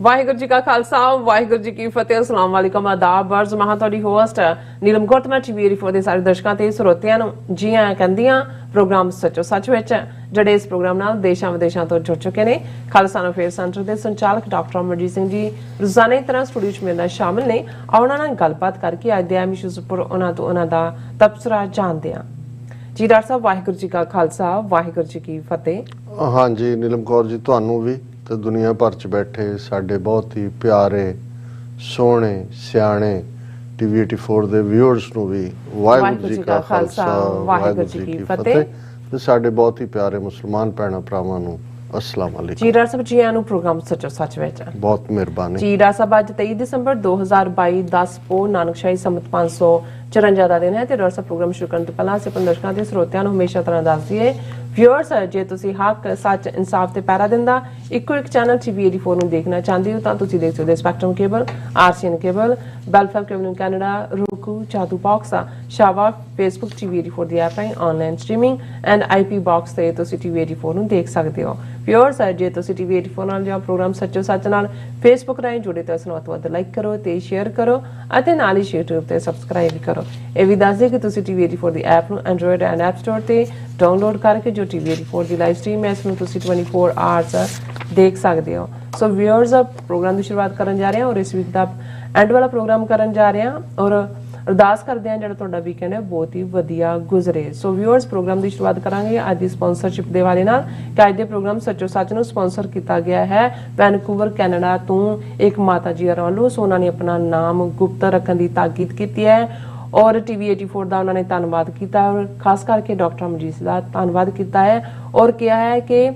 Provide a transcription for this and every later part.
वाहिगुरू जी का खालसा वाहिगुरू जी की फतेह। अस्सलाम वालेकुम आदाब अर्ज महा तुहाडी होस्ट नीलम कौर मैं टीवी 84 ਦੇ ਸਾਰੇ ਦਰਸ਼ਕਾਂ ਤੇ ਸਰੋਤਿਆਂ ਨੂੰ ਜੀ ਆਇਆਂ ਕਹਿੰਦੀਆਂ ਪ੍ਰੋਗਰਾਮ ਸੱਚੋ ਸੱਚ ਵਿੱਚ ਜਿਹੜੇ ਇਸ ਪ੍ਰੋਗਰਾਮ ਨਾਲ ਦੇਸ਼ਾਂ ਵਿਦੇਸ਼ਾਂ ਤੋਂ ਜੁੜ ਚੁੱਕੇ ਨੇ। ਖਾਲਸਾ ਅਫੇਅਰ ਸੈਂਟਰ ਦੇ ਸੰਚਾਲਕ ਡਾਕਟਰ ਅਮਰਜੀਤ ਸਿੰਘ ਜੀ ਰੋਜ਼ਾਨਾ ਦੀ ਤਰ੍ਹਾਂ ਸਟੂਡੀਓ 'ਚ ਮੇਰੇ ਨਾਲ ਸ਼ਾਮਿਲ ਨੇ। ਉਹਨਾਂ ਨਾਲ ਗੱਲਬਾਤ ਕਰਕੇ ਅੱਜ ਦੇ ਅਹਿਮ ਇਸ਼ੂਜ਼ ਉੱਪਰ ਉਹਨਾਂ ਦਾ ਤਬਸਰਾ ਜਾਣਦੇ ਹਾਂ। ਜੀ ਡਾਕਟਰ ਸਾਹਿਬ ਵਾਹਿਗੁਰੂ ਜੀ का ਖਾਲਸਾ ਵਾਹਿਗੁਰੂ ਜੀ की फतेह। हाँ जी नीलम कौर जी ਤੁਹਾਨੂੰ ਵੀ ਤੇ ਦੁਨੀਆ ਭਰ ਚ ਬੈਠੇ ਸਾਡੇ ਬਹੁਤ ਹੀ ਪਿਆਰੇ ਸੋਹਣੇ ਸਿਆਣੇ ਟੀਵੀ 84 ਦੇ ਵਿਊਅਰਸ ਨੂੰ ਵੀ ਵਾਹਿਗੁਰੂ ਜੀ ਕਾ ਖਾਲਸਾ ਵਾਹਿਗੁਰੂ ਜੀ ਕੀ ਫਤਿਹ ਤੇ ਸਾਡੇ ਬਹੁਤ ਹੀ ਪਿਆਰੇ ਮੁਸਲਮਾਨ ਭੈਣਾਂ ਭਰਾਵਾਂ ਨੂੰ अस्सलाम वालेकुम। जी डॉक्टर साहब जी आनू प्रोग्राम सचो सच विच बहुत मेहरबानी। जी डॉक्टर साहब आज 23 दिसंबर 2022 10 पो नानकशाही संमत 554 ਦਾ ਦਿਨ ਹੈ ਤੇ ਡਾਕਟਰ ਸਾਹਿਬ ਪ੍ਰੋਗਰਾਮ ਸ਼ੁਰੂ ਕਰਨ ਤੋਂ ਪਹਿਲਾਂ ਅਸੀਂ ਆਪਣੇ ਦਰਸ਼ਕਾਂ ਤੇ ਸਰੋਤਿਆਂ ਨੂੰ ਹਮੇਸ਼ਾ ਤਰ੍ਹਾਂ ਦੱਸ ਦਈਏ ਵਿਊਅਰਸ ਜੇ ਤੁਸੀਂ ਹੱਕ ਸੱਚ ਇਨਸਾਫ ਤੇ ਪੈਰਾ ਦਿੰਦਾ ਇੱਕੋ ਇੱਕ ਚੈਨਲ ਟੀਵੀ 84 ਨੂੰ ਦੇਖਣਾ ਚਾਹੁੰਦੇ ਹੋ ਤਾਂ ਤੁਸੀਂ ਦੇਖ ਸਕਦੇ ਹੋ ਸਪੈਕਟਰਮ ਕੇਬਲ, ਆਰਸੀਐਨ ਕੇਬਲ, ਬੈਲਫੈਲ ਕੇਬਲ ਇਨ ਕੈਨੇਡਾ, roku, ਚਾਤੂ ਬਾਕਸ, ਸ਼ਾਵਾ, ਫੇਸਬੁੱਕ ਟੀਵੀ 84 ਦੀ ਐਪ ਹੈ online streaming and IP box ਤੇ ਤੁਸੀਂ ਟੀਵੀ 84 ਨੂੰ ਦੇਖ ਸਕਦੇ ਹੋ। ਵਿਊਅਰਸ ਜੇ ਤੁਸੀਂ ਟੀਵੀ 84 ਨਾਲ ਜਾਂ ਪ੍ਰੋਗਰਾਮ ਸੱਚੋ ਸੱਚ ਨਾਲ ਫੇਸਬੁੱਕ ਰਾਹੀਂ ਜੁੜੇ ਤਾਂ ਉਸ ਨੂੰ ਵੱਧ ਲਾਈਕ ਕਰੋ ਤੇ ਸ਼ੇਅਰ ਕਰੋ ਅਤੇ ਨਾਲ ਹੀ YouTube ਤੇ ਸਬਸਕ੍ਰਾਈਬ ਕਰੋ। ਇਹ ਵੀ ਦੱਸ ਦਿਓ ਕਿ ਤੁਸੀਂ ਟੀਵੀ 84 ਦੀ ਐਪ ਨੂੰ ਐਂਡਰੋਇਡ ਐਂਡ ਐਪ ਸਟੋਰ ਤੇ ਡਾਊਨਲੋਡ ਕਰਕੇ ਜੋ ਟੀਵੀ 84 ਦੀ ਲਾਈਵ ਸਟ੍ਰੀਮ ਹੈ ਇਸ ਨੂੰ ਤੁਸੀਂ 24 ਆਵਰਸ ਦੇਖ ਸਕਦੇ ਹੋ। ਸੋ ਵਿਊਅਰਸ ਪ੍ਰੋਗਰਾਮ ਦੀ ਸ਼ੁਰੂਆਤ ਕਰਨ ਜਾ ਰਹੇ ਹਾਂ ਔਰ ਇਸ ਵੀਕ ਦਾ ਐਂਡ ਵਾਲਾ ਪ੍ਰੋਗਰਾਮ ਕਰਨ ਜਾ ਰਹੇ ਹਾਂ ਔਰ ਅਰਦਾਸ ਕਰਦੇ ਹਾਂ ਜਿਹੜਾ ਤੁਹਾਡਾ ਵੀਕਐਂਡ ਹੈ ਬਹੁਤ ਹੀ ਵਧੀਆ ਗੁਜ਼ਰੇ। ਸੋ ਵਿਊਅਰਸ ਪ੍ਰੋਗਰਾਮ ਦੀ ਸ਼ੁਰੂਆਤ ਕਰਾਂਗੇ ਅੱਜ ਦੀ ਸਪਾਂਸਰਸ਼ਿਪ ਦੇ ਵਾਲੇ ਨਾਲ ਕਿ ਅੱਜ ਦੇ ਪ੍ਰੋਗਰਾਮ ਸੱਚੋ ਸੱਚ ਨੂੰ ਸਪਾਂਸਰ ਕੀਤਾ ਗਿਆ ਹੈ ਵੈਨਕੂਵਰ ਕੈਨੇਡਾ ਤੋਂ ਇੱਕ ਮਾਤਾ ਜੀ ਵੱਲੋਂ। ਸੋ ਉਹਨਾਂ ਨੇ ਆਪਣਾ ਨਾਮ ਗੁਪਤ ਰੱਖਣ ਦੀ ਤਾਕੀਦ ਕੀਤੀ ਹੈ ਔਰ ਟੀਵੀ 84 ਦਾ ਉਹਨਾਂ ਨੇ ਧੰਨਵਾਦ ਕੀਤਾ ਔਰ ਖਾਸ ਕਰਕੇ ਡਾਕਟਰ ਅਮਰਜੀਤ ਦਾ ਧੰਨਵਾਦ ਕੀਤਾ ਹੈ ਔਰ ਕਿਹਾ ਹੈ ਕਿ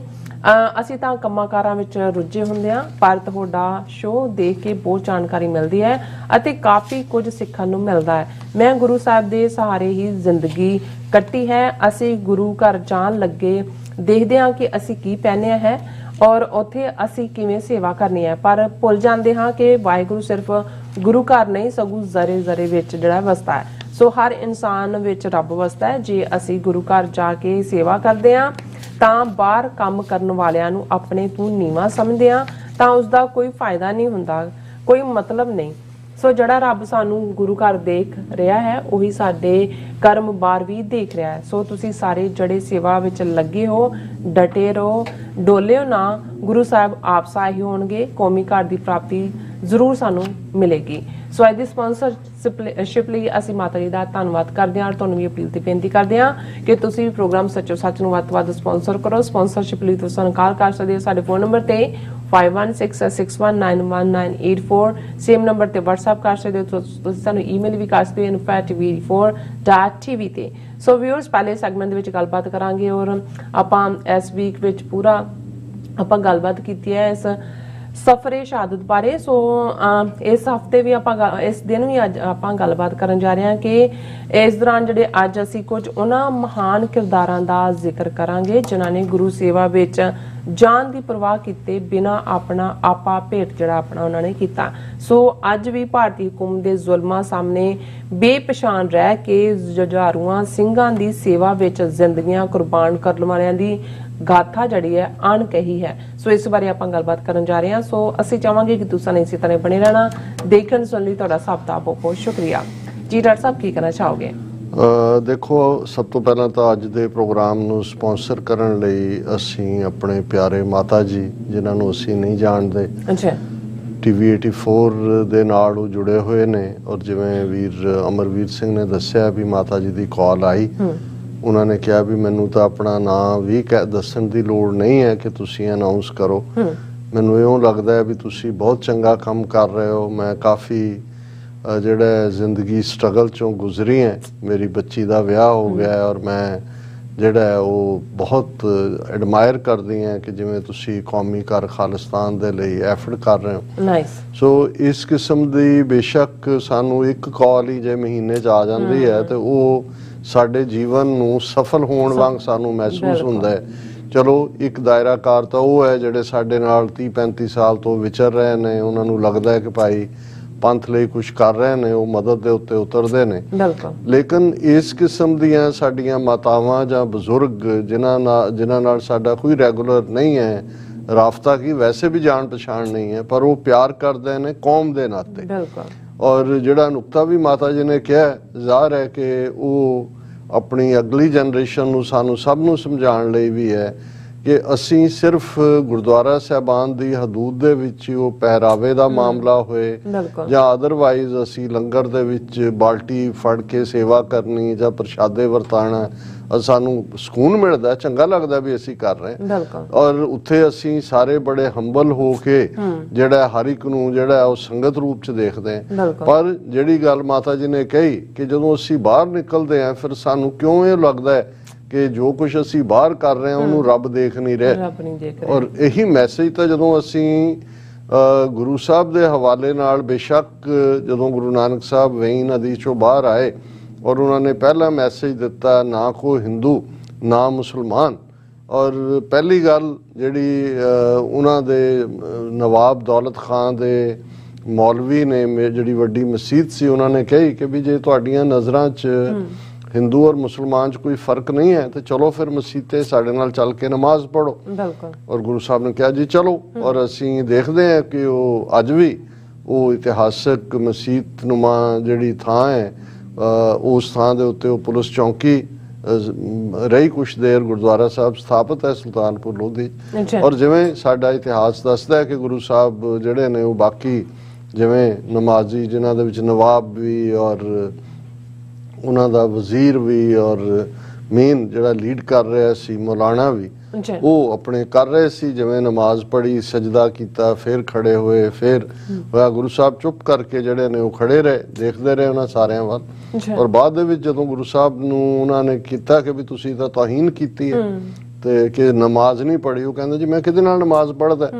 ਅਸੀਂ ਤਾਂ ਕੰਮਾਂ ਕਾਰਾਂ ਵਿੱਚ ਰੁੱਝੇ ਹੁੰਦੇ ਹਾਂ ਪਰ ਤੁਹਾਡਾ ਸ਼ੋਅ ਦੇਖ ਕੇ ਬਹੁਤ ਜਾਣਕਾਰੀ ਮਿਲਦੀ ਹੈ ਅਤੇ ਕਾਫੀ ਕੁਝ ਸਿੱਖਣ ਨੂੰ ਮਿਲਦਾ ਹੈ। ਮੈਂ ਗੁਰੂ ਸਾਹਿਬ ਦੇ ਸਹਾਰੇ ਹੀ ਜ਼ਿੰਦਗੀ ਕੱਟੀ ਹੈ। ਅਸੀਂ ਗੁਰੂ ਘਰ ਜਾਣ ਲੱਗੇ ਦੇਖਦੇ ਹਾਂ ਕਿ ਅਸੀਂ ਕੀ ਪਹਿਨਿਆ ਹੈ ਔਰ ਉੱਥੇ ਅਸੀਂ ਕਿਵੇਂ ਸੇਵਾ ਕਰਨੀ ਹੈ ਪਰ ਭੁੱਲ ਜਾਂਦੇ ਹਾਂ ਕਿ ਵਾਹਿਗੁਰੂ ਸਿਰਫ ਗੁਰੂ ਘਰ ਨਹੀਂ ਸਗੋਂ ਜ਼ਰੇ ਜ਼ਰੇ ਵਿੱਚ ਜਿਹੜਾ ਵਸਦਾ ਹੈ। ਸੋ ਹਰ ਇਨਸਾਨ ਵਿੱਚ ਰੱਬ ਵਸਦਾ ਹੈ। ਜੇ ਅਸੀਂ ਗੁਰੂ ਘਰ ਜਾ ਕੇ ਸੇਵਾ ਕਰਦੇ ਹਾਂ ਤਾਂ ਬਾਹਰ ਕੰਮ ਕਰਨ ਵਾਲਿਆਂ ਨੂੰ ਆਪਣੇ ਤੋਂ ਨੀਵਾਂ ਸਮਝਦੇ ਆ ਤਾਂ ਉਸ ਦਾ ਕੋਈ ਫਾਇਦਾ ਨਹੀਂ ਹੁੰਦਾ, ਕੋਈ ਮਤਲਬ ਨਹੀਂ। ਸੋ ਜਿਹੜਾ ਰੱਬ ਸਾਨੂੰ ਗੁਰੂ ਘਰ ਦੇਖ ਰਿਹਾ ਹੈ ਉਹੀ ਸਾਡੇ ਕਰਮ ਬਾਹਰ ਵੀ ਦੇਖ ਰਿਹਾ ਹੈ। ਸੋ ਤੁਸੀਂ ਸਾਰੇ ਜਿਹੜੇ ਸੇਵਾ ਵਿੱਚ ਲੱਗੇ ਹੋ ਡਟੇ ਰਹੋ, ਡੋਲਿਓ ਨਾ। ਗੁਰੂ ਸਾਹਿਬ ਆਪ ਸਹਾਈ ਹੋਣਗੇ, ਕੌਮੀ ਘਰ ਦੀ ਪ੍ਰਾਪਤੀ ਜ਼ਰੂਰ ਸਾਨੂੰ ਮਿਲੇਗੀ। ਸੋ ਅੱਜ ਦੀ ਸਪਾਂਸਰਸ਼ਿਪ ਲਈ ਅਸੀਂ ਮਾਤਾ ਜੀ ਦਾ ਧੰਨਵਾਦ ਕਰਦੇ ਹਾਂ ਔਰ ਤੁਹਾਨੂੰ ਵੀ ਅਪੀਲ ਤੇ ਬੇਨਤੀ ਕਰਦੇ ਹਾਂ ਕਿ ਤੁਸੀਂ ਪ੍ਰੋਗਰਾਮ ਸੱਚੋ ਸੱਚ ਨੂੰ ਵੱਧ ਤੋਂ ਵੱਧ ਸਪਾਂਸਰ ਕਰੋ। ਸਪਾਂਸਰਸ਼ਿਪ ਲਈ ਤੁਸੀਂ ਸਾਨੂੰ ਕਾਲ ਕਰ ਸਕਦੇ ਹੋ ਸਾਡੇ ਫੋਨ ਨੰਬਰ ਤੇ 5166191984 ਸੇਮ ਨੰਬਰ ਤੇ WhatsApp ਕਰ ਸਕਦੇ ਹੋ। ਤੁਸੀਂ ਸਾਨੂੰ ਈਮੇਲ ਵੀ ਕਰ ਸਕਦੇ ਹੋ info@tv4.tv ਤੇ। ਸੋ ਵਿਊਅਰਸ ਪਹਿਲੇ ਸੈਗਮੈਂਟ ਦੇ ਵਿੱਚ ਗੱਲਬਾਤ ਕਰਾਂਗੇ ਔਰ ਆਪਾਂ ਇਸ ਵੀਕ ਵਿੱਚ ਪੂਰਾ ਆਪਾਂ ਗੱਲਬਾਤ ਕੀਤੀ ਹੈ ਇਸ ਸਫਰੇ ਸ਼ਹਾਦਤ ਬਾਰੇ। ਸੋ ਇਸ ਹਫਤੇ ਵੀ ਆਪਾਂ ਇਸ ਦਿਨ ਵੀ ਅੱਜ ਆਪਾਂ ਗੱਲਬਾਤ ਕਰਨ ਜਾ ਰਹੇ ਹਾਂ ਕਿ ਇਸ ਦੌਰਾਨ ਜਿਹੜੇ ਅੱਜ ਅਸੀਂ ਕੁਝ ਉਹਨਾਂ ਮਹਾਨ ਕਿਰਦਾਰਾਂ ਦਾ ਜ਼ਿਕਰ ਕਰਾਂਗੇ ਜਿਨ੍ਹਾਂ ਨੇ ਗੁਰੂ ਸੇਵਾ ਵਿੱਚ ਜਾਨ ਦੀ ਪਰਵਾਹ ਕੀਤੇ ਬਿਨਾਂ ਆਪਣਾ ਆਪਾ ਭੇਟ ਜਿਹੜਾ ਆਪਣਾ ਉਹਨਾਂ ਨੇ ਕੀਤਾ। ਸੋ ਅੱਜ ਵੀ ਭਾਰਤੀ ਹਕੂਮਤ ਦੇ ਜ਼ੁਲਮਾਂ ਸਾਹਮਣੇ ਬੇਪਛਾਣ ਰਹਿ ਕੇ ਜੁਝਾਰੂਆਂ ਸਿੰਘਾਂ ਦੀ ਸੇਵਾ ਵਿੱਚ ਜ਼ਿੰਦਗੀਆਂ ਕੁਰਬਾਨ ਕਰਨ ਵਾਲਿਆਂ ਦੀ ਗਾਥਾ ਜਿਹੜੀ ਹੈ ਅਣਕਹੀ ਹੈ। ਸੋ ਇਸ ਬਾਰੇ ਆਪਾਂ ਗੱਲਬਾਤ ਕਰਨ ਜਾ ਰਹੇ ਹਾਂ। ਸੋ ਅਸੀਂ ਚਾਹਾਂਗੇ ਕਿ ਤੁਸੀਂ ਇਸੇ ਤਰ੍ਹਾਂ ਬਣੇ ਰਹਿਣਾ। ਦੇਖਣ ਸੁਣਨ ਲਈ ਤੁਹਾਡਾ ਸਭ ਦਾ ਬਹੁਤ ਬਹੁਤ ਸ਼ੁਕਰੀਆ। ਜੀ ਡਾਕਟਰ ਸਾਹਿਬ ਕੀ ਕਹਿਣਾ ਚਾਹੋਗੇ? ਦੇਖੋ ਸਭ ਤੋਂ ਪਹਿਲਾਂ ਤਾਂ ਅੱਜ ਦੇ ਪ੍ਰੋਗਰਾਮ ਨੂੰ ਸਪਾਂਸਰ ਕਰਨ ਲਈ ਅਸੀਂ ਆਪਣੇ ਪਿਆਰੇ ਮਾਤਾ ਜੀ ਜਿਨ੍ਹਾਂ ਨੂੰ ਅਸੀਂ ਨਹੀਂ ਜਾਣਦੇ ਟੀਵੀ 84 ਦੇ ਨਾਲ ਉਹ ਜੁੜੇ ਹੋਏ ਨੇ ਔਰ ਜਿਵੇਂ ਵੀਰ ਅਮਰਵੀਰ ਸਿੰਘ ਨੇ ਦੱਸਿਆ ਵੀ ਮਾਤਾ ਜੀ ਦੀ ਕਾਲ ਆਈ, ਉਹਨਾਂ ਨੇ ਕਿਹਾ ਵੀ ਮੈਨੂੰ ਤਾਂ ਆਪਣਾ ਨਾਂ ਵੀ ਦੱਸਣ ਦੀ ਲੋੜ ਨਹੀਂ ਹੈ ਕਿ ਤੁਸੀਂ ਅਨਾਉਂਸ ਕਰੋ। ਮੈਨੂੰ ਇਉਂ ਲੱਗਦਾ ਹੈ ਵੀ ਤੁਸੀਂ ਬਹੁਤ ਚੰਗਾ ਕੰਮ ਕਰ ਰਹੇ ਹੋ। ਮੈਂ ਕਾਫੀ ਜਿਹੜਾ ਜ਼ਿੰਦਗੀ ਸਟਰਗਲ ਚੋਂ ਗੁਜ਼ਰੀ ਹੈ। ਮੇਰੀ ਬੱਚੀ ਦਾ ਵਿਆਹ ਹੋ ਗਿਆ ਔਰ ਮੈਂ ਜਿਹੜਾ ਉਹ ਬਹੁਤ ਐਡਮਾਇਰ ਕਰਦੀ ਹਾਂ ਕਿ ਜਿਵੇਂ ਤੁਸੀਂ ਕੌਮੀ ਘਰ ਖਾਲਿਸਤਾਨ ਦੇ ਲਈ ਐਫਰਟ ਕਰ ਰਹੇ ਹੋ। ਸੋ ਇਸ ਕਿਸਮ ਦੀ ਬੇਸ਼ੱਕ ਸਾਨੂੰ ਇੱਕ ਕਾਲ ਹੀ ਜੇ ਮਹੀਨੇ 'ਚ ਆ ਜਾਂਦੀ ਹੈ ਤੇ ਉਹ ਸਾਡੇ ਜੀਵਨ ਨੂੰ ਸਫਲ ਹੋਣ ਵਾਂਗ ਸਾਨੂੰ ਮਹਿਸੂਸ ਹੁੰਦਾ ਹੈ। ਚਲੋ ਇੱਕ ਦਾਇਰਾਕਾਰ ਤਾਂ ਉਹ ਹੈ ਜਿਹੜੇ ਸਾਡੇ ਨਾਲ 30-35 ਸਾਲ ਤੋਂ ਵਿਚਰ ਰਹੇ ਨੇ, ਉਹਨਾਂ ਨੂੰ ਲੱਗਦਾ ਹੈ ਕਿ ਭਾਈ ਪੰਥ ਲਈ ਕੁਝ ਕਰ ਰਹੇ ਨੇ, ਉਹ ਮਦਦ ਦੇ ਉੱਤੇ ਉਤਰਦੇ ਨੇ। ਲੇਕਿਨ ਇਸ ਕਿਸਮ ਦੀਆਂ ਸਾਡੀਆਂ ਮਾਤਾਵਾਂ ਜਾਂ ਬਜ਼ੁਰਗ ਜਿਨ੍ਹਾਂ ਨਾਲ ਸਾਡਾ ਕੋਈ ਰੈਗੂਲਰ ਨਹੀਂ ਹੈ राफ्ता की वैसे भी जान पछाण नहीं है, पर वो प्यार करते हैं कौम के नाते। और जिहड़ा नुकता भी माता जी ने कहा, ज़ाहिर है कि वो अपनी अगली जनरेशन नूं सानू सब नूं समझाउण लई भी है कि असी सिर्फ गुरुद्वारा साहबान की हदूद दे विच वो पहरावे का मामला होए जां अदरवाइज असी लंगर दे विच बाल्टी फड़ के सेवा करनी जां प्रशादे वरताना, सानू सुकून मिलता, चंगा लगता भी असी कर रहे हैं। और उत्थे असी सारे बड़े हंबल हो के जिहड़ा हर एक नूं जिहड़ा वो संगत रूप च देखते हैं। पर जिहड़ी गल माता जी ने कही कि जदों असी बाहर निकलते हैं फिर सानू क्यों ये लगता है कि जो कुछ असी बाहर कर रहे हैं उन्होंने रब देख नहीं रहे। और यही मैसेज तो जदों असी गुरु साहब के हवाले नाल बेशक जदों गुरु नानक साहब वेई नदी चों बाहर आए और उन्होंने पहला मैसेज दिता, ना को हिंदू ना मुसलमान। और पहली गल जिहड़ी उन्हां दे नवाब दौलत खान दे मौलवी ने जिहड़ी वड्डी मसीत सी उन्होंने कही कि भी जे तुहाडीआं नज़रां च हिंदू और मुसलमान च कोई फर्क नहीं है तो चलो फिर मसीते साडे नाल चल के नमाज पढ़ो। और गुरु साहब ने कहा जी चलो। और असी देखते हैं कि वो अज भी वो इतिहासक मसीत नुमा जिहड़ी थां है उस थां दे उत्ते वो पुलिस चौंकी रही कुछ देर, गुरुद्वारा साहब स्थापित है सुल्तानपुर लोधी। और जिवें साडा इतिहास दसदा है कि गुरु साहब जिहड़े ने वो बाकी जिवें नमाजी जिन्हां दे विच नवाब भी और उन्हां दा वजीर भी और मेन जिहड़ा लीड कर रहा सी मौलाना भी वो अपने कर रहे सी, जिवें नमाज पढ़ी सजदा किया फिर खड़े हुए फिर होया। गुरु साहब चुप करके जिहड़े ने वो खड़े रहे देखते रहे उन्हां सारियां वल। और बाद दे विच जदों गुरु साहब नूं उन्हां ने कीता कि भी तुसीं तां तौहीन कीती है ते कि नमाज नहीं पढ़ी, वो कहंदे जी मैं किहदे नाल नमाज पढ़दा।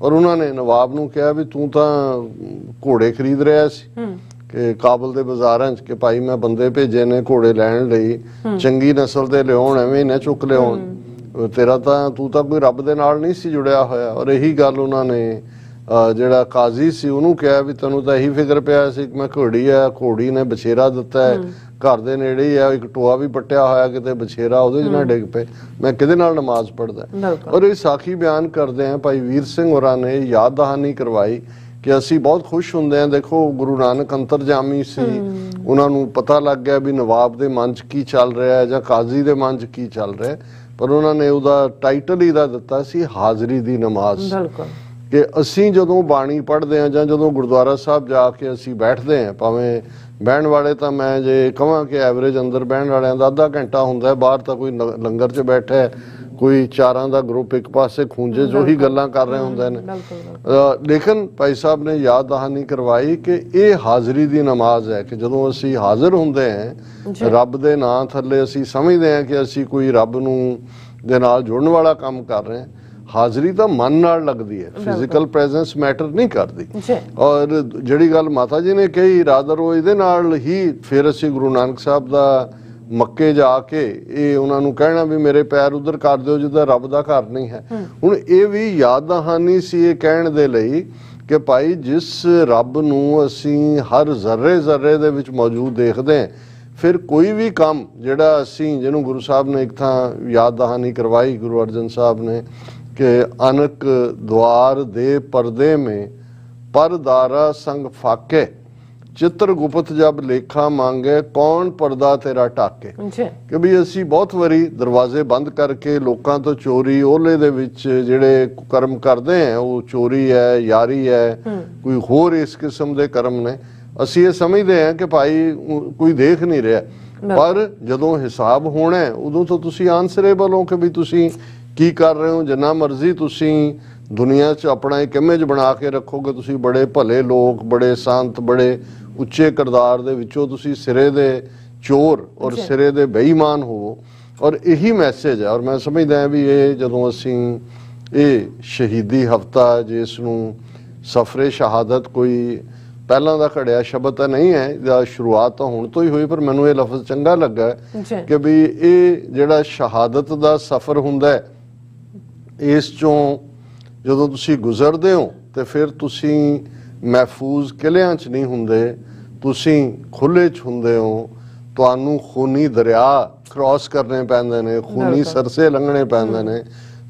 और उन्होंने नवाब नूं कहा भी तूं तां घोड़े खरीद रहा सी कि काबल के बाजारां च कि भाई मैं बंदे भेजे ने घोड़े लैण लई चंगी नस्ल दे लिआउण, एवें ना चुक लिआउण, तेरा तां तू तां कोई रब दे नाल नहीं सी जुड़िया होया। और यही गल उन्होंने जिहड़ा काजी सी उहनूं कहा भी तैनूं तां यही फिक्र पिया सी कि मैं घोड़ी है, घोड़ी ने बछेरा दिता है घर दे नेड़े ही है, एक टोआ भी पट्टिया होया किते बछेरा उहदे च ना डिग पे, मैं किहदे नाल नमाज पढ़दा। और ये साखी बयान करदे हैं भाई वीर सिंह होरां ने याद दहानी करवाई कि असी बहुत खुश होंदे हैं। देखो गुरु नानक अंतरजामी सी, उन्होंने पता लग गया भी नवाब के मन च की चल रहा है जां काजी के मन च की चल रहा है, पर उन्होंने उहदा टाइटल ही दिता सी हाज़री दी नमाज। कि असी जदों बाणी पढ़ते हैं जां जदों गुरुद्वारा साहब जाके असी बैठते हैं, भावें बहन वाले तो मैं जे कहां कि एवरेज अंदर बहन वालियां दा आधा घंटा हुंदा है, बाहर तो कोई लंगर च बैठा है, कोई चारां दा ग्रुप एक पासे खूंजे जो ही गल्लां कर रहे होंदे ने। लेकिन भाई साहब ने याद दहानी करवाई कि ये हाज़री दी नमाज है कि जदों असी हाज़र हुंदे हैं रब दे नां थल्ले असी समझते हैं कि असी कोई रब नूं दे नाल जुड़न वाला काम कर रहे हैं। हाज़री तो मन नाल लगदी है, फिजिकल प्रेजेंस मैटर नहीं करती। और जिहड़ी गल माता जी ने कही रादर वो इहदे नाल ही फिर असी गुरु नानक साहब दा मक्के जाके ये उन्होंने कहना भी मेरे पैर उधर कर दो जिधर रब दा घर नहीं है। हुण ये भी याद दहानी सी ये कहण दे लई कि भाई जिस रब नूं असी हर जर्रे जर्रे दे विच मौजूद देखते हैं, फिर कोई भी काम जिहड़ा असी जिन्हों गुरु साहब ने एक थां याद दहानी करवाई गुरु अर्जन साहब ने कि अनक द्वार दे पर्दे में परदारा संग फाके चित्र गुप्त जब लेखा मांगे कौन पर्दा तेरा टाके। कि भी असी बहुत वारी दरवाजे बंद करके लोगों तो चोरी ओले दे विच जिहड़े कर्म करते हैं वो चोरी है यारी है कोई होर इस किस्म के कर्म ने, असी ये समझते हैं कि भाई कोई देख नहीं रहा, पर जदों हिसाब होना है उदों तो तुसी आंसरेबल हो कि भी तुसी की कर रहे हो। जिन्ना मर्जी तुसी दुनिया च अपना एक इमेज बना के रखोगे, तुसी बड़े भले लोग बड़े संत बड़े उच्चे किरदार दे विचों तुसी सिरे दे चोर और सिरे दे बेईमान हो। और यही मैसेज है। और मैं समझदा भी ये जदों असी ये शहीदी हफ्ता जिसनूं सफरे शहादत कोई पहला दा घड़िया शब्द तो नहीं है, शुरुआत तो हुण तो ही हुई, पर मैनूं ये लफ्ज़ चंगा लगा कि भी ये जिहड़ा शहादत दा सफ़र हुंदा है इस चों जदों तुसी गुजरदे हो तो फिर तुसी महफूज किलियां च नहीं हुंदे, तुसी खुले च हुंदे हो, तुहानूं खूनी दरिया क्रॉस करने पैंदे ने, खूनी सरसे लंघने पैंदे ने,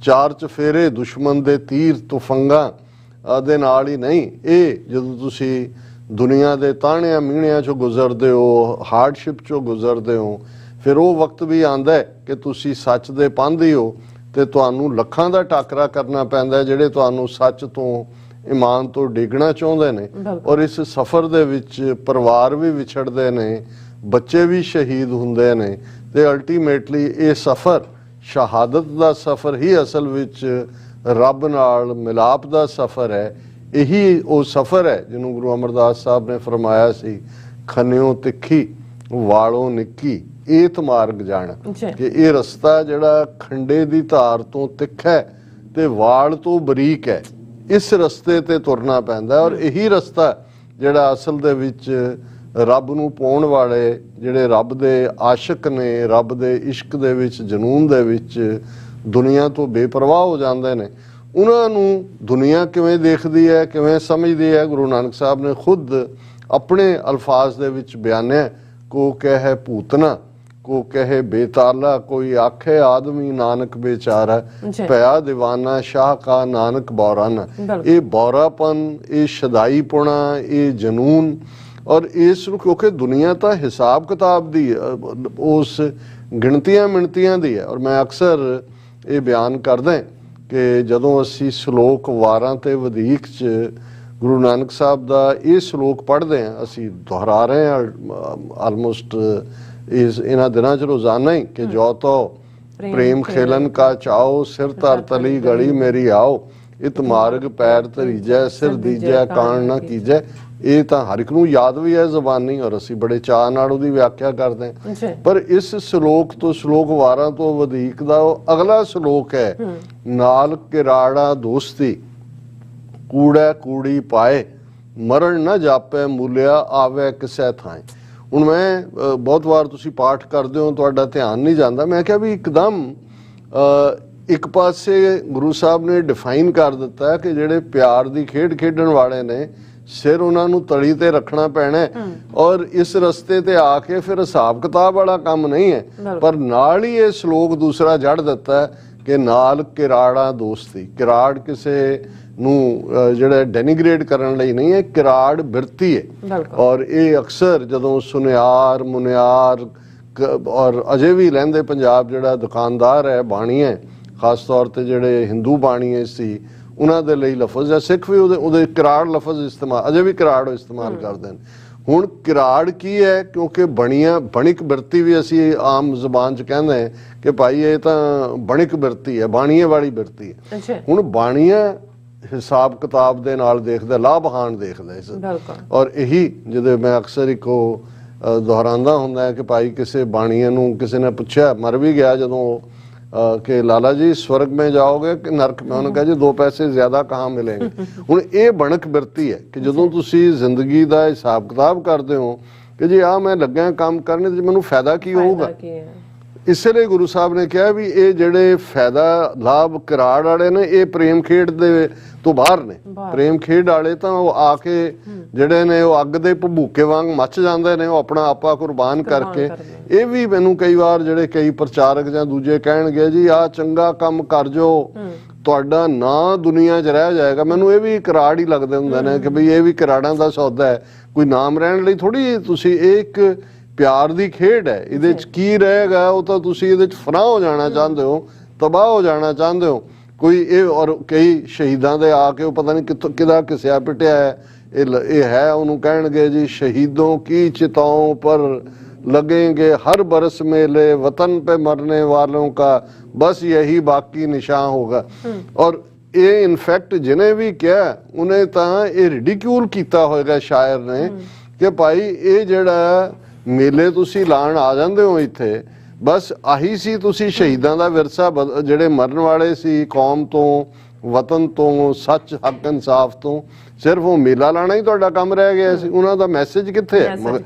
ਚਾਰ ਚਫੇਰੇ ਦੁਸ਼ਮਣ ਦੇ ਤੀਰ ਤੁਫੰਗਾਂ ਦੇ ਨਾਲ ਹੀ ਨਹੀਂ। ਇਹ ਜਦੋਂ ਤੁਸੀਂ ਦੁਨੀਆ ਦੇ ਤਾਣਿਆਂ ਮੀਣਿਆਂ ਚੋਂ ਗੁਜ਼ਰਦੇ ਹੋ, ਹਾਰਡਸ਼ਿਪ ਚੋਂ ਗੁਜ਼ਰਦੇ ਹੋ, ਫਿਰ ਉਹ ਵਕਤ ਵੀ ਆਉਂਦਾ ਹੈ ਕਿ ਤੁਸੀਂ ਸੱਚ ਦੇ ਪਾਂਧੀ ਹੋ ਤੇ ਤੁਹਾਨੂੰ ਲੱਖਾਂ ਦਾ ਟਾਕਰਾ ਕਰਨਾ ਪੈਂਦਾ ਜਿਹੜੇ ਤੁਹਾਨੂੰ ਸੱਚ ਤੋਂ, ਈਮਾਨ ਤੋਂ ਡਿੱਗਣਾ ਚਾਹੁੰਦੇ ਨੇ। ਔਰ ਇਸ ਸਫ਼ਰ ਦੇ ਵਿੱਚ ਪਰਿਵਾਰ ਵੀ ਵਿਛੜਦੇ ਨੇ, ਬੱਚੇ ਵੀ ਸ਼ਹੀਦ ਹੁੰਦੇ ਨੇ ਤੇ ਅਲਟੀਮੇਟਲੀ ਇਹ ਸਫ਼ਰ ਸ਼ਹਾਦਤ ਦਾ ਸਫ਼ਰ ਹੀ ਅਸਲ ਵਿੱਚ ਰੱਬ ਨਾਲ ਮਿਲਾਪ ਦਾ ਸਫ਼ਰ ਹੈ। ਇਹੀ ਉਹ ਸਫ਼ਰ ਹੈ ਜਿਹਨੂੰ ਗੁਰੂ ਅਮਰਦਾਸ ਸਾਹਿਬ ਨੇ ਫਰਮਾਇਆ ਸੀ, ਖੰਨਿਓ ਤਿੱਖੀ ਵਾਲੋਂ ਨਿੱਕੀ ਏਤ ਮਾਰਗ ਜਾਣ, ਕਿ ਇਹ ਰਸਤਾ ਜਿਹੜਾ ਖੰਡੇ ਦੀ ਧਾਰ ਤੋਂ ਤਿੱਖਾ ਹੈ ਤੇ ਵਾਲ ਤੋਂ ਬਰੀਕ ਹੈ, ਇਸ ਰਸਤੇ ਤੇ ਤੁਰਨਾ ਪੈਂਦਾ। ਔਰ ਇਹੀ ਰਸਤਾ ਜਿਹੜਾ ਅਸਲ ਦੇ ਵਿੱਚ ਰੱਬ ਨੂੰ ਪਾਉਣ ਵਾਲੇ ਜਿਹੜੇ ਰੱਬ ਦੇ ਆਸ਼ਿਕ ਨੇ, ਰੱਬ ਦੇ ਇਸ਼ਕ ਦੇ ਵਿੱਚ, ਜਨੂਨ ਦੇ ਵਿੱਚ ਦੁਨੀਆ ਤੋਂ ਬੇਪਰਵਾਹ ਹੋ ਜਾਂਦੇ ਨੇ, ਉਹਨਾਂ ਨੂੰ ਦੁਨੀਆ ਕਿਵੇਂ ਦੇਖਦੀ ਹੈ, ਕਿਵੇਂ ਸਮਝਦੀ ਹੈ, ਗੁਰੂ ਨਾਨਕ ਸਾਹਿਬ ਨੇ ਖੁਦ ਆਪਣੇ ਅਲਫਾਜ਼ ਦੇ ਵਿੱਚ ਬਿਆਨਿਆ, ਕੋ ਕਹੇ ਭੂਤਨਾ ਕੋ ਕਹੇ ਬੇਤਾਲਾ, ਕੋਈ ਆਖੇ ਆਦਮੀ ਨਾਨਕ ਬੇਚਾਰਾ, ਪਿਆ ਦੀਵਾਨਾ ਸ਼ਾਹ ਕਾ ਨਾਨਕ ਬੌਰਾਨਾ। ਇਹ ਬੌਰਾਪਨ, ਇਹ ਸ਼ਦਾਈਪੁਣਾ, ਇਹ ਜਨੂਨ, ਔਰ ਇਸ ਨੂੰ ਕਿਉਂਕਿ ਦੁਨੀਆ ਤਾਂ ਹਿਸਾਬ ਕਿਤਾਬ ਦੀ ਉਸ ਗਿਣਤੀਆਂ ਮਿਣਤੀਆਂ ਦੀ ਹੈ। ਔਰ ਮੈਂ ਅਕਸਰ ਇਹ ਬਿਆਨ ਕਰਦਾ ਕਿ ਜਦੋਂ ਅਸੀਂ ਸ਼ਲੋਕ ਵਾਰਾਂ ਤੇ ਵਧੀਕ 'ਚ ਗੁਰੂ ਨਾਨਕ ਸਾਹਿਬ ਦਾ ਇਹ ਸ਼ਲੋਕ ਪੜ੍ਹਦੇ ਹਾਂ, ਅਸੀਂ ਦੁਹਰਾ ਰਹੇ ਹਾਂ ਆਲਮੋਸਟ ਇਹਨਾਂ ਦਿਨਾਂ 'ਚ ਰੋਜ਼ਾਨਾ ਹੀ, ਕਿ ਜੋ ਤੋ ਪ੍ਰੇਮ ਖੇਲਨ ਕਾ ਚਾਓ, ਸਿਰ ਧਰ ਤਲੀ ਗਲੀ ਮੇਰੀ ਆਓ, ਇਤ ਮਾਰਗ ਪੈਰ ਧਰੀਜੈ, ਸਿਰ ਦੀਜੈ ਕਾਣ ਨਾ ਕੀਜੈ। ਇਹ ਤਾਂ ਹਰ ਇੱਕ ਨੂੰ ਯਾਦ ਵੀ ਹੈ ਜ਼ਬਾਨੀ, ਔਰ ਅਸੀਂ ਬੜੇ ਚਾਅ ਨਾਲ ਉਹਦੀ ਵਿਆਖਿਆ ਕਰਦੇ ਹਾਂ। ਪਰ ਇਸ ਸ਼ਲੋਕ ਤੋਂ, ਸ਼ਲੋਕ ਵਾਰਾਂ ਤੋਂ ਵਧੀਕ ਦਾ ਉਹ ਅਗਲਾ ਸ਼ਲੋਕ ਹੈ, ਨਾਲ ਕਿਰਾੜਾ ਦੋਸਤੀ ਕੂੜਾ ਕੂੜੀ ਪਾਏ, ਮਰਨ ਨਾ ਜਾਪੈ ਮੂਲਿਆ ਆਵੇ ਕਿਸੇ ਥਾਂ। ਹੁਣ ਮੈਂ ਬਹੁਤ ਵਾਰ ਤੁਸੀਂ ਪਾਠ ਕਰਦੇ ਹੋ, ਤੁਹਾਡਾ ਧਿਆਨ ਨਹੀਂ ਜਾਂਦਾ, ਮੈਂ ਕਿਹਾ ਵੀ ਇੱਕਦਮ ਇੱਕ ਪਾਸੇ ਗੁਰੂ ਸਾਹਿਬ ਨੇ ਡਿਫਾਈਨ ਕਰ ਦਿੱਤਾ ਕਿ ਜਿਹੜੇ ਪਿਆਰ ਦੀ ਖੇਡ ਖੇਡਣ ਵਾਲੇ ਨੇ, ਸਿਰ ਉਹਨਾਂ ਨੂੰ ਤਲੀ ਤੇ ਰੱਖਣਾ ਪੈਣਾ, ਔਰ ਇਸ ਰਸਤੇ ਤੇ ਆ ਕੇ ਫਿਰ ਹਿਸਾਬ ਕਿਤਾਬ ਵਾਲਾ ਕੰਮ ਨਹੀਂ ਹੈ। ਪਰ ਨਾਲ ਹੀ ਇਹ ਸ਼ਲੋਕ ਦੂਸਰਾ ਜੜ ਦਿੱਤਾ ਕਿ ਨਾਲ ਕਿਰਾੜਾ ਦੋਸਤੀ। ਕਿਰਾੜ ਕਿਸੇ ਨੂੰ ਜਿਹੜਾ ਡੈਨੀਗ੍ਰੇਟ ਕਰਨ ਲਈ ਨਹੀਂ ਹੈ, ਕਿਰਾੜ ਬਿਰਤੀ ਹੈ। ਔਰ ਇਹ ਅਕਸਰ ਜਦੋਂ ਸੁਨਿਆਰ ਮੁਨਿਆਰ ਔਰ ਅਜੇ ਵੀ ਲਹਿੰਦੇ ਪੰਜਾਬ ਜਿਹੜਾ ਦੁਕਾਨਦਾਰ ਹੈ, ਬਾਣੀਏ ਖਾਸ ਤੌਰ ਤੇ ਜਿਹੜੇ ਹਿੰਦੂ ਬਾਣੀਏ ਸੀ, ਉਹਨਾਂ ਦੇ ਲਈ ਲਫ਼ਜ਼ ਹੈ। ਸਿੱਖ ਵੀ ਉਹਦੇ ਕਿਰਾੜ ਲਫ਼ਜ਼ ਇਸਤੇਮਾਲ, ਅਜੇ ਵੀ ਕਿਰਾੜ ਇਸਤੇਮਾਲ ਕਰਦੇ ਨੇ। ਹੁਣ ਕਿਰਾੜ ਕੀ ਹੈ? ਕਿਉਂਕਿ ਬਣਿਕ ਬਿਰਤੀ ਵੀ ਅਸੀਂ ਆਮ ਜ਼ੁਬਾਨ 'ਚ ਕਹਿੰਦੇ ਹਾਂ ਕਿ ਭਾਈ ਇਹ ਤਾਂ ਬਣਿਕ ਬਿਰਤੀ ਹੈ, ਬਾਣੀਏ ਵਾਲੀ ਬਿਰਤੀ ਹੈ। ਹੁਣ ਬਾਣੀਆ ਹਿਸਾਬ ਕਿਤਾਬ ਦੇ ਨਾਲ ਦੇਖਦਾ, ਲਾਭਹਾਨ ਦੇਖਦਾ ਇਸ। ਔਰ ਇਹੀ ਜਿਹਦੇ ਮੈਂ ਅਕਸਰ ਇੱਕ ਦੁਹਰਾਉਂਦਾ ਹੁੰਦਾ ਹੈ ਕਿ ਭਾਈ ਕਿਸੇ ਬਾਣੀਏ ਨੂੰ ਕਿਸੇ ਨੇ ਪੁੱਛਿਆ, ਮਰ ਵੀ ਗਿਆ ਜਦੋਂ, ਕਿ ਲਾਲਾ ਜੀ स्वर्ग में जाओगे कि नरक में? ਉਹਨੇ ਕਿਹਾ ਜੀ 2 ਪੈਸੇ ਜ਼ਿਆਦਾ ਕਹਾਂ ਮਿਲेंगे। ਹੁਣ ਇਹ ਬਣਕ ਬਿਰਤੀ ਹੈ ਕਿ ਜਦੋਂ ਤੁਸੀਂ ਜ਼ਿੰਦਗੀ ਦਾ ਹਿਸਾਬ ਕਿਤਾਬ ਕਰਦੇ ਹੋ ਕਿ ਜੀ ਆ ਮੈਂ ਲੱਗਾ ਕੰਮ ਕਰਨ ਤੇ ਮੈਨੂੰ ਫਾਇਦਾ ਕੀ ਹੋਊਗਾ। ਇਸੇ ਲਈ ਗੁਰੂ ਸਾਹਿਬ ਨੇ ਕਿਹਾ ਵੀ ਇਹ ਜਿਹੜੇ ਫਾਇਦਾ ਲਾਭ ਕਿਰਾੜ ਵਾਲੇ ਨੇ, ਇਹ ਪ੍ਰੇਮ ਖੇਡ ਦੇ ਤੋਂ ਬਾਹਰ ਨੇ। ਪ੍ਰੇਮ ਖੇਡ ਵਾਲੇ ਤਾਂ ਉਹ ਆ ਕੇ ਜਿਹੜੇ ਨੇ ਉਹ ਅੱਗ ਦੇ ਭਬੂਕੇ ਵਾਂਗ ਮੱਚ ਜਾਂਦੇ ਨੇ, ਉਹ ਆਪਣਾ ਆਪਾ ਕੁਰਬਾਨ ਕਰਕੇ। ਇਹ ਵੀ ਮੈਨੂੰ ਕਈ ਵਾਰ ਜਿਹੜੇ ਕਈ ਪ੍ਰਚਾਰਕ ਜਾਂ ਦੂਜੇ ਕਹਿਣਗੇ ਜੀ ਆਹ ਚੰਗਾ ਕੰਮ ਕਰ ਜੋ, ਤੁਹਾਡਾ ਨਾਂ ਦੁਨੀਆ 'ਚ ਰਹਿ ਜਾਏਗਾ। ਮੈਨੂੰ ਇਹ ਵੀ ਕਿਰਾੜ ਹੀ ਲੱਗਦੇ ਹੁੰਦੇ ਨੇ ਕਿ ਬਈ ਇਹ ਵੀ ਕਿਰਾੜਾਂ ਦਾ ਸੌਦਾ ਹੈ, ਕੋਈ ਨਾਮ ਰਹਿਣ ਲਈ ਥੋੜੀ। ਤੁਸੀਂ ਇਹ ਇੱਕ ਪਿਆਰ ਦੀ ਖੇਡ ਹੈ, ਇਹਦੇ 'ਚ ਕੀ ਰਹੇਗਾ ਉਹ ਤਾਂ ਤੁਸੀਂ ਇਹਦੇ 'ਚ ਫਨਾਹ ਹੋ ਜਾਣਾ ਚਾਹੁੰਦੇ ਹੋ, ਤਬਾਹ ਹੋ ਜਾਣਾ ਚਾਹੁੰਦੇ ਹੋ। ਕੋਈ ਇਹ ਔਰ ਕਈ ਸ਼ਹੀਦਾਂ ਦੇ ਆ ਕੇ ਉਹ ਪਤਾ ਨਹੀਂ ਕਿੱਥੋਂ ਕਿਹਦਾ ਕਿਸਿਆ ਪਿਟਿਆ ਹੈ, ਇਹ ਹੈ ਉਹਨੂੰ ਕਹਿਣਗੇ ਜੀ ਸ਼ਹੀਦੋਂ ਕੀ चिताओं पर लगेंगे हर बरस मेले, वतन पे मरने वालों का बस यही बाकी निशान होगा। और ਇਹ ਇਨਫੈਕਟ ਜਿਹਨੇ ਵੀ ਕਿਹਾ ਉਹਨੇ ਤਾਂ ਇਹ ਰਿਡੀਕਿਊਲ ਕੀਤਾ ਹੋਏਗਾ ਸ਼ਾਇਰ ਨੇ ਕਿ ਭਾਈ ਇਹ ਜਿਹੜਾ ਮੇਲੇ ਤੁਸੀਂ ਲਾਣ ਆ ਜਾਂਦੇ ਹੋ ਇੱਥੇ, ਬਸ ਆਹੀ ਸੀ ਤੁਸੀਂ ਸ਼ਹੀਦਾਂ ਦਾ ਵਿਰਸਾ, ਜਿਹੜੇ ਮਰਨ ਵਾਲੇ ਸੀ ਕੌਮ ਤੋਂ, ਵਤਨ ਤੋਂ, ਸੱਚ ਹੱਕ ਇਨਸਾਫ ਤੋਂ, ਸਿਰਫ ਉਹ ਮੇਲਾ ਲਾਣਾ ਹੀ ਤੁਹਾਡਾ ਕੰਮ ਰਹਿ ਗਿਆ ਸੀ। ਉਹਨਾਂ ਦਾ ਮੈਸੇਜ ਕਿੱਥੇ ਹੈ?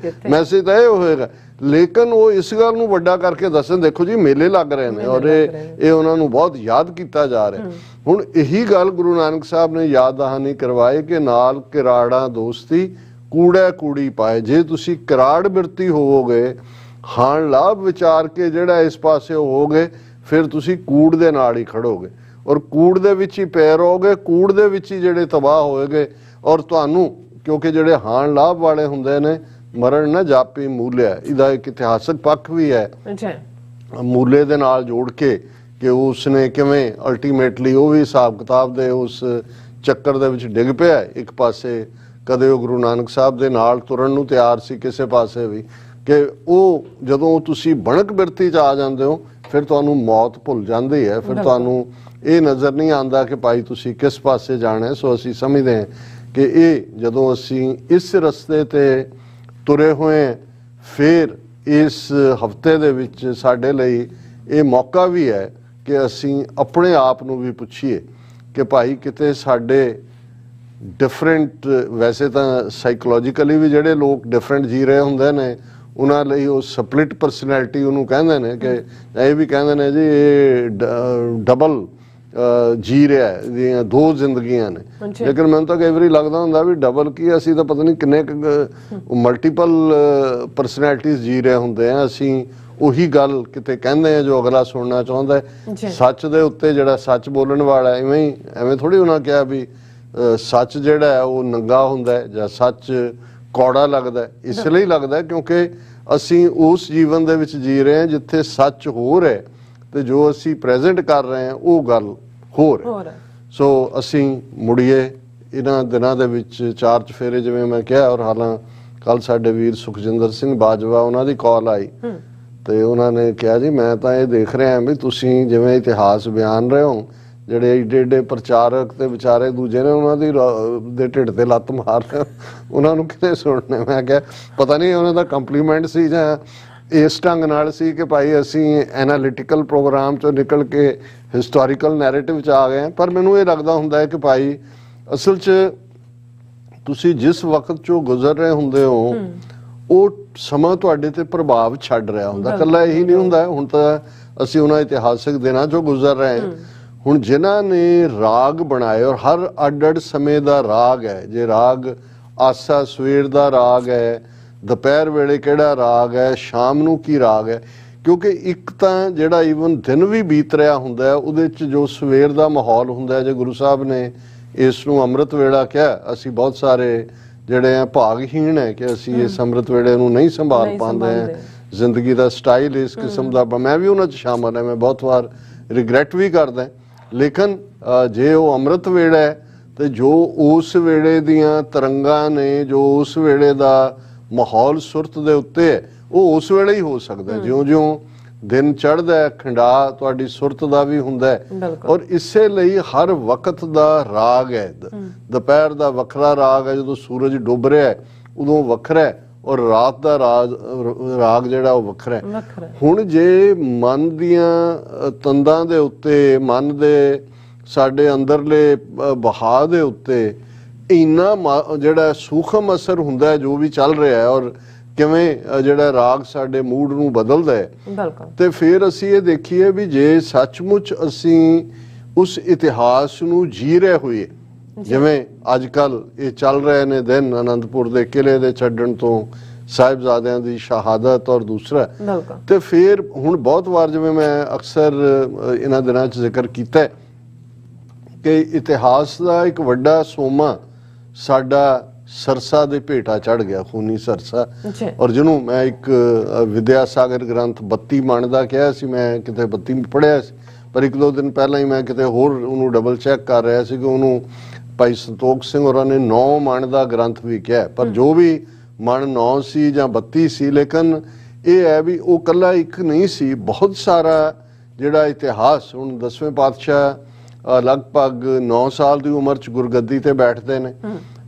ਮੈਸੇਜ ਤਾਂ ਇਹ ਹੋਏਗਾ, ਲੇਕਿਨ ਉਹ ਇਸ ਗੱਲ ਨੂੰ ਵੱਡਾ ਕਰਕੇ ਦੱਸਣ ਦੇਖੋ ਜੀ ਮੇਲੇ ਲੱਗ ਰਹੇ ਨੇ ਔਰ ਇਹ ਉਹਨਾਂ ਨੂੰ ਬਹੁਤ ਯਾਦ ਕੀਤਾ ਜਾ ਰਿਹਾ। ਹੁਣ ਇਹੀ ਗੱਲ ਗੁਰੂ ਨਾਨਕ ਸਾਹਿਬ ਨੇ ਯਾਦ ਦਹਾਨੀ ਕਰਵਾਏ ਕਿ ਨਾਲ ਕਿਰਾੜਾ ਦੋਸਤੀ ਕੂੜਾ ਕੂੜੀ ਪਾਏ। ਜੇ ਤੁਸੀਂ ਕਿਰਾੜ ਬਿਰਤੀ ਹੋਵੋਗੇ, ਹਾਣ ਲਾਭ ਵਿਚਾਰ ਕੇ ਜਿਹੜਾ ਇਸ ਪਾਸੇ ਹੋਵੋਗੇ, ਫਿਰ ਤੁਸੀਂ ਕੂੜ ਦੇ ਨਾਲ ਹੀ ਖੜੋਗੇ। ਔਰ ਕੂੜ ਦੇ ਵਿੱਚ ਹੀ ਪਏ ਰਹੋਗੇ, ਕੂੜ ਦੇ ਵਿੱਚ ਹੀ ਜਿਹੜੇ ਤਬਾਹ ਹੋਏਗੇ। ਔਰ ਤੁਹਾਨੂੰ ਕਿਉਂਕਿ ਜਿਹੜੇ ਹਾਣ ਲਾਭ ਵਾਲੇ ਹੁੰਦੇ ਨੇ, ਮਰਨ ਨਾ ਜਾਪੀ ਮੂਲਿਆ, ਇਹਦਾ ਇੱਕ ਇਤਿਹਾਸਕ ਪੱਖ ਵੀ ਹੈ ਮੂਲੇ ਦੇ ਨਾਲ ਜੋੜ ਕੇ ਕਿ ਉਸਨੇ ਕਿਵੇਂ ਅਲਟੀਮੇਟਲੀ ਉਹ ਵੀ ਹਿਸਾਬ ਕਿਤਾਬ ਦੇ ਉਸ ਚੱਕਰ ਦੇ ਵਿੱਚ ਡਿੱਗ ਪਿਆ। ਇੱਕ ਪਾਸੇ ਕਦੇ ਉਹ ਗੁਰੂ ਨਾਨਕ ਸਾਹਿਬ ਦੇ ਨਾਲ ਤੁਰਨ ਨੂੰ ਤਿਆਰ ਸੀ ਕਿਸੇ ਪਾਸੇ ਵੀ, ਕਿ ਉਹ ਜਦੋਂ ਤੁਸੀਂ ਬਣਕ ਬਿਰਤੀ 'ਚ ਆ ਜਾਂਦੇ ਹੋ ਫਿਰ ਤੁਹਾਨੂੰ ਮੌਤ ਭੁੱਲ ਜਾਂਦੀ ਹੈ, ਫਿਰ ਤੁਹਾਨੂੰ ਇਹ ਨਜ਼ਰ ਨਹੀਂ ਆਉਂਦਾ ਕਿ ਭਾਈ ਤੁਸੀਂ ਕਿਸ ਪਾਸੇ ਜਾਣਾ ਹੈ। ਸੋ ਅਸੀਂ ਸਮਝਦੇ ਹਾਂ ਕਿ ਇਹ ਜਦੋਂ ਅਸੀਂ ਇਸ ਰਸਤੇ ਤੇ ਤੁਰੇ ਹੋਏ, ਫਿਰ ਇਸ ਹਫਤੇ ਦੇ ਵਿੱਚ ਸਾਡੇ ਲਈ ਇਹ ਮੌਕਾ ਵੀ ਹੈ ਕਿ ਅਸੀਂ ਆਪਣੇ ਆਪ ਨੂੰ ਵੀ ਪੁੱਛੀਏ ਕਿ ਭਾਈ ਕਿਤੇ ਸਾਡੇ ਡਿਫਰੈਂਟ, ਵੈਸੇ ਤਾਂ ਸਾਈਕੋਲੋਜੀਕਲੀ ਵੀ ਜਿਹੜੇ ਲੋਕ ਡਿਫਰੈਂਟ ਜੀ ਰਹੇ ਹੁੰਦੇ ਨੇ ਉਹਨਾਂ ਲਈ ਉਹ ਸਪਲਿਟ ਪਰਸਨੈਲਿਟੀ ਉਹਨੂੰ ਕਹਿੰਦੇ ਨੇ, ਕਿ ਇਹ ਵੀ ਕਹਿੰਦੇ ਨੇ ਜੀ ਇਹ ਡਬਲ ਜੀ ਰਿਹਾ, ਇਹਦੀਆਂ ਦੋ ਜ਼ਿੰਦਗੀਆਂ ਨੇ। ਲੇਕਿਨ ਮੈਨੂੰ ਤਾਂ ਕਈ ਵਾਰੀ ਲੱਗਦਾ ਹੁੰਦਾ ਵੀ ਡਬਲ ਕੀ, ਅਸੀਂ ਤਾਂ ਪਤਾ ਨਹੀਂ ਕਿੰਨੇ ਮਲਟੀਪਲ ਪਰਸਨੈਲਿਟੀਜ਼ ਜੀ ਰਹੇ ਹੁੰਦੇ ਆ। ਅਸੀਂ ਉਹੀ ਗੱਲ ਕਿਤੇ ਕਹਿੰਦੇ ਆ ਜੋ ਅਗਲਾ ਸੁਣਨਾ ਚਾਹੁੰਦਾ ਹੈ। ਸੱਚ ਦੇ ਉੱਤੇ ਜਿਹੜਾ ਸੱਚ ਬੋਲਣ ਵਾਲਾ ਐਵੇਂ ਥੋੜੀ ਉਹਨਾਂ ਕਿਹਾ ਵੀ ਸੱਚ ਜਿਹੜਾ ਹੈ ਉਹ ਨੰਗਾ ਹੁੰਦਾ ਜਾਂ ਸੱਚ ਕੌੜਾ ਲੱਗਦਾ। ਇਸ ਲਈ ਲੱਗਦਾ ਕਿਉਂਕਿ ਅਸੀਂ ਉਸ ਜੀਵਨ ਦੇ ਵਿੱਚ ਜੀ ਰਹੇ ਹਾਂ ਜਿੱਥੇ ਸੱਚ ਹੋਰ ਹੈ ਤੇ ਜੋ ਅਸੀਂ ਪ੍ਰੈਜ਼ੈਂਟ ਕਰ ਰਹੇ ਹਾਂ ਉਹ ਗੱਲ ਹੋਰ ਹੈ। ਸੋ ਅਸੀਂ ਮੁੜੀਏ ਇਹਨਾਂ ਦਿਨਾਂ ਦੇ ਵਿੱਚ ਚਾਰ ਚਫੇਰੇ ਜਿਵੇਂ ਮੈਂ ਕਿਹਾ। ਔਰ ਹਾਲਾਂ ਕੱਲ ਸਾਡੇ ਵੀਰ ਸੁਖਜਿੰਦਰ ਸਿੰਘ ਬਾਜਵਾ ਉਹਨਾਂ ਦੀ ਕਾਲ ਆਈ ਤੇ ਉਹਨਾਂ ਨੇ ਕਿਹਾ ਜੀ ਮੈਂ ਤਾਂ ਇਹ ਦੇਖ ਰਿਹਾ ਵੀ ਤੁਸੀਂ ਜਿਵੇਂ ਇਤਿਹਾਸ ਬਿਆਨ ਰਹੇ ਹੋ, ਜਿਹੜੇ ਏਡੇ ਏਡੇ ਪ੍ਰਚਾਰਕ ਤੇ ਵਿਚਾਰੇ ਦੂਜੇ ਨੇ ਉਹਨਾਂ ਦੇ ਢਿੱਡ ਤੇ ਲੱਤ ਮਾਰ ਰਹੇ, ਉਹਨਾਂ ਨੂੰ ਕਿਤੇ ਸੁਣਨੇ। ਮੈਂ ਕਿਹਾ ਪਤਾ ਨਹੀਂ ਉਹਨਾਂ ਦਾ ਕੰਪਲੀਮੈਂਟ ਸੀ ਜਾਂ ਇਸ ਢੰਗ ਨਾਲ ਸੀ ਕਿ ਭਾਈ ਅਸੀਂ ਐਨਾਲਿਟੀਕਲ ਪ੍ਰੋਗਰਾਮ ਚੋਂ ਨਿਕਲ ਕੇ ਹਿਸਟੋਰੀਕਲ ਨੈਰੇਟਿਵ 'ਚ ਆ ਗਏ। ਪਰ ਮੈਨੂੰ ਇਹ ਲੱਗਦਾ ਹੁੰਦਾ ਹੈ ਕਿ ਭਾਈ ਅਸਲ 'ਚ ਤੁਸੀਂ ਜਿਸ ਵਕਤ 'ਚੋਂ ਗੁਜ਼ਰ ਰਹੇ ਹੁੰਦੇ ਹੋ ਉਹ ਸਮਾਂ ਤੁਹਾਡੇ ਤੇ ਪ੍ਰਭਾਵ ਛੱਡ ਰਿਹਾ ਹੁੰਦਾ। ਇਕੱਲਾ ਇਹੀ ਨਹੀਂ ਹੁੰਦਾ। ਹੁਣ ਤਾਂ ਅਸੀਂ ਉਹਨਾਂ ਇਤਿਹਾਸਕ ਦਿਨਾਂ 'ਚੋਂ ਗੁਜ਼ਰ ਰਹੇ ਹਾਂ। ਹੁਣ ਜਿਨ੍ਹਾਂ ਨੇ ਰਾਗ ਬਣਾਏ, ਔਰ ਹਰ ਅੱਡ-ਅੱਡ ਸਮੇਂ ਦਾ ਰਾਗ ਹੈ। ਜੇ ਰਾਗ ਆਸਾ ਸਵੇਰ ਦਾ ਰਾਗ ਹੈ, ਦੁਪਹਿਰ ਵੇਲੇ ਕਿਹੜਾ ਰਾਗ ਹੈ, ਸ਼ਾਮ ਨੂੰ ਕੀ ਰਾਗ ਹੈ, ਕਿਉਂਕਿ ਇੱਕ ਤਾਂ ਜਿਹੜਾ ਈਵਨ ਦਿਨ ਵੀ ਬੀਤ ਰਿਹਾ ਹੁੰਦਾ ਹੈ ਉਹਦੇ 'ਚ ਜੋ ਸਵੇਰ ਦਾ ਮਾਹੌਲ ਹੁੰਦਾ ਹੈ। ਜੇ ਗੁਰੂ ਸਾਹਿਬ ਨੇ ਇਸ ਨੂੰ ਅੰਮ੍ਰਿਤ ਵੇਲਾ ਕਿਹਾ, ਅਸੀਂ ਬਹੁਤ ਸਾਰੇ ਜਿਹੜੇ ਆ ਭਾਗਹੀਣ ਹੈ ਕਿ ਅਸੀਂ ਇਸ ਅੰਮ੍ਰਿਤ ਵੇਲੇ ਨੂੰ ਨਹੀਂ ਸੰਭਾਲ ਪਾਉਂਦੇ ਹਾਂ। ਜ਼ਿੰਦਗੀ ਦਾ ਸਟਾਈਲ ਇਸ ਕਿਸਮ ਦਾ, ਮੈਂ ਵੀ ਉਹਨਾਂ 'ਚ ਸ਼ਾਮਲ ਹਾਂ, ਮੈਂ ਬਹੁਤ ਵਾਰ ਰਿਗਰੈਟ ਵੀ ਕਰਦਾ। ਲੇਕਿਨ ਜੇ ਉਹ ਅੰਮ੍ਰਿਤ ਵੇਲਾ ਹੈ ਤੇ ਜੋ ਉਸ ਵੇਲੇ ਦੀਆਂ ਤਰੰਗਾਂ ਨੇ, ਜੋ ਉਸ ਵੇਲੇ ਦਾ ਮਾਹੌਲ ਸੁਰਤ ਦੇ ਉੱਤੇ ਹੈ, ਉਹ ਉਸ ਵੇਲੇ ਹੀ ਹੋ ਸਕਦਾ। ਜਿਉਂ-ਜਿਉਂ ਦਿਨ ਚੜ੍ਹਦਾ ਹੈ ਖੰਡਾ ਤੁਹਾਡੀ ਸੁਰਤ ਦਾ ਵੀ ਹੁੰਦਾ ਹੈ। ਔਰ ਇਸੇ ਲਈ ਹਰ ਵਕਤ ਦਾ ਰਾਗ ਹੈ। ਦੁਪਹਿਰ ਦਾ ਵੱਖਰਾ ਰਾਗ ਹੈ, ਜਦੋਂ ਸੂਰਜ ਡੁੱਬ ਰਿਹਾ ਹੈ ਉਦੋਂ ਵੱਖਰਾ ਹੈ, ਔਰ ਰਾਤ ਦਾ ਰਾਗ ਜਿਹੜਾ ਉਹ ਵੱਖਰਾ ਹੈ। ਹੁਣ ਜੇ ਮਨ ਦੀਆਂ ਤੰਦਾਂ ਦੇ ਉੱਤੇ, ਮਨ ਦੇ ਸਾਡੇ ਅੰਦਰਲੇ ਬਹਾਅ ਦੇ ਉੱਤੇ ਇੰਨਾ ਜਿਹੜਾ ਸੂਖਮ ਅਸਰ ਹੁੰਦਾ ਹੈ ਜੋ ਵੀ ਚੱਲ ਰਿਹਾ ਹੈ, ਔਰ ਕਿਵੇਂ ਜਿਹੜਾ ਰਾਗ ਸਾਡੇ ਮੂਡ ਨੂੰ ਬਦਲਦਾ ਹੈ, ਤੇ ਫਿਰ ਅਸੀਂ ਇਹ ਦੇਖੀਏ ਵੀ ਜੇ ਸੱਚਮੁੱਚ ਅਸੀਂ ਉਸ ਇਤਿਹਾਸ ਨੂੰ ਜੀ ਰਹੇ ਹੋਈਏ, ਜਿਵੇਂ ਅੱਜ ਕੱਲ ਇਹ ਚੱਲ ਰਹੇ ਨੇ ਦਿਨ ਅਨੰਦਪੁਰ ਦੇ ਕਿਲੇ ਦੇ ਛੱਡਣ ਤੋਂ, ਸਾਹਿਬਜ਼ਾਦਿਆਂ ਦੀ ਸ਼ਹਾਦਤ ਔਰ ਦੂਸਰਾ, ਤੇ ਫਿਰ ਹੁਣ ਬਹੁਤ ਵਾਰ ਜਿਵੇਂ ਮੈਂ ਅਕਸਰ ਇਹਨਾਂ ਦਿਨਾਂ 'ਚ ਜ਼ਿਕਰ ਕੀਤਾ ਕਿ ਇਤਿਹਾਸ ਦਾ ਇੱਕ ਵੱਡਾ ਸੋਮਾ ਸਾਡਾ ਸਰਸਾ ਦੇ ਭੇਟਾ ਚੜ ਗਿਆ, ਖੂਨੀ ਸਰਸਾ। ਔਰ ਜਿਹਨੂੰ ਮੈਂ ਇੱਕ ਵਿਦਿਆ ਸਾਗਰ ਗ੍ਰੰਥ 32 ਮਣ ਦਾ ਕਿਹਾ ਸੀ, ਮੈਂ ਕਿਤੇ 32 ਪੜ੍ਹਿਆ ਸੀ, ਪਰ ਇੱਕ ਦੋ ਦਿਨ ਪਹਿਲਾਂ ਹੀ ਮੈਂ ਕਿਤੇ ਹੋਰ ਉਹਨੂੰ ਡਬਲ ਚੈੱਕ ਕਰ ਰਿਹਾ ਸੀ ਕਿ ਉਹਨੂੰ ਭਾਈ ਸੰਤੋਖ ਸਿੰਘ ਹੋਰਾਂ ਨੇ 9 ਮਣ ਦਾ ਗ੍ਰੰਥ ਵੀ ਕਿਹਾ। ਪਰ ਜੋ ਵੀ ਮਣ 9 ਸੀ ਜਾਂ 32 ਸੀ, ਲੇਕਿਨ ਇਹ ਹੈ ਵੀ ਉਹ ਕੱਲਾ ਇੱਕ ਨਹੀਂ ਸੀ, ਬਹੁਤ ਸਾਰਾ ਜਿਹੜਾ ਇਤਿਹਾਸ। ਹੁਣ 10ਵੇਂ ਪਾਤਸ਼ਾਹ ਲਗਭਗ 9 ਸਾਲ ਦੀ ਉਮਰ 'ਚ ਗੁਰਗੱਦੀ ਤੇ ਬੈਠਦੇ ਨੇ,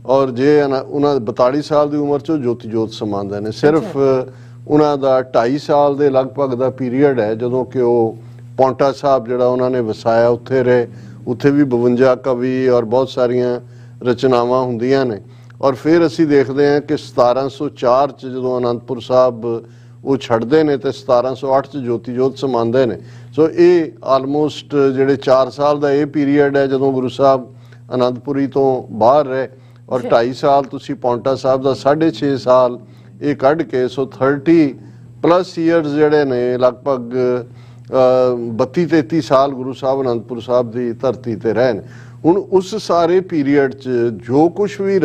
ਔਰ ਜੇ ਉਹਨਾਂ 42 ਸਾਲ ਦੀ ਉਮਰ 'ਚ ਜੋਤੀ ਜੋਤ ਸਮਾਉਂਦੇ ਨੇ। ਸਿਰਫ ਉਹਨਾਂ ਦਾ 2.5 ਸਾਲ ਦੇ ਲਗਭਗ ਦਾ ਪੀਰੀਅਡ ਹੈ ਜਦੋਂ ਕਿ ਉਹ ਪੌਂਟਾ ਸਾਹਿਬ ਜਿਹੜਾ ਉਹਨਾਂ ਨੇ ਵਸਾਇਆ ਉੱਥੇ ਰਹੇ। ਉੱਥੇ ਵੀ 52 ਕਵੀ ਔਰ ਬਹੁਤ ਸਾਰੀਆਂ ਰਚਨਾਵਾਂ ਹੁੰਦੀਆਂ ਨੇ। ਔਰ ਫਿਰ ਅਸੀਂ ਦੇਖਦੇ ਹਾਂ ਕਿ 1704 'ਚ ਜਦੋਂ ਅਨੰਦਪੁਰ ਸਾਹਿਬ ਉਹ ਛੱਡਦੇ ਨੇ ਤੇ 1708 'ਚ ਜੋਤੀ ਜੋਤ ਸਮਾਉਂਦੇ ਨੇ। ਸੋ ਇਹ ਆਲਮੋਸਟ ਜਿਹੜੇ 4 ਸਾਲ ਦਾ ਇਹ ਪੀਰੀਅਡ ਹੈ ਜਦੋਂ ਗੁਰੂ ਸਾਹਿਬ ਅਨੰਦਪੁਰੀ ਤੋਂ ਬਾਹਰ ਰਹੇ, ਔਰ 2.5 ਸਾਲ ਤੁਸੀਂ ਪੌਂਟਾ ਸਾਹਿਬ ਦਾ, 6.5 ਸਾਲ ਇਹ ਕੱਢ ਕੇ, ਸੋ 30+ ਈਅਰਸ ਜਿਹੜੇ ਨੇ ਲਗਭਗ 32-33 ਸਾਲ ਗੁਰੂ ਸਾਹਿਬ ਅਨੰਦਪੁਰ ਸਾਹਿਬ ਦੀ ਧਰਤੀ ਤੇ ਰਹੇ ਨੇ। ਹੁਣ ਉਸ ਸਾਰੇ ਪੀਰੀਅਡ 'ਚ ਜੋ ਕੁਝ ਵੀ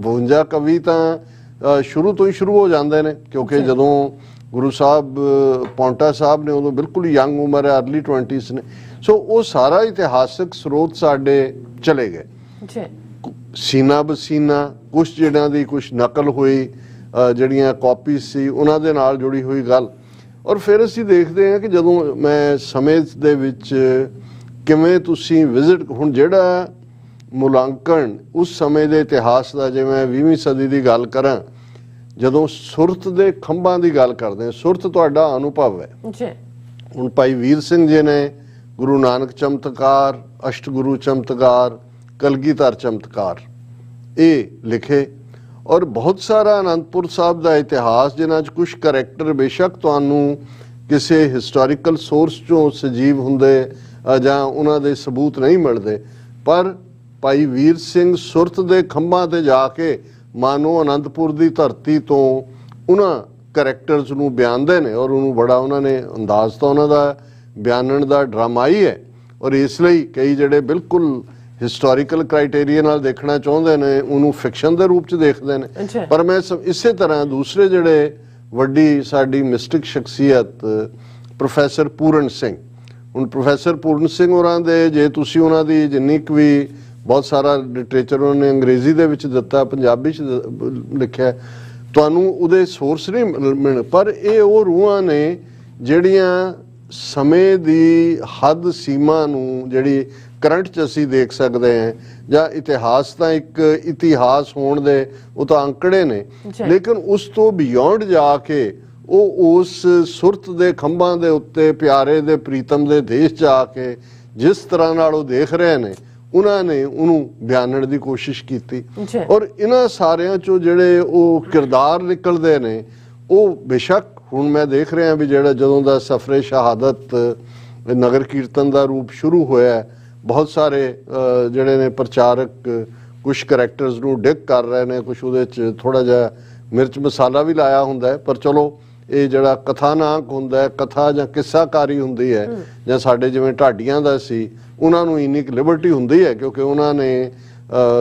52 ਕਵੀ ਤਾਂ ਸ਼ੁਰੂ ਤੋਂ ਹੀ ਸ਼ੁਰੂ ਹੋ ਜਾਂਦੇ ਨੇ, ਕਿਉਂਕਿ ਜਦੋਂ ਗੁਰੂ ਸਾਹਿਬ ਪੌਂਟਾ ਸਾਹਿਬ ਨੇ ਉਦੋਂ ਬਿਲਕੁਲ ਯੰਗ ਉਮਰ ਹੈ, ਅਰਲੀ 20s ਨੇ। ਸੋ ਉਹ ਸਾਰਾ ਇਤਿਹਾਸਕ ਸਰੋਤ ਸਾਡੇ ਚਲੇ ਗਏ ਜੀ। ਸੀਨਾ ਬਸੀਨਾ ਕੁਛ ਜਿਹੜਿਆਂ ਦੀ ਕੁਛ ਨਕਲ ਹੋਈ, ਜਿਹੜੀਆਂ ਕਾਪੀਜ਼ ਸੀ ਉਹਨਾਂ ਦੇ ਨਾਲ ਜੁੜੀ ਹੋਈ ਗੱਲ। ਔਰ ਫਿਰ ਅਸੀਂ ਦੇਖਦੇ ਹਾਂ ਕਿ ਜਦੋਂ ਮੈਂ ਸਮੇਂ ਦੇ ਵਿੱਚ ਕਿਵੇਂ ਤੁਸੀਂ ਵਿਜ਼ਿਟ, ਹੁਣ ਜਿਹੜਾ ਮੁਲਾਂਕਣ ਉਸ ਸਮੇਂ ਦੇ ਇਤਿਹਾਸ ਦਾ, ਜੇ ਮੈਂ 20ਵੀਂ ਸਦੀ ਦੀ ਗੱਲ ਕਰਾਂ, ਜਦੋਂ ਸੁਰਤ ਦੇ ਖੰਭਾਂ ਦੀ ਗੱਲ ਕਰਦੇ ਹਾਂ, ਸੁਰਤ ਤੁਹਾਡਾ ਅਨੁਭਵ ਹੈ ਜੀ। ਹੁਣ ਭਾਈ ਵੀਰ ਸਿੰਘ ਜੀ ਨੇ ਗੁਰੂ ਨਾਨਕ ਚਮਤਕਾਰ, ਅਸ਼ਟਗੁਰੂ ਚਮਤਕਾਰ, ਕਲਗੀਧਰ ਚਮਤਕਾਰ ਇਹ ਲਿਖੇ। ਔਰ ਬਹੁਤ ਸਾਰਾ ਅਨੰਦਪੁਰ ਸਾਹਿਬ ਦਾ ਇਤਿਹਾਸ, ਜਿਨ੍ਹਾਂ 'ਚ ਕੁਝ ਕਰੈਕਟਰ ਬੇਸ਼ੱਕ ਤੁਹਾਨੂੰ ਕਿਸੇ ਹਿਸਟੋਰੀਕਲ ਸੋਰਸ 'ਚੋਂ ਸਜੀਵ ਹੁੰਦੇ ਜਾਂ ਉਹਨਾਂ ਦੇ ਸਬੂਤ ਨਹੀਂ ਮਿਲਦੇ, ਪਰ ਭਾਈ ਵੀਰ ਸਿੰਘ ਸੁਰਤ ਦੇ ਖੰਭਾਂ ਤੇ ਜਾ ਕੇ ਮਾਨੋ ਅਨੰਦਪੁਰ ਦੀ ਧਰਤੀ ਤੋਂ ਉਹਨਾਂ ਕਰੈਕਟਰਸ ਨੂੰ ਬਿਆਨਦੇ ਨੇ। ਔਰ ਉਹਨੂੰ ਬੜਾ ਉਹਨਾਂ ਨੇ ਅੰਦਾਜ਼ ਤਾਂ ਉਹਨਾਂ ਦਾ ਬਿਆਨਣ ਦਾ ਡਰਾਮਾਈ ਹੈ। ਔਰ ਇਸ ਲਈ ਕਈ ਜਿਹੜੇ ਬਿਲਕੁਲ ਹਿਸਟੋਰੀਕਲ ਕ੍ਰਾਈਟੇਰੀਆ ਨਾਲ ਦੇਖਣਾ ਚਾਹੁੰਦੇ ਨੇ ਉਹਨੂੰ ਫਿਕਸ਼ਨ ਦੇ ਰੂਪ 'ਚ ਦੇਖਦੇ ਨੇ। ਪਰ ਮੈਂ ਇਸੇ ਤਰ੍ਹਾਂ ਦੂਸਰੇ ਜਿਹੜੇ ਵੱਡੀ ਸਾਡੀ ਮਿਸਟਿਕ ਸ਼ਖਸੀਅਤ ਪ੍ਰੋਫੈਸਰ ਪੂਰਨ ਸਿੰਘ, ਹੁਣ ਪ੍ਰੋਫੈਸਰ ਪੂਰਨ ਸਿੰਘ ਹੋਰਾਂ ਦੇ ਜੇ ਤੁਸੀਂ ਉਹਨਾਂ ਦੀ ਜਿੰਨੀ ਕੁ ਵੀ ਬਹੁਤ ਸਾਰਾ ਲਿਟਰੇਚਰ ਉਹਨਾਂ ਨੇ ਅੰਗਰੇਜ਼ੀ ਦੇ ਵਿੱਚ ਦਿੱਤਾ, ਪੰਜਾਬੀ 'ਚ ਲਿਖਿਆ, ਤੁਹਾਨੂੰ ਉਹਦੇ ਸੋਰਸ ਨਹੀਂ ਮਿਲਣ। ਪਰ ਇਹ ਉਹ ਰੂਹਾਂ ਨੇ ਜਿਹੜੀਆਂ ਸਮੇਂ ਦੀ ਹੱਦ ਸੀਮਾ ਨੂੰ ਜਿਹੜੀ ਕਰੰਟ 'ਚ ਅਸੀਂ ਦੇਖ ਸਕਦੇ ਹਾਂ, ਜਾਂ ਇਤਿਹਾਸ ਤਾਂ ਇੱਕ ਇਤਿਹਾਸ ਹੋਣ ਦੇ ਉਹ ਤਾਂ ਅੰਕੜੇ ਨੇ, ਲੇਕਿਨ ਉਸ ਤੋਂ ਬਿਯੋਂਡ ਜਾ ਕੇ ਉਹ ਉਸ ਸੁਰਤ ਦੇ ਖੰਭਾਂ ਦੇ ਉੱਤੇ ਪਿਆਰੇ ਦੇ ਪ੍ਰੀਤਮ ਦੇ ਦੇਸ਼ ਜਾ ਕੇ ਜਿਸ ਤਰ੍ਹਾਂ ਨਾਲ ਉਹ ਦੇਖ ਰਹੇ ਨੇ, ਉਹਨਾਂ ਨੇ ਉਹਨੂੰ ਬਿਆਨਣ ਦੀ ਕੋਸ਼ਿਸ਼ ਕੀਤੀ। ਔਰ ਇਹਨਾਂ ਸਾਰਿਆਂ 'ਚੋਂ ਜਿਹੜੇ ਉਹ ਕਿਰਦਾਰ ਨਿਕਲਦੇ ਨੇ, ਉਹ ਬੇਸ਼ੱਕ ਹੁਣ ਮੈਂ ਦੇਖ ਰਿਹਾ ਵੀ ਜਿਹੜਾ ਜਦੋਂ ਦਾ ਸਫਰੇ ਸ਼ਹਾਦਤ ਨਗਰ ਕੀਰਤਨ ਦਾ ਰੂਪ ਸ਼ੁਰੂ ਹੋਇਆ, ਬਹੁਤ ਸਾਰੇ ਜਿਹੜੇ ਨੇ ਪ੍ਰਚਾਰਕ ਕੁਛ ਕਰੈਕਟਰਸ ਨੂੰ ਡਿੱਗ ਕਰ ਰਹੇ ਨੇ, ਕੁਛ ਉਹਦੇ 'ਚ ਥੋੜ੍ਹਾ ਜਿਹਾ ਮਿਰਚ ਮਸਾਲਾ ਵੀ ਲਾਇਆ ਹੁੰਦਾ ਹੈ। ਪਰ ਚਲੋ ਇਹ ਜਿਹੜਾ ਕਥਾਨਾਕ ਹੁੰਦਾ ਹੈ, ਕਥਾ ਜਾਂ ਕਿੱਸਾਕਾਰੀ ਹੁੰਦੀ ਹੈ, ਜਾਂ ਸਾਡੇ ਜਿਵੇਂ ਢਾਡੀਆਂ ਦਾ ਸੀ, ਉਹਨਾਂ ਨੂੰ ਇੰਨੀ ਕੁ ਲਿਬਰਟੀ ਹੁੰਦੀ ਹੈ ਕਿਉਂਕਿ ਉਹਨਾਂ ਨੇ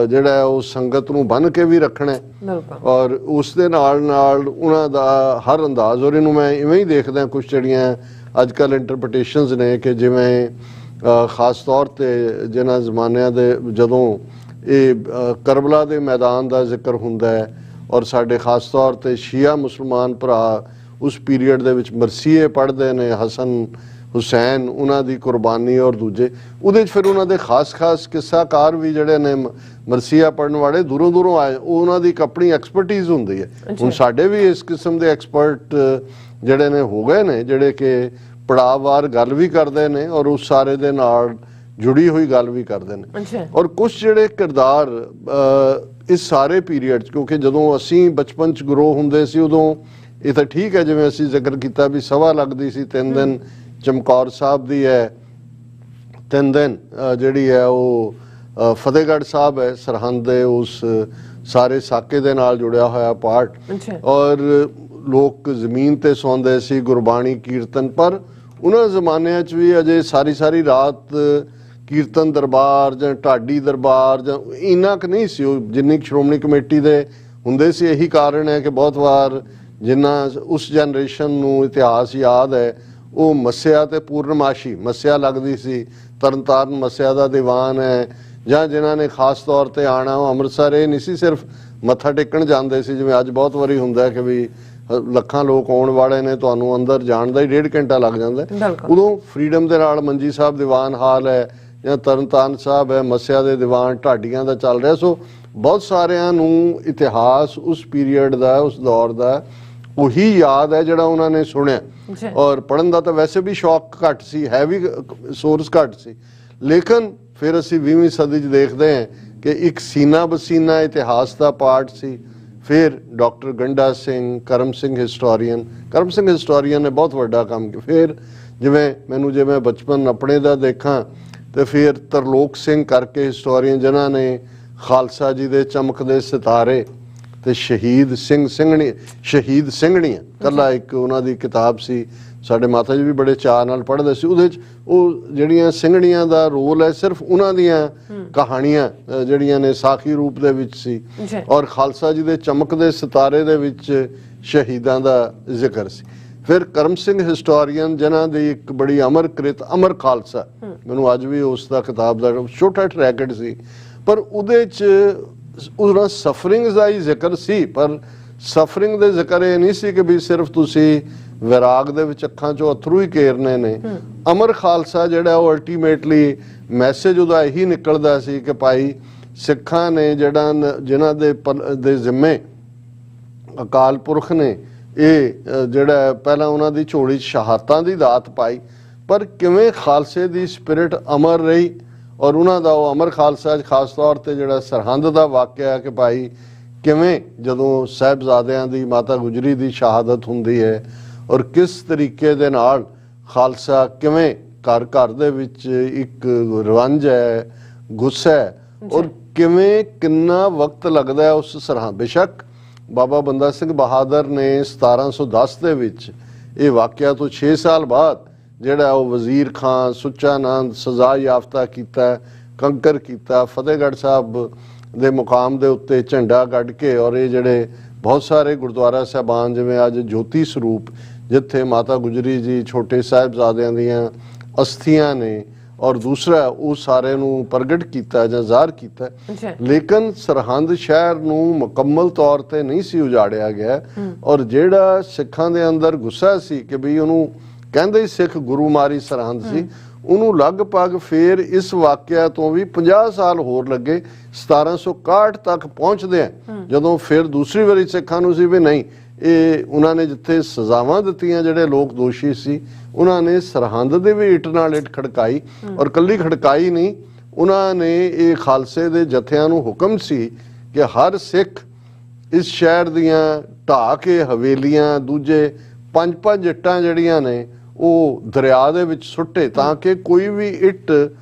ਜਿਹੜਾ ਉਹ ਸੰਗਤ ਨੂੰ ਬੰਨ੍ਹ ਕੇ ਵੀ ਰੱਖਣਾ ਔਰ ਉਸ ਦੇ ਨਾਲ ਨਾਲ ਉਹਨਾਂ ਦਾ ਹਰ ਅੰਦਾਜ਼। ਔਰ ਇਹਨੂੰ ਮੈਂ ਇਵੇਂ ਹੀ ਦੇਖਦਾ, ਕੁਛ ਜਿਹੜੀਆਂ ਅੱਜ ਕੱਲ੍ਹ ਇੰਟਰਪ੍ਰੀਟੇਸ਼ਨਸ ਨੇ ਕਿ ਜਿਵੇਂ ਖਾਸ ਤੌਰ 'ਤੇ ਜਿਨ੍ਹਾਂ ਜ਼ਮਾਨਿਆਂ ਦੇ ਜਦੋਂ ਇਹ ਕਰਬਲਾ ਦੇ ਮੈਦਾਨ ਦਾ ਜ਼ਿਕਰ ਹੁੰਦਾ ਹੈ, ਔਰ ਸਾਡੇ ਖਾਸ ਤੌਰ 'ਤੇ ਸ਼ੀਆ ਮੁਸਲਮਾਨ ਭਰਾ ਉਸ ਪੀਰੀਅਡ ਦੇ ਵਿੱਚ ਮਰਸੀਏ ਪੜ੍ਹਦੇ ਨੇ, ਹਸਨ ਹੁਸੈਨ ਉਹਨਾਂ ਦੀ ਕੁਰਬਾਨੀ, ਔਰ ਦੂਜੇ ਉਹਦੇ 'ਚ ਫਿਰ ਉਹਨਾਂ ਦੇ ਖਾਸ ਕਿੱਸਾਕਾਰ ਵੀ ਜਿਹੜੇ ਨੇ ਮਰਸੀਆ ਪੜ੍ਹਨ ਵਾਲੇ ਦੂਰੋਂ ਦੂਰੋਂ ਆਏ, ਉਹ ਉਹਨਾਂ ਦੀ ਇੱਕ ਆਪਣੀ ਐਕਸਪਰਟੀਜ਼ ਹੁੰਦੀ ਹੈ। ਹੁਣ ਸਾਡੇ ਵੀ ਇਸ ਕਿਸਮ ਦੇ ਐਕਸਪਰਟ ਜਿਹੜੇ ਨੇ ਹੋ ਗਏ ਨੇ, ਜਿਹੜੇ ਕਿ ਪੜਾਅਵਾਰ ਗੱਲ ਵੀ ਕਰਦੇ ਨੇ ਔਰ ਉਸ ਸਾਰੇ ਦੇ ਨਾਲ ਜੁੜੀ ਹੋਈ ਗੱਲ ਵੀ ਕਰਦੇ ਨੇ। ਔਰ ਕੁਛ ਜਿਹੜੇ ਕਿਰਦਾਰ ਇਸ ਸਾਰੇ ਪੀਰੀਅਡ 'ਚ, ਕਿਉਂਕਿ ਜਦੋਂ ਅਸੀਂ ਬਚਪਨ 'ਚ ਗਰੋ ਹੁੰਦੇ ਸੀ ਉਦੋਂ ਇਹ ਤਾਂ ਠੀਕ ਹੈ, ਜਿਵੇਂ ਅਸੀਂ ਜ਼ਿਕਰ ਕੀਤਾ ਵੀ ਸਭਾ ਲੱਗਦੀ ਸੀ 3 ਦਿਨ ਚਮਕੌਰ ਸਾਹਿਬ ਦੀ ਹੈ, 3 ਦਿਨ ਜਿਹੜੀ ਹੈ ਉਹ ਫਤਿਹਗੜ੍ਹ ਸਾਹਿਬ ਹੈ, ਸਰਹੰਦ ਦੇ ਉਸ ਸਾਰੇ ਸਾਕੇ ਦੇ ਨਾਲ ਜੁੜਿਆ ਹੋਇਆ ਪਾਰਟ। ਔਰ ਲੋਕ ਜ਼ਮੀਨ ਤੇ ਸੌਂਦੇ ਸੀ, ਗੁਰਬਾਣੀ ਕੀਰਤਨ। ਪਰ ਉਹਨਾਂ ਜ਼ਮਾਨਿਆਂ 'ਚ ਵੀ ਅਜੇ ਸਾਰੀ ਰਾਤ ਕੀਰਤਨ ਦਰਬਾਰ ਜਾਂ ਢਾਡੀ ਦਰਬਾਰ ਜਾਂ ਇੰਨਾ ਕੁ ਨਹੀਂ ਸੀ ਉਹ ਜਿੰਨੀ ਸ਼੍ਰੋਮਣੀ ਕਮੇਟੀ ਦੇ ਹੁੰਦੇ ਸੀ। ਇਹੀ ਕਾਰਨ ਹੈ ਕਿ ਬਹੁਤ ਵਾਰ ਜਿੰਨਾ ਉਸ ਜਨਰੇਸ਼ਨ ਨੂੰ ਇਤਿਹਾਸ ਯਾਦ ਹੈ, ਉਹ ਮੱਸਿਆ ਤੇ ਪੂਰਨਮਾਸ਼ੀ ਮੱਸਿਆ ਲੱਗਦੀ ਸੀ, ਤਰਨਤਾਰਨ ਮੱਸਿਆ ਦਾ ਦੀਵਾਨ ਹੈ, ਜਾਂ ਜਿਨ੍ਹਾਂ ਨੇ ਖਾਸ ਤੌਰ 'ਤੇ ਆਉਣਾ ਉਹ ਅੰਮ੍ਰਿਤਸਰ ਇਹ ਨਹੀਂ ਸੀ ਸਿਰਫ ਮੱਥਾ ਟੇਕਣ ਜਾਂਦੇ ਸੀ, ਜਿਵੇਂ ਅੱਜ ਬਹੁਤ ਵਾਰੀ ਹੁੰਦਾ ਕਿ ਵੀ ਲੱਖਾਂ ਲੋਕ ਆਉਣ ਵਾਲੇ ਨੇ, ਤੁਹਾਨੂੰ ਅੰਦਰ ਜਾਣ ਦਾ ਹੀ 1.5 ਘੰਟਾ ਲੱਗ ਜਾਂਦਾ। ਉਦੋਂ ਫਰੀਡਮ ਦੇ ਨਾਲ ਮੰਜੀ ਸਾਹਿਬ ਦੀਵਾਨ ਹਾਲ ਹੈ, ਜਾਂ ਤਰਨਤਾਰਨ ਸਾਹਿਬ ਹੈ, ਮੱਸਿਆ ਦੇ ਦੀਵਾਨ ਢਾਡੀਆਂ ਦਾ ਚੱਲ ਰਿਹਾ। ਸੋ ਬਹੁਤ ਸਾਰਿਆਂ ਨੂੰ ਇਤਿਹਾਸ ਉਸ ਪੀਰੀਅਡ ਦਾ, ਉਸ ਦੌਰ ਦਾ ਉਹੀ ਯਾਦ ਹੈ ਜਿਹੜਾ ਉਹਨਾਂ ਨੇ ਸੁਣਿਆ। ਔਰ ਪੜ੍ਹਨ ਦਾ ਤਾਂ ਵੈਸੇ ਵੀ ਸ਼ੌਕ ਘੱਟ ਸੀ, ਹੈ ਵੀ ਸੋਰਸ ਘੱਟ ਸੀ, ਲੇਕਿਨ ਫਿਰ ਅਸੀਂ 20ਵੀਂ ਸਦੀ 'ਚ ਦੇਖਦੇ ਹਾਂ ਕਿ ਇੱਕ ਸੀਨਾ ਬਸੀਨਾ ਇਤਿਹਾਸ ਦਾ ਪਾਰਟ ਸੀ। ਫਿਰ ਡਾਕਟਰ ਗੰਡਾ ਸਿੰਘ, ਕਰਮ ਸਿੰਘ ਹਿਸਟੋਰੀਅਨ ਨੇ ਬਹੁਤ ਵੱਡਾ ਕੰਮ ਕੀਤਾ। ਫਿਰ ਜੇ ਮੈਂ ਬਚਪਨ ਆਪਣੇ ਦਾ ਦੇਖਾਂ ਤੇ ਫਿਰ ਤਰਲੋਕ ਸਿੰਘ ਕਰਕੇ ਹਿਸਟੋਰੀਅਨ, ਜਿਨ੍ਹਾਂ ਨੇ ਖਾਲਸਾ ਜੀ ਦੇ ਚਮਕਦੇ ਸਿਤਾਰੇ ਤੇ ਸ਼ਹੀਦ ਸਿੰਘਣੀਆਂ ਕੱਲਾ ਇੱਕ ਉਹਨਾਂ ਦੀ ਕਿਤਾਬ ਸੀ। ਸਾਡੇ ਮਾਤਾ ਜੀ ਵੀ ਬੜੇ ਚਾਅ ਨਾਲ ਪੜ੍ਹਦੇ ਸੀ। ਉਹਦੇ 'ਚ ਉਹ ਜਿਹੜੀਆਂ ਸਿੰਘਣੀਆਂ ਦਾ ਰੋਲ ਹੈ ਸਿਰਫ ਉਹਨਾਂ ਦੀਆਂ ਕਹਾਣੀਆਂ ਜਿਹੜੀਆਂ ਨੇ ਸਾਖੀ ਰੂਪ ਦੇ ਵਿੱਚ ਸੀ, ਔਰ ਖਾਲਸਾ ਜੀ ਦੇ ਚਮਕਦੇ ਸਿਤਾਰੇ ਦੇ ਵਿੱਚ ਸ਼ਹੀਦਾਂ ਦਾ ਜ਼ਿਕਰ ਸੀ। ਫਿਰ ਕਰਮ ਸਿੰਘ ਹਿਸਟੋਰੀਅਨ, ਜਿਨ੍ਹਾਂ ਦੀ ਇੱਕ ਬੜੀ ਅਮਰਕ੍ਰਿਤ ਅਮਰ ਖਾਲਸਾ, ਮੈਨੂੰ ਅੱਜ ਵੀ ਉਸ ਦਾ ਕਿਤਾਬ ਦਾ ਛੋਟਾ ਟਰੈਕਟ ਸੀ, ਪਰ ਉਹਦੇ 'ਚ ਉਹਨਾਂ ਸਫਰਿੰਗਸ ਦਾ ਹੀ ਜ਼ਿਕਰ ਸੀ। ਪਰ ਸਫਰਿੰਗ ਦੇ ਜ਼ਿਕਰ ਇਹ ਨਹੀਂ ਸੀ ਕਿ ਵੀ ਸਿਰਫ ਤੁਸੀਂ ਵਿਰਾਗ ਦੇ ਵਿੱਚ ਅੱਖਾਂ 'ਚੋਂ ਅਥਰੂ ਹੀ ਕੇਰਨੇ ਨੇ। ਅਮਰ ਖਾਲਸਾ ਜਿਹੜਾ ਉਹ ਅਲਟੀਮੇਟਲੀ ਮੈਸੇਜ ਉਹਦਾ ਇਹੀ ਨਿਕਲਦਾ ਸੀ ਕਿ ਭਾਈ ਸਿੱਖਾਂ ਨੇ ਜਿਨ੍ਹਾਂ ਦੇ ਜ਼ਿੰਮੇ ਅਕਾਲ ਪੁਰਖ ਨੇ ਇਹ ਜਿਹੜਾ ਪਹਿਲਾਂ ਉਹਨਾਂ ਦੀ ਝੋਲੀ 'ਚ ਸ਼ਹਾਦਤਾਂ ਦੀ ਦਾਤ ਪਾਈ, ਪਰ ਕਿਵੇਂ ਖਾਲਸੇ ਦੀ ਸਪਿਰਿਟ ਅਮਰ ਰਹੀ। ਔਰ ਉਹਨਾਂ ਦਾ ਉਹ ਅਮਰ ਖਾਲਸਾ 'ਚ ਖਾਸ ਤੌਰ ਤੇ ਜਿਹੜਾ ਸਰਹੰਦ ਦਾ ਵਾਕਿਆ ਕਿ ਭਾਈ ਕਿਵੇਂ ਜਦੋਂ ਸਾਹਿਬਜ਼ਾਦਿਆਂ ਦੀ ਮਾਤਾ ਗੁਜਰੀ ਦੀ ਸ਼ਹਾਦਤ ਹੁੰਦੀ ਹੈ ਔਰ ਕਿਸ ਤਰੀਕੇ ਦੇ ਨਾਲ ਖਾਲਸਾ ਕਿਵੇਂ ਘਰ ਘਰ ਦੇ ਵਿੱਚ ਇੱਕ ਰਵੰਜ ਹੈ, ਗੁੱਸਾ ਹੈ, ਔਰ ਕਿਵੇਂ ਕਿੰਨਾ ਵਕਤ ਲੱਗਦਾ ਹੈ ਉਸ ਸਰਹੰਦ। ਬੇਸ਼ੱਕ ਬਾਬਾ ਬੰਦਾ ਸਿੰਘ ਬਹਾਦਰ ਨੇ 1710 ਦੇ ਵਿੱਚ ਇਹ ਵਾਕਿਆ ਤੋਂ 6 ਸਾਲ ਬਾਅਦ ਜਿਹੜਾ ਉਹ ਵਜ਼ੀਰ ਖਾਂ ਸੁੱਚਾ ਨੰਦ ਸਜ਼ਾ ਯਾਫਤਾ ਕੀਤਾ, ਕੰਕਰ ਕੀਤਾ, ਫਤਿਹਗੜ੍ਹ ਸਾਹਿਬ ਦੇ ਮੁਕਾਮ ਦੇ ਉੱਤੇ ਝੰਡਾ ਗੱਡ ਕੇ, ਔਰ ਇਹ ਜਿਹੜੇ ਬਹੁਤ ਸਾਰੇ ਗੁਰਦੁਆਰਾ ਸਾਹਿਬਾਨ ਜਿਵੇਂ ਅੱਜ ਜੋਤੀ ਸਰੂਪ ਜਿੱਥੇ ਮਾਤਾ ਗੁਜਰੀ ਜੀ ਛੋਟੇ ਸਾਹਿਬਜ਼ਾਦਿਆਂ ਦੀਆਂ ਅਸਥੀਆਂ ਨੇ, ਔਰ ਦੂਸਰਾ ਉਹ ਸਾਰੇ ਨੂੰ ਪ੍ਰਗਟ ਕੀਤਾ ਜਾਂ ਜ਼ਾਹਰ ਕੀਤਾ। ਲੇਕਿਨ ਸਰਹੰਦ ਸ਼ਹਿਰ ਨੂੰ ਮੁਕੰਮਲ ਤੌਰ ਤੇ ਨਹੀਂ ਸੀ ਉਜਾੜਿਆ ਗਿਆ, ਔਰ ਜਿਹੜਾ ਸਿੱਖਾਂ ਦੇ ਅੰਦਰ ਗੁੱਸਾ ਸੀ ਕਿ ਵੀ ਉਹਨੂੰ ਕਹਿੰਦੇ ਸਿੱਖ ਗੁਰੂ ਮਾਰੀ ਸਰਹੰਦ ਸੀ, ਉਹਨੂੰ ਲਗਭਗ ਫੇਰ ਇਸ ਵਾਕਿਆ ਤੋਂ ਵੀ 50 ਸਾਲ ਹੋਰ ਲੱਗੇ। 1761 ਤੱਕ ਪਹੁੰਚਦੇ ਆ ਜਦੋਂ ਫਿਰ ਦੂਸਰੀ ਵਾਰੀ ਸਿੱਖਾਂ ਨੂੰ ਸੀ ਵੀ ਨਹੀਂ, ਇਹ ਉਹਨਾਂ ਨੇ ਜਿੱਥੇ ਸਜ਼ਾਵਾਂ ਦਿੱਤੀਆਂ ਜਿਹੜੇ ਲੋਕ ਦੋਸ਼ੀ ਸੀ, ਉਹਨਾਂ ਨੇ ਸਰਹੰਦ ਦੇ ਵੀ ਇੱਟ ਨਾਲ ਇੱਟ ਖੜਕਾਈ, ਔਰ ਕੱਲੀ ਖੜਕਾਈ ਨਹੀਂ, ਉਹਨਾਂ ਨੇ ਇਹ ਖਾਲਸੇ ਦੇ ਜਥਿਆਂ ਨੂੰ ਹੁਕਮ ਸੀ ਕਿ ਹਰ ਸਿੱਖ ਇਸ ਸ਼ਹਿਰ ਦੀਆਂ ਢਾਹ ਕੇ ਹਵੇਲੀਆਂ ਦੂਜੇ 5-5 ਇੱਟਾਂ ਜਿਹੜੀਆਂ ਨੇ ਉਹ ਦਰਿਆ ਦੇ ਵਿੱਚ ਸੁੱਟੇ, ਤਾਂ ਕਿ ਕੋਈ ਵੀ ਇੱਟ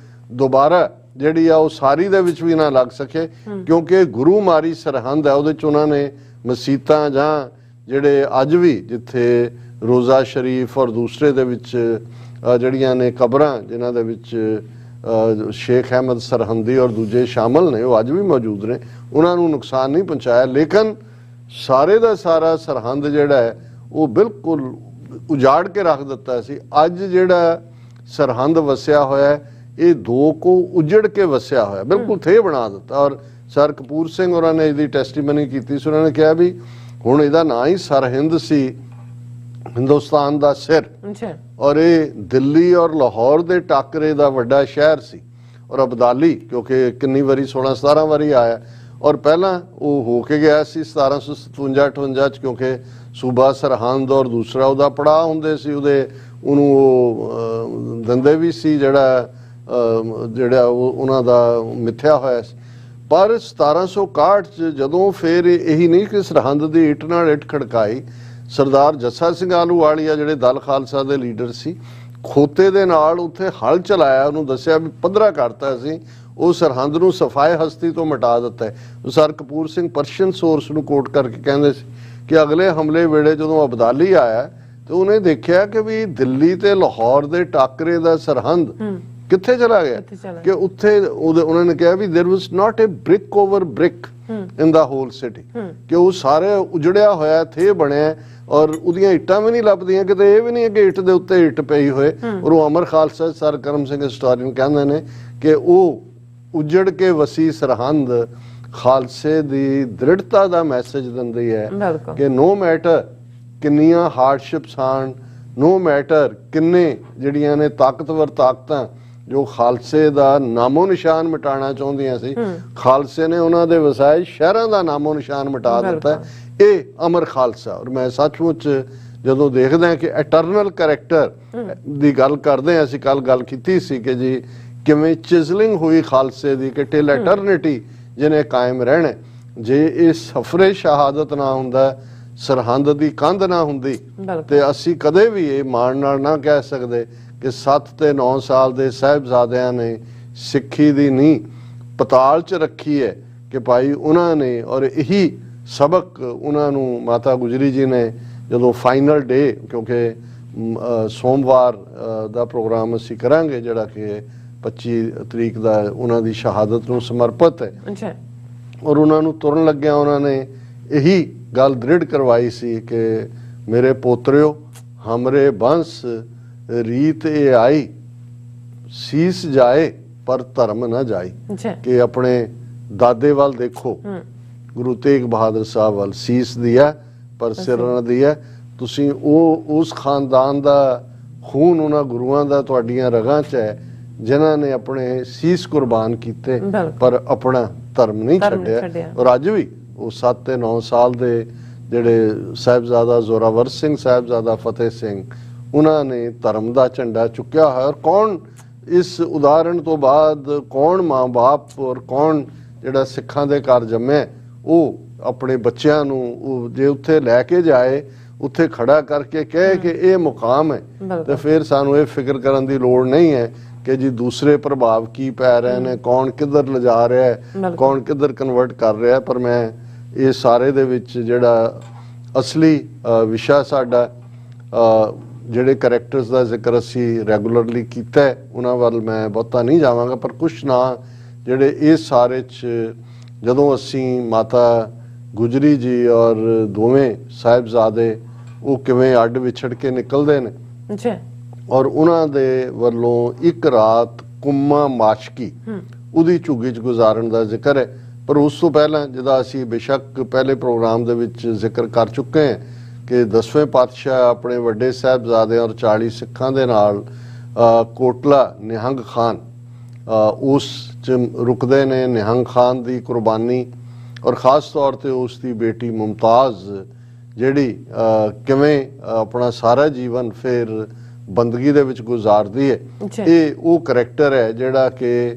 ਦੁਬਾਰਾ ਜਿਹੜੀ ਆ ਉਹ ਸਾਰੀ ਦੇ ਵਿੱਚ ਵੀ ਨਾ ਲੱਗ ਸਕੇ, ਕਿਉਂਕਿ ਗੁਰੂ ਮਾਰੀ ਸਰਹੰਦ ਹੈ। ਉਹਦੇ 'ਚ ਉਹਨਾਂ ਨੇ ਮਸੀਤਾਂ ਜਾਂ ਜਿਹੜੇ ਅੱਜ ਵੀ ਜਿੱਥੇ ਰੋਜ਼ਾ ਸ਼ਰੀਫ ਔਰ ਦੂਸਰੇ ਦੇ ਵਿੱਚ ਜਿਹੜੀਆਂ ਨੇ ਕਬਰਾਂ ਜਿਨ੍ਹਾਂ ਦੇ ਵਿੱਚ ਸ਼ੇਖ ਅਹਿਮਦ ਸਰਹੰਦੀ ਔਰ ਦੂਜੇ ਸ਼ਾਮਲ ਨੇ, ਉਹ ਅੱਜ ਵੀ ਮੌਜੂਦ ਨੇ, ਉਹਨਾਂ ਨੂੰ ਨੁਕਸਾਨ ਨਹੀਂ ਪਹੁੰਚਾਇਆ। ਲੇਕਿਨ ਸਾਰੇ ਦਾ ਸਾਰਾ ਸਰਹੰਦ ਜਿਹੜਾ ਹੈ ਉਹ ਬਿਲਕੁਲ ਉਜਾੜ ਕੇ ਰੱਖ ਦਿੱਤਾ ਸੀ। ਅੱਜ ਜਿਹੜਾ ਸਰਹੰਦ ਵਸਿਆ ਹੋਇਆ ਇਹ ਦੋ ਕੋ ਉਜੜ ਕੇ ਵਸਿਆ ਹੋਇਆ, ਬਿਲਕੁਲ ਥੇ ਬਣਾ ਦਿੱਤਾ। ਔਰ ਸਰ ਕਪੂਰ ਸਿੰਘ ਹੋਰਾਂ ਨੇ ਇਹਦੀ ਟੈਸਟੀਮਨੀ ਕੀਤੀ ਸੀ। ਉਹਨਾਂ ਨੇ ਕਿਹਾ ਵੀ ਹੁਣ ਇਹਦਾ ਨਾਂ ਹੀ ਸਰਹਿੰਦ ਸੀ, ਹਿੰਦੁਸਤਾਨ ਦਾ ਸਿਰ, ਔਰ ਇਹ ਦਿੱਲੀ ਔਰ ਲਾਹੌਰ ਦੇ ਟਾਕਰੇ ਦਾ ਵੱਡਾ ਸ਼ਹਿਰ ਸੀ। ਔਰ ਅਬਦਾਲੀ ਕਿਉਂਕਿ ਕਿੰਨੀ ਵਾਰੀ 16-17 ਵਾਰੀ ਆਇਆ, ਔਰ ਪਹਿਲਾਂ ਉਹ ਹੋ ਕੇ ਗਿਆ ਸੀ 1757-58 ਚ, ਕਿਉਂਕਿ ਸੂਬਾ ਸਰਹੰਦ ਔਰ ਦੂਸਰਾ ਉਹਦਾ ਪੜਾਅ ਹੁੰਦੇ ਸੀ, ਉਹਨੂੰ ਉਹ ਦਿੰਦੇ ਵੀ ਸੀ ਜਿਹੜਾ ਉਹਨਾਂ ਦਾ ਮਿੱਥਿਆ ਹੋਇਆ ਸੀ। ਪਰ 1761 ਚ ਜਦੋਂ ਫਿਰ ਇਹੀ ਨਹੀਂ ਕਿ ਸਰਹੰਦ ਦੀ ਇੱਟ ਨਾਲ ਇੱਟ ਖੜਕਾਈ, ਸਰਦਾਰ ਜੱਸਾ ਸਿੰਘ ਆਹਲੂਵਾਲੀਆ ਜਿਹੜੇ ਦਲ ਖਾਲਸਾ ਦੇ ਲੀਡਰ ਸੀ, ਖੋਤੇ ਦੇ ਨਾਲ ਉੱਥੇ ਹਲ ਚਲਾਇਆ, ਉਹਨੂੰ ਦੱਸਿਆ ਵੀ ਪੱਧਰਾ ਕਰਤਾ ਸੀ, ਉਹ ਸਰਹੰਦ ਨੂੰ ਸਫਾਏ ਹਸਤੀ ਤੋਂ ਮਿਟਾ ਦਿੱਤਾ ਹੈ। Sir Kapur Singh Persian source ਨੂੰ ਕੋਟ ਕਰਕੇ ਕਹਿੰਦੇ ਸੀ ਕਿ ਅਗਲੇ ਹਮਲੇ ਵੇਲੇ ਜਦੋਂ ਅਬਦਾਲੀ ਆਇਆ ਤੇ ਉਹਨੇ ਦੇਖਿਆ ਕਿ ਵੀ ਦਿੱਲੀ ਤੇ ਲਾਹੌਰ ਦੇ ਟਾਕਰੇ ਦਾ ਸਰਹੰਦ ਕਿੱਥੇ ਚਲਾ ਗਿਆ, ਕਿ ਉੱਥੇ ਉਹਨਾਂ ਨੇ ਕਿਹਾ ਵੀ there was not a brick over brick in the whole city, ਕਿ ਉਹ ਸਾਰੇ ਉਜੜਿਆ ਹੋਇਆ ਥੇ ਬਣਿਆ, ਔਰ ਉਹਦੀਆਂ ਇੱਟਾਂ ਵੀ ਨਹੀਂ ਲੱਭਦੀਆਂ, ਕਿਤੇ ਇਹ ਵੀ ਨਹੀਂ ਕਿ ਇੱਟ ਦੇ ਉੱਤੇ ਇੱਟ ਪਈ ਹੋਏ। ਔਰ ਉਹ ਅਮਰ ਖਾਲਸਾ ਸਰ ਕਰਮ ਸਿੰਘ ਹਿਸਟੋਰੀਅਨ ਕਹਿੰਦੇ ਨੇ ਕਿ ਉਹ ਉਜੜ ਕੇ ਵਸੀ ਸਰਹੰਦ ਖਾਲਸੇ ਦੀ ਦ੍ਰਿੜਤਾ ਦਾ ਮੈਸੇਜ ਦਿੰਦੀ ਹੈ ਕਿ ਨੋ ਮੈਟਰ ਕਿੰਨੀਆਂ ਹਾਰਡਸ਼ਿਪਸ ਆਣ, ਨੋ ਮੈਟਰ ਕਿੰਨੇ ਜਿਹੜੀਆਂ ਨੇ ਤਾਕਤਵਰ ਤਾਕਤਾਂ ਜੋ ਖਾਲਸੇ ਦਾ ਨਾਮੋ ਨਿਸ਼ਾਨ ਮਿਟਾਉਣਾ ਚਾਹੁੰਦੀਆਂ ਸੀ, ਖਾਲਸੇ ਨੇ ਉਹਨਾਂ ਦੇ ਵਸਾਏ ਸ਼ਹਿਰਾਂ ਦਾ ਨਾਮੋ ਨਿਸ਼ਾਨ ਮਿਟਾ ਦਿੱਤਾ। ਇਹ ਅਮਰ ਖਾਲਸਾ। ਔਰ ਮੈਂ ਸੱਚਮੁੱਚ ਜਦੋਂ ਦੇਖਦਾ ਕਿ ਐਟਰਨਲ ਕੈਰੈਕਟਰ ਦੀ ਗੱਲ ਕਰਦੇ ਹਾਂ, ਅਸੀਂ ਕੱਲ ਗੱਲ ਕੀਤੀ ਸੀ ਕਿ ਜੀ ਕਿਵੇਂ ਚਿਜ਼ਲਿੰਗ ਹੋਈ ਖਾਲਸੇ ਦੀ, ਕਿ ਟਿਲ ਐਟਰਨਿਟੀ ਜਿਹਨੇ ਕਾਇਮ ਰਹਿਣਾ। ਜੇ ਇਹ ਸਫਰੇ ਸ਼ਹਾਦਤ ਨਾ ਹੁੰਦਾ, ਸਰਹੰਦ ਦੀ ਕੰਧ ਨਾ ਹੁੰਦੀ, ਤੇ ਅਸੀਂ ਕਦੇ ਵੀ ਇਹ ਮਾਣ ਨਾਲ ਨਾ ਕਹਿ ਸਕਦੇ ਕਿ 7 ਤੇ 9 ਸਾਲ ਦੇ ਸਾਹਿਬਜ਼ਾਦਿਆਂ ਨੇ ਸਿੱਖੀ ਦੀ ਨੀਂਹ ਪਤਾਲ 'ਚ ਰੱਖੀ ਹੈ, ਕਿ ਭਾਈ ਉਹਨਾਂ ਨੇ, ਔਰ ਇਹੀ ਸਬਕ ਉਹਨਾਂ ਨੂੰ ਮਾਤਾ ਗੁਜਰੀ ਜੀ ਨੇ ਜਦੋਂ ਫਾਈਨਲ ਡੇ, ਕਿਉਂਕਿ ਸੋਮਵਾਰ ਦਾ ਪ੍ਰੋਗਰਾਮ ਅਸੀਂ ਕਰਾਂਗੇ ਜਿਹੜਾ ਕਿ 25 ਤਰੀਕ ਦਾ ਉਹਨਾਂ ਦੀ ਸ਼ਹਾਦਤ ਨੂੰ ਸਮਰਪਿਤ ਹੈ। ਅੱਛਾ। ਔਰ ਉਹਨਾਂ ਨੂੰ ਤੁਰਨ ਲੱਗਿਆ ਉਹਨਾਂ ਨੇ ਇਹੀ ਗੱਲ ਦ੍ਰਿੜ ਕਰਵਾਈ ਸੀ ਕਿ ਮੇਰੇ ਪੋਤਰਿਓ, ਹਮਰੇ ਬੰਸ ਰੀਤ ਇਹ ਆਈ, ਸੀਸ ਜਾਏ ਪਰ ਧਰਮ ਨਾ ਜਾਈ। ਕਿ ਆਪਣੇ ਦਾਦੇ ਵੱਲ ਦੇਖੋ, ਗੁਰੂ ਤੇਗ ਬਹਾਦਰ ਸਾਹਿਬ ਵੱਲ, ਸੀਸ ਦਿਆ ਪਰ ਸਿਰ ਨਾ ਦਿਆ। ਤੁਸੀਂ ਉਹ ਉਸ ਖਾਨਦਾਨ ਦਾ ਖੂਨ ਉਹਨਾਂ ਗੁਰੂਆਂ ਦਾ ਤੁਹਾਡੀਆਂ ਰਗਾਂ 'ਚ ਹੈ ਜਿਨ੍ਹਾਂ ਨੇ ਆਪਣੇ ਸੀਸ ਕੁਰਬਾਨ ਕੀਤੇ ਪਰ ਆਪਣਾ ਧਰਮ ਨਹੀਂ ਛੱਡਿਆ। ਔਰ ਅੱਜ ਵੀ ਉਹ 7 ਤੇ 9 ਸਾਲ ਦੇ ਜਿਹੜੇ ਸਾਹਿਬਜ਼ਾਦਾ ਜ਼ੋਰਾਵਰ ਸਿੰਘ, ਸਾਹਿਬਜ਼ਾਦਾ ਫਤਿਹ ਸਿੰਘ, ਉਹਨਾਂ ਨੇ ਧਰਮ ਦਾ ਝੰਡਾ ਚੁੱਕਿਆ ਹੈ। ਔਰ ਕੌਣ ਇਸ ਉਦਾਹਰਣ ਤੋਂ ਬਾਅਦ ਕੌਣ ਮਾਂ-ਬਾਪ ਔਰ ਕੌਣ ਜਿਹੜਾ ਸਿੱਖਾਂ ਦੇ ਘਰ ਜੰਮਿਆ ਉਹ ਆਪਣੇ ਬੱਚਿਆਂ ਨੂੰ ਉਹ ਜੇ ਉੱਥੇ ਲੈ ਕੇ ਜਾਏ, ਉੱਥੇ ਖੜਾ ਕਰਕੇ ਕਹੇ ਕਿ ਇਹ ਮੁਕਾਮ ਹੈ, ਤੇ ਫਿਰ ਸਾਨੂੰ ਇਹ ਫਿਕਰ ਕਰਨ ਦੀ ਲੋੜ ਨਹੀਂ ਹੈ ਕਿ ਜੀ ਦੂਸਰੇ ਪ੍ਰਭਾਵ ਕੀ ਪੈ ਰਹੇ ਨੇ, ਕੌਣ ਕਿੱਧਰ ਲਿਜਾ ਰਿਹਾ ਹੈ, ਕੌਣ ਕਿੱਧਰ ਕਨਵਰਟ ਕਰ ਰਿਹਾ। ਪਰ ਮੈਂ ਇਹ ਸਾਰੇ ਦੇ ਵਿੱਚ ਜਿਹੜਾ ਅਸਲੀ ਵਿਸ਼ਾ ਸਾਡਾ, ਜਿਹੜੇ ਕਰੈਕਟਰਸ ਦਾ ਜ਼ਿਕਰ ਅਸੀਂ ਰੈਗੂਲਰਲੀ ਕੀਤਾ ਹੈ, ਉਹਨਾਂ ਵੱਲ ਮੈਂ ਬਹੁਤਾ ਨਹੀਂ ਜਾਵਾਂਗਾ। ਪਰ ਕੁਛ ਨਾ ਜਿਹੜੇ ਇਸ ਸਾਰੇ 'ਚ ਜਦੋਂ ਅਸੀਂ ਮਾਤਾ ਗੁਜਰੀ ਜੀ ਔਰ ਦੋਵੇਂ ਸਾਹਿਬਜ਼ਾਦੇ ਉਹ ਕਿਵੇਂ ਅੱਡ ਵਿਛੜ ਕੇ ਨਿਕਲਦੇ ਨੇ, ਔਰ ਉਹਨਾਂ ਦੇ ਵੱਲੋਂ ਇੱਕ ਰਾਤ ਕੁੰਮਾ ਮਾਸ਼ਕੀ ਉਹਦੀ ਝੁੱਗੀ 'ਚ ਗੁਜ਼ਾਰਨ ਦਾ ਜ਼ਿਕਰ ਹੈ। ਪਰ ਉਸ ਤੋਂ ਪਹਿਲਾਂ ਜਿਹਦਾ ਅਸੀਂ ਬੇਸ਼ੱਕ ਪਹਿਲੇ ਪ੍ਰੋਗਰਾਮ ਦੇ ਵਿੱਚ ਜ਼ਿਕਰ ਕਰ ਚੁੱਕੇ ਹਾਂ ਕਿ 10ਵੇਂ ਪਾਤਸ਼ਾਹ ਆਪਣੇ ਵੱਡੇ ਸਾਹਿਬਜ਼ਾਦੇ ਔਰ 40 ਸਿੱਖਾਂ ਦੇ ਨਾਲ ਕੋਟਲਾ ਨਿਹੰਗ ਖਾਨ ਉਸ 'ਚ ਰੁਕਦੇ ਨੇ। ਨਿਹੰਗ ਖਾਨ ਦੀ ਕੁਰਬਾਨੀ ਔਰ ਖ਼ਾਸ ਤੌਰ ਤੇ ਉਸ ਦੀ ਬੇਟੀ ਮੁਮਤਾਜ਼ ਜਿਹੜੀ ਕਿਵੇਂ ਆਪਣਾ ਸਾਰਾ ਜੀਵਨ ਫਿਰ ਬੰਦਗੀ ਦੇ ਵਿੱਚ ਗੁਜ਼ਾਰਦੀ ਹੈ, ਇਹ ਉਹ ਕਰੈਕਟਰ ਹੈ ਜਿਹੜਾ ਕਿ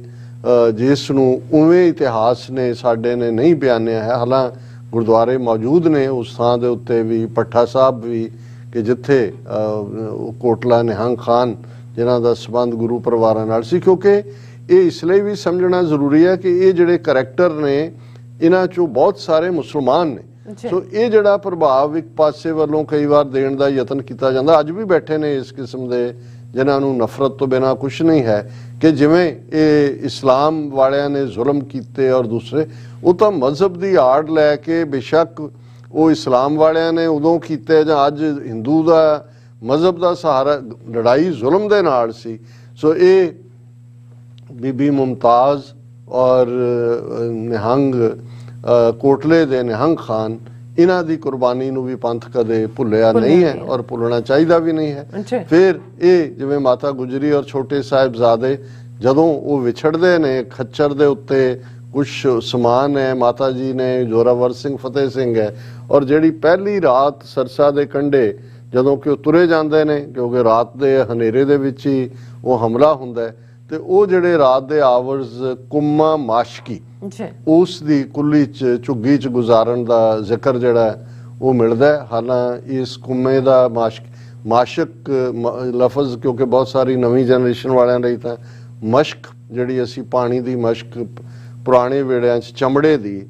ਜਿਸ ਨੂੰ ਉਵੇਂ ਇਤਿਹਾਸ ਨੇ ਸਾਡੇ ਨੇ ਨਹੀਂ ਬਿਆਨਿਆ ਹੈ। ਹਾਲਾਂ ਗੁਰਦੁਆਰੇ ਮੌਜੂਦ ਨੇ ਉਸ ਥਾਂ ਦੇ ਉੱਤੇ ਵੀ, ਪੱਠਾ ਸਾਹਿਬ ਵੀ, ਕਿ ਜਿੱਥੇ ਕੋਟਲਾ ਨਿਹੰਗ ਖਾਨ ਜਿਨ੍ਹਾਂ ਦਾ ਸੰਬੰਧ ਗੁਰੂ ਪਰਿਵਾਰਾਂ ਨਾਲ ਸੀ। ਕਿਉਂਕਿ ਇਹ ਇਸ ਲਈ ਵੀ ਸਮਝਣਾ ਜ਼ਰੂਰੀ ਹੈ ਕਿ ਇਹ ਜਿਹੜੇ ਕਰੈਕਟਰ ਨੇ ਇਹਨਾਂ 'ਚੋਂ ਬਹੁਤ ਸਾਰੇ ਮੁਸਲਮਾਨ ਨੇ। ਸੋ ਇਹ ਜਿਹੜਾ ਪ੍ਰਭਾਵ ਇੱਕ ਪਾਸੇ ਵੱਲੋਂ ਕਈ ਵਾਰ ਦੇਣ ਦਾ ਯਤਨ ਕੀਤਾ ਜਾਂਦਾ, ਅੱਜ ਵੀ ਬੈਠੇ ਨੇ ਇਸ ਕਿਸਮ ਦੇ ਜਿਨ੍ਹਾਂ ਨੂੰ ਨਫ਼ਰਤ ਤੋਂ ਬਿਨਾਂ ਕੁਛ ਨਹੀਂ ਹੈ ਕਿ ਜਿਵੇਂ ਇਹ ਇਸਲਾਮ ਵਾਲਿਆਂ ਨੇ ਜ਼ੁਲਮ ਕੀਤੇ ਔਰ ਦੂਸਰੇ, ਉਹ ਤਾਂ ਮਜ਼ਹਬ ਦੀ ਆੜ ਲੈ ਕੇ ਬੇਸ਼ੱਕ ਉਹ ਇਸਲਾਮ ਵਾਲਿਆਂ ਨੇ ਉਦੋਂ ਕੀਤੇ ਜਾਂ ਅੱਜ ਹਿੰਦੂ ਦਾ ਮਜ਼ਹਬ ਦਾ ਸਹਾਰਾ, ਲੜਾਈ ਜ਼ੁਲਮ ਦੇ ਨਾਲ ਸੀ। ਸੋ ਇਹ ਬੀਬੀ ਮੁਮਤਾਜ਼ ਔਰ ਨਿਹੰਗ ਕੋਟਲੇ ਦੇ ਨਿਹੰਗ ਖਾਨ, ਇਹਨਾਂ ਦੀ ਕੁਰਬਾਨੀ ਨੂੰ ਵੀ ਪੰਥ ਕਦੇ ਭੁੱਲਿਆ ਨਹੀਂ ਹੈ ਔਰ ਭੁੱਲਣਾ ਚਾਹੀਦਾ ਵੀ ਨਹੀਂ ਹੈ। ਫਿਰ ਇਹ ਜਿਵੇਂ ਮਾਤਾ ਗੁਜਰੀ ਔਰ ਛੋਟੇ ਸਾਹਿਬਜ਼ਾਦੇ ਜਦੋਂ ਉਹ ਵਿਛੜਦੇ ਨੇ, ਖੱਚਰ ਦੇ ਉੱਤੇ ਕੁਛ ਸਮਾਨ ਹੈ, ਮਾਤਾ ਜੀ ਨੇ, ਜ਼ੋਰਾਵਰ ਸਿੰਘ, ਫਤਿਹ ਸਿੰਘ ਹੈ, ਔਰ ਜਿਹੜੀ ਪਹਿਲੀ ਰਾਤ ਸਰਸਾ ਦੇ ਕੰਢੇ ਜਦੋਂ ਕਿ ਉਹ ਤੁਰੇ ਜਾਂਦੇ ਨੇ, ਕਿਉਂਕਿ ਰਾਤ ਦੇ ਹਨੇਰੇ ਦੇ ਵਿੱਚ ਹੀ ਉਹ ਹਮਲਾ ਹੁੰਦਾ ਹੈ, ਤੇ ਉਹ ਜਿਹੜੇ ਰਾਤ ਦੇ ਆਵਰਜ਼ ਕੁੰਮਾ ਮਾਸ਼ਕੀ ਉਸ ਦੀ ਕੁੱਲੀ 'ਚ ਝੁੱਗੀ 'ਚ ਗੁਜ਼ਾਰਨ ਦਾ ਜ਼ਿਕਰ ਜਿਹੜਾ ਉਹ ਮਿਲਦਾ। ਹਾਲਾਂ ਇਸ ਕੁੰਮੇ ਦਾ ਮਾਸ਼ਕ ਲਫ਼ਜ਼ ਕਿਉਂਕਿ ਬਹੁਤ ਸਾਰੀ ਨਵੀਂ ਜਨਰੇਸ਼ਨ ਵਾਲਿਆਂ ਲਈ ਤਾਂ ਮਸ਼ਕ ਜਿਹੜੀ ਅਸੀਂ ਪਾਣੀ ਦੀ ਮਸ਼ਕ ਪੁਰਾਣੇ ਵੇੜਿਆਂ 'ਚ ਚਮੜੇ ਦੀ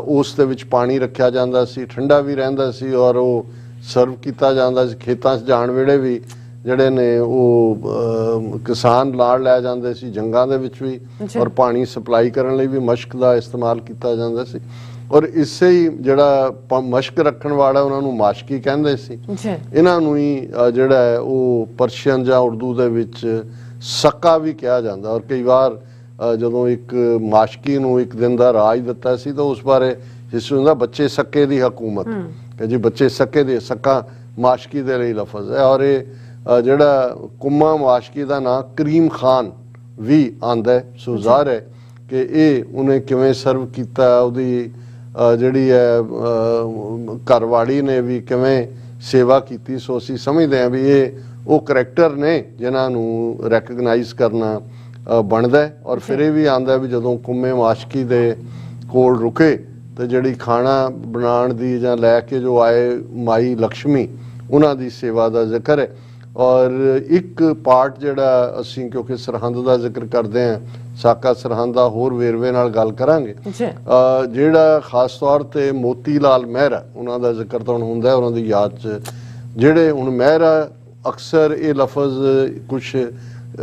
ਉਸ ਦੇ ਵਿੱਚ ਪਾਣੀ ਰੱਖਿਆ ਜਾਂਦਾ ਸੀ, ਠੰਡਾ ਵੀ ਰਹਿੰਦਾ ਸੀ ਔਰ ਉਹ ਸਰਵ ਕੀਤਾ ਜਾਂਦਾ ਸੀ। ਖੇਤਾਂ 'ਚ ਜਾਣ ਵੇਲੇ ਵੀ ਜਿਹੜੇ ਨੇ ਉਹ ਕਿਸਾਨ ਲਾੜ ਲੈ ਜਾਂਦੇ ਸੀ, ਜੰਗਾਂ ਦੇ ਵਿੱਚ ਵੀ, ਔਰ ਪਾਣੀ ਸਪਲਾਈ ਕਰਨ ਲਈ ਵੀ ਮਸ਼ਕ ਦਾ ਇਸਤੇਮਾਲ ਕੀਤਾ ਜਾਂਦਾ ਸੀ। ਔਰ ਇਸੇ ਹੀ ਜਿਹੜਾ ਮਸ਼ਕ ਰੱਖਣ ਵਾਲਾ ਉਹਨਾਂ ਨੂੰ ਮਾਸ਼ਕੀ ਕਹਿੰਦੇ ਸੀ। ਇਹਨਾਂ ਨੂੰ ਹੀ ਜਿਹੜਾ ਹੈ ਉਹ ਪਰਸ਼ੀਅਨ ਜਾਂ ਉਰਦੂ ਦੇ ਵਿੱਚ ਸਕਾ ਵੀ ਕਿਹਾ ਜਾਂਦਾ। ਔਰ ਕਈ ਵਾਰ ਜਦੋਂ ਇੱਕ ਮਾਸ਼ਕੀ ਨੂੰ ਇੱਕ ਦਿਨ ਦਾ ਰਾਜ ਦਿੱਤਾ ਸੀ ਤਾਂ ਉਸ ਬਾਰੇ ਹਿੱਸਾ ਹੁੰਦਾ ਬੱਚੇ ਸੱਕੇ ਦੀ ਹਕੂਮਤ, ਕਿ ਜੀ ਬੱਚੇ ਸੱਕੇ ਦੇ, ਸੱਕਾ ਮਾਸ਼ਕੀ ਦੇ ਲਈ ਲਫ਼ਜ਼ ਹੈ। ਔਰ ਇਹ ਜਿਹੜਾ ਕੁੰਮਾ ਮਾਸ਼ਕੀ ਦਾ ਨਾਂ ਕਰੀਮ ਖਾਨ ਵੀ ਆਂਦਾ। ਸੋ ਜ਼ਾਹਰ ਹੈ ਕਿ ਇਹ ਉਹਨੇ ਕਿਵੇਂ ਸਰਵ ਕੀਤਾ, ਉਹਦੀ ਜਿਹੜੀ ਹੈ ਘਰਵਾਲੀ ਨੇ ਵੀ ਕਿਵੇਂ ਸੇਵਾ ਕੀਤੀ। ਸੋ ਅਸੀਂ ਸਮਝਦੇ ਹਾਂ ਵੀ ਇਹ ਉਹ ਕਰੈਕਟਰ ਨੇ ਜਿਨ੍ਹਾਂ ਨੂੰ ਰੈਕਗਨਾਈਜ਼ ਕਰਨਾ ਬਣਦਾ। ਔਰ ਫਿਰ ਇਹ ਵੀ ਆਂਦਾ ਵੀ ਜਦੋਂ ਕੁੰਮੇ ਮਾਸ਼ਕੀ ਦੇ ਕੋਲ ਰੁਕੇ ਤੇ ਜਿਹੜੀ ਖਾਣਾ ਬਣਾਉਣ ਦੀ ਜਾਂ ਲੈ ਕੇ ਜੋ ਆਏ ਮਾਈ ਲక్ష్ਮੀ, ਉਹਨਾਂ ਦੀ ਸੇਵਾ ਦਾ ਜ਼ਿਕਰ ਹੈ। ਔਰ ਇੱਕ ਪਾਰਟ ਜਿਹੜਾ ਅਸੀਂ ਕਿਉਂਕਿ ਸਰਹੰਦ ਦਾ ਜ਼ਿਕਰ ਕਰਦੇ ਹਾਂ ਸਾਕਾ ਸਰਹੰਦ ਦਾ ਹੋਰ ਵੇਰਵੇ ਨਾਲ ਗੱਲ ਕਰਾਂਗੇ। ਜਿਹੜਾ ਖਾਸ ਤੌਰ ਤੇ ਮੋਤੀ ਲਾਲ ਮਹਿਰਾ, ਉਹਨਾਂ ਦਾ ਜ਼ਿਕਰ ਤਾਂ ਹੁਣ ਹੁੰਦਾ ਉਹਨਾਂ ਦੀ ਯਾਦ 'ਚ, ਜਿਹੜੇ ਹੁਣ ਮਹਿਰਾ ਅਕਸਰ ਇਹ ਲਫ਼ਜ਼ ਕੁਛ